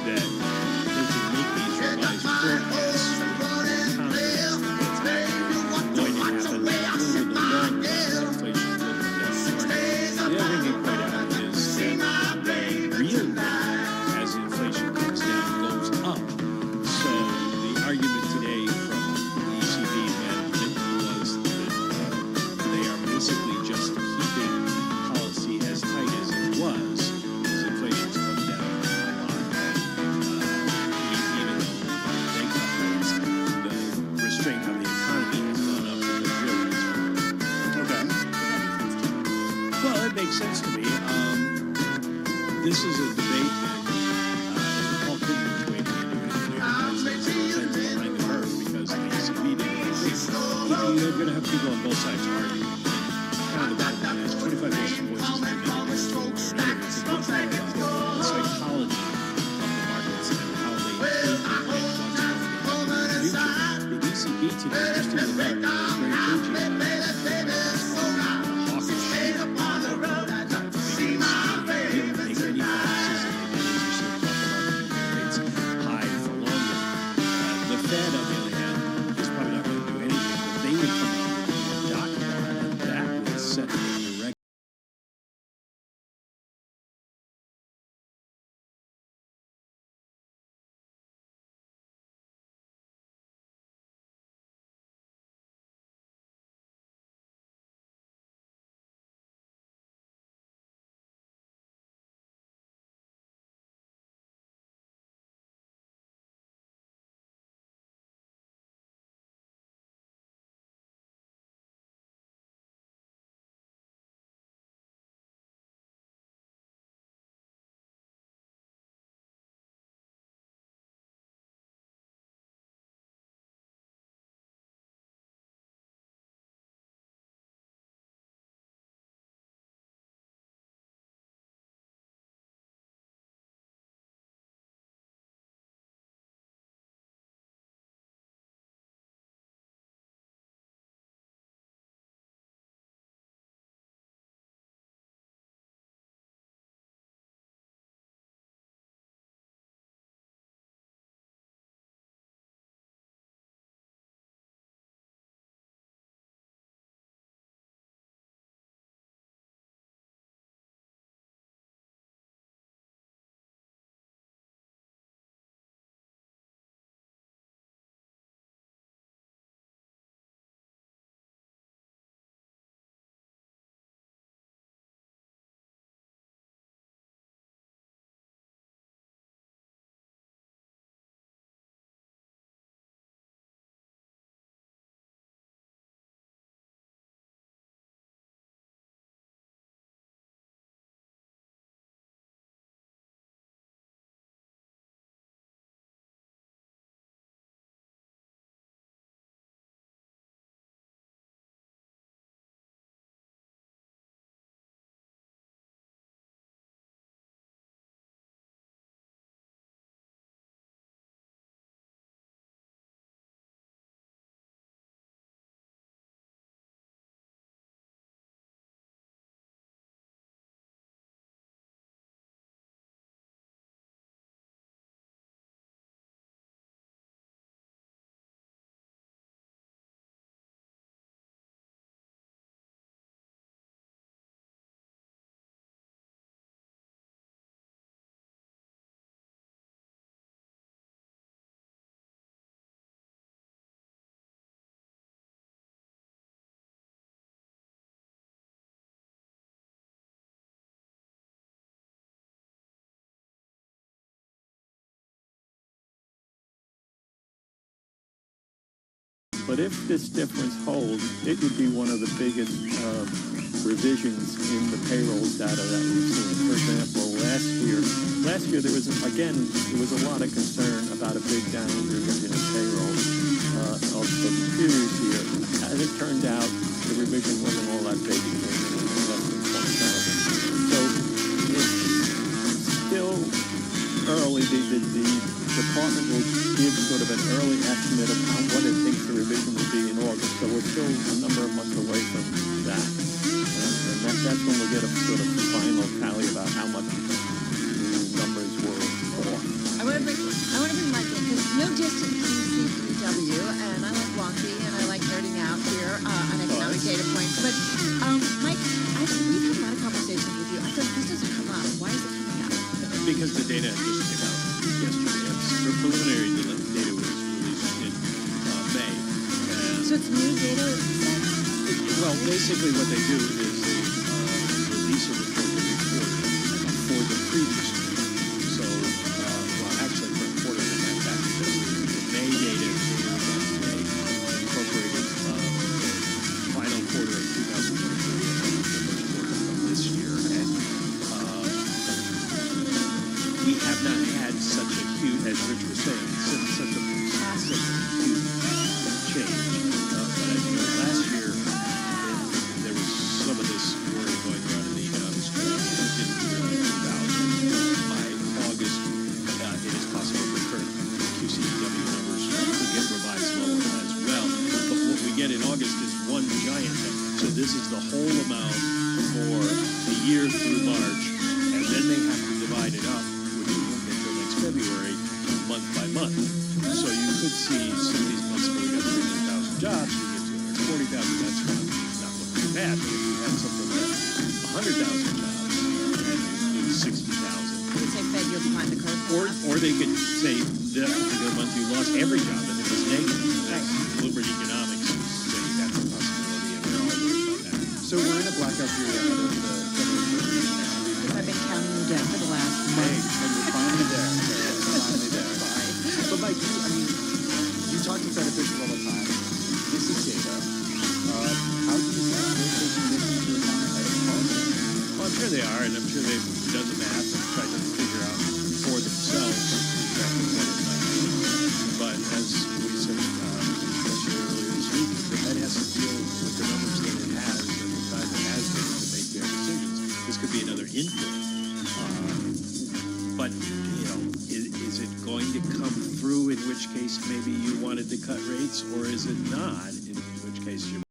clear, that they can make these revised forecasts with confidence going to happen over the long run. Inflation is looking down the market. The other thing they point out is that the real rate as inflation comes down goes up. So the argument today from the ECB management was that they are basically just keeping policy as tight as it was because inflation's come down a lot. Even though they cut rates, the restraint on the economy has gone up because real rates are up. Okay. Well, it makes sense to me. This is a debate that Paul Krugman was waiting to do it in the New York Times. It's behind the curve because the ECB did it. You're going to have people on both sides arguing. Kind of the bottom line is 25 basis points is going to make a difference. It's a bit more about the psychology of the markets and how they think and what's going to happen in the future. The ECB today, Christine Lagarde, was very But if this difference holds, it would be one of the biggest revisions in the payrolls data that we've seen. For example, last year there was a lot of concern about a big downward revision in payroll of the previous year. As it turned out, the revision wasn't all that big. It was less than 20,000. So it's still early. The department will give sort of an early estimate of what it thinks the revision will be in August. So we're still a number of months away from that. And that's when we'll get a sort of final tally about how much the numbers were off. I want to bring Mike in, because no diss to the QCPW, and I like wonky, and I like nerding out here on economic data points. But Mike, we've had a lot of conversations with you. I thought this doesn't come out. Why is it coming out? Because the data just came out yesterday. The preliminary data was released in May. So it's new data? Well, basically what they do is they release a report every quarter for the previous year. So, actually for a quarter they have back to the May data incorporated the final quarter of 2023 and the first quarter of this year. And we have not had such a huge, as Rich was saying, such a massive huge change. But I think last year there was some of this worry going around in the economics community that didn't really move out. By August, it is possible the current QCW numbers could get revised lower as well. But what we get in August is one giant number. So this is the whole amount for the year through March, and then they have to divide it up, which we won't get until next February, month by month. So you could see some of these months where we got 300,000 jobs, we get 240,000, that's not looking too bad. But if you had something like 100,000 jobs and you do 60,000. Would say Fed, you're behind the curve. Or they could say that particular month you lost every job and it was negative. That's Bloomberg Economics is saying that's a possibility, and they're all worried about that. So we're in a blackout period ahead of the federal election. Because I've been counting you down for the last month. And we're finally there. Finally there. But Mike, you talk to Fed officials all the time. This is data. How do you think they're taking this into account as policy? Well, I'm sure they are, and I'm sure they've done the math and tried to figure out for themselves exactly what it might be. But as we said, especially earlier this week, the Fed has to deal with the numbers that it has and the time it has been to make their decisions. This could be another input. But, is it going to come through, in which case maybe you wanted to cut rates, or is it not, in which case you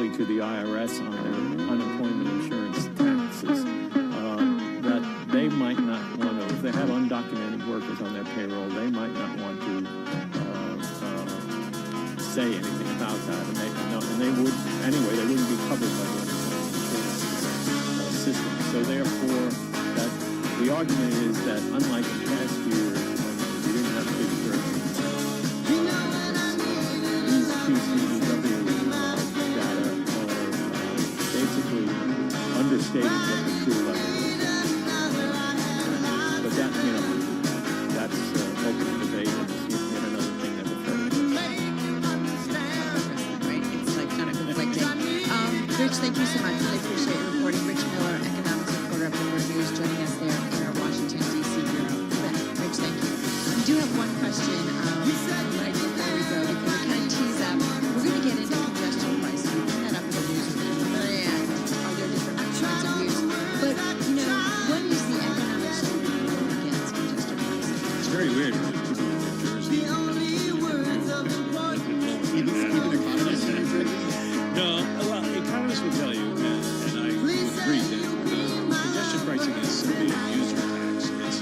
directly to the IRS on their unemployment insurance taxes, that they might not want to, if they have undocumented workers on their payroll, they might not want to say anything about that, and they would, anyway, they wouldn't be covered by the unemployment insurance system. So therefore, that the argument is that unlike in past years, when we didn't have big surges, these QCEW data basically understated what the true level is. But that, that's open to debate, and it's yet another thing that the Fed does. Right, it's like kind of conflicting. Rich, thank you so much. Really appreciate your reporting. Rich Miller, economics reporter at Bloomberg News, joining us there in our Washington, D.C. bureau. Rich, thank you. We do have one question right before we go, because we kind of tease up. We're going to get into congestion pricing. We bring that up in the news at the very end. Are there different points of views? But, what is the economic story against congestion pricing? It's very weird. No, well, economists will tell you, and I would agree, that congestion pricing is simply a user tax. It's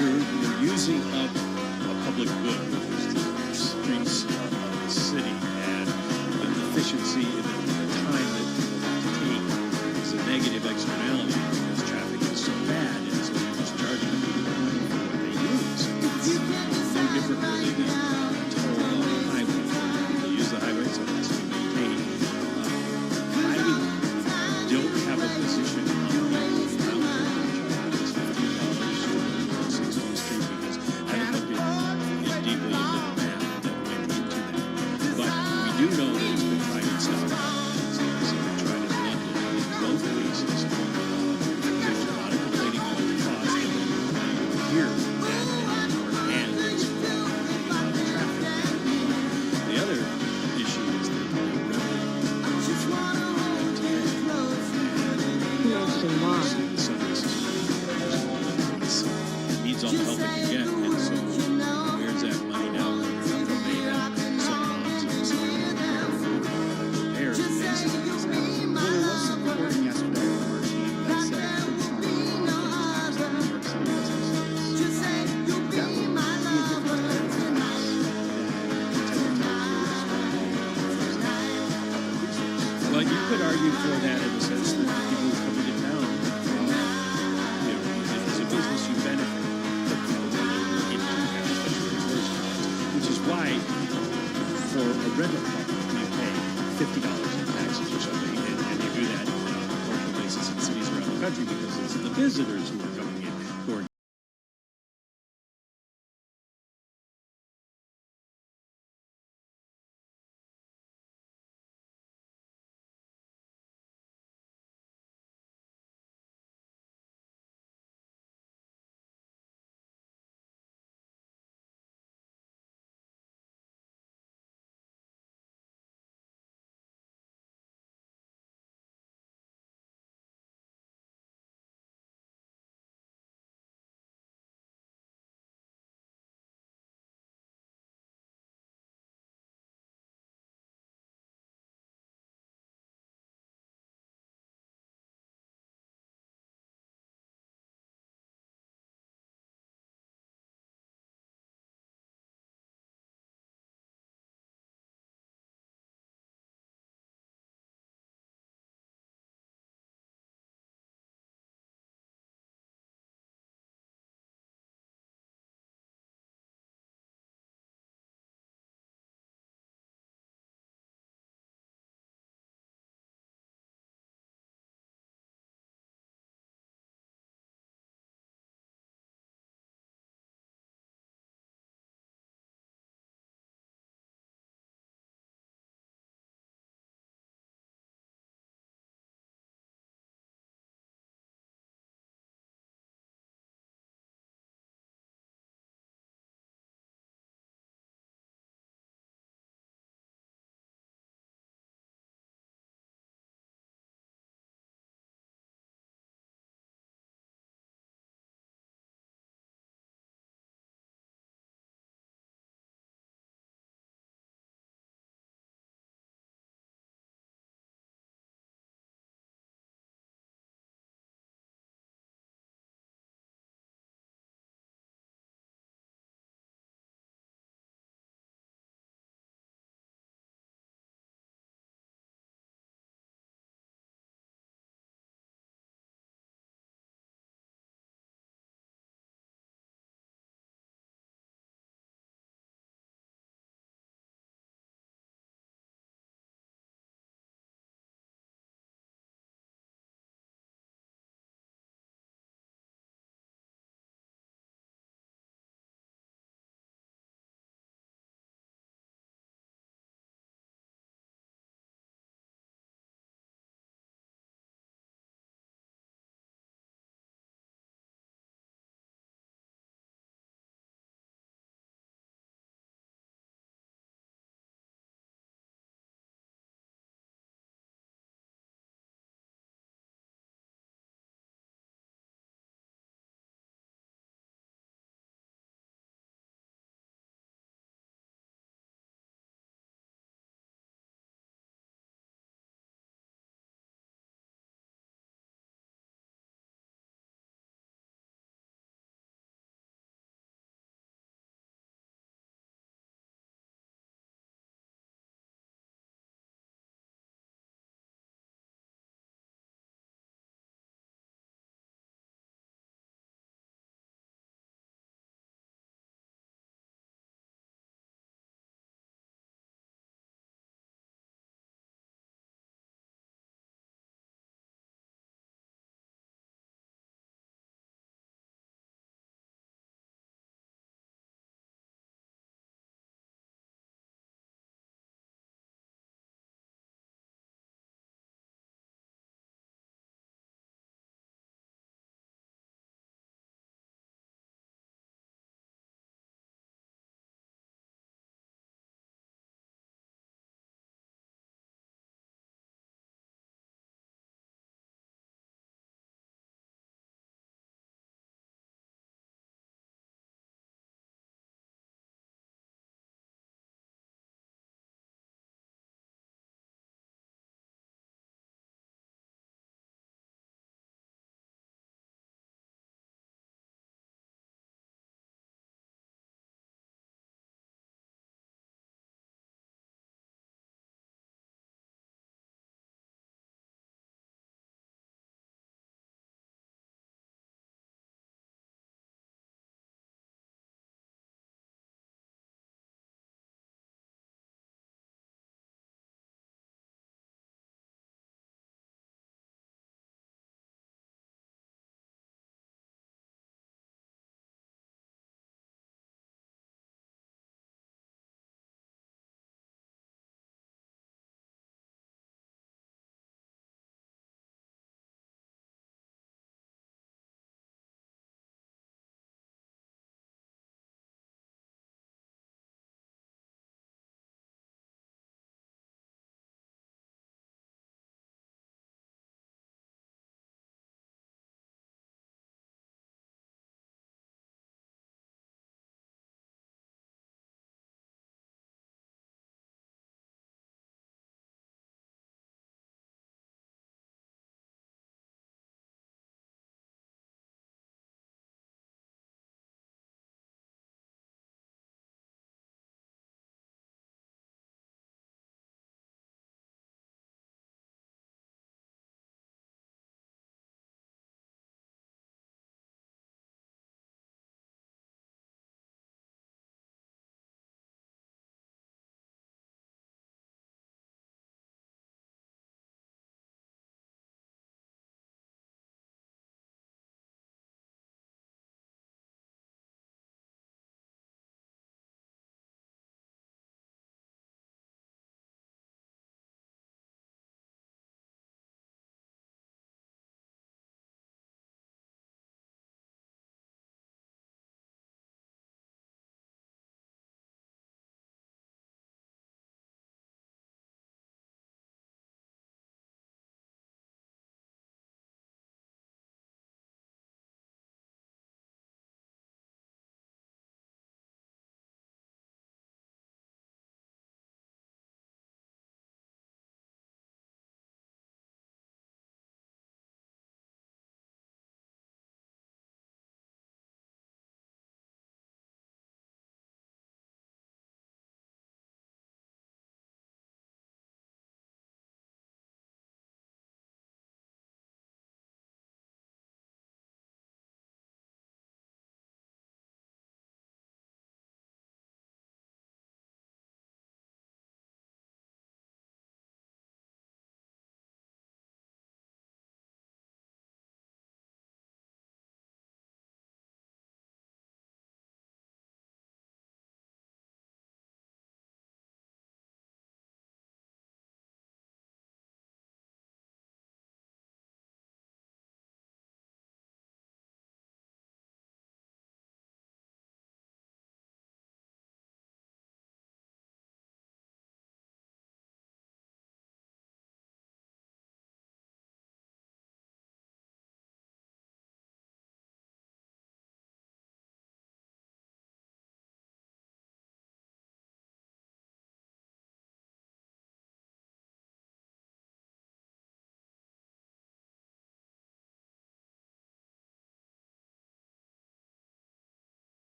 you're using up a public good, which is the streets of the city, and the efficiency and the time that people take is a negative externality because traffic is so bad, and so you're just charging people for what they use. It's no different really than toll on the highway. They use the highway, so it's to maintain. I don't have a position on the amount of charges, $15 to 16th Street, because I haven't looked deeply into the math that went into that. But we do know that it's been tried in South Carolina. So they're trying to blunt it in both cases. There's a lot of complaining about the cost of here and it's for the traffic. The other issue is that the revenue it needs all the help it can get, and so where's that money now coming from? They have some bonds and some repairs and things like that. Well, there was some reporting yesterday from our team that said that New York City businesses, that would be a different type of tax. Well, you could argue for that in the sense that the people who come into town, as a business, you benefit from people coming into town, especially in tourist towns, which is why for a rental property you pay $50 in taxes or something, and you do that on a commercial basis in cities around the country because it's the visitors who are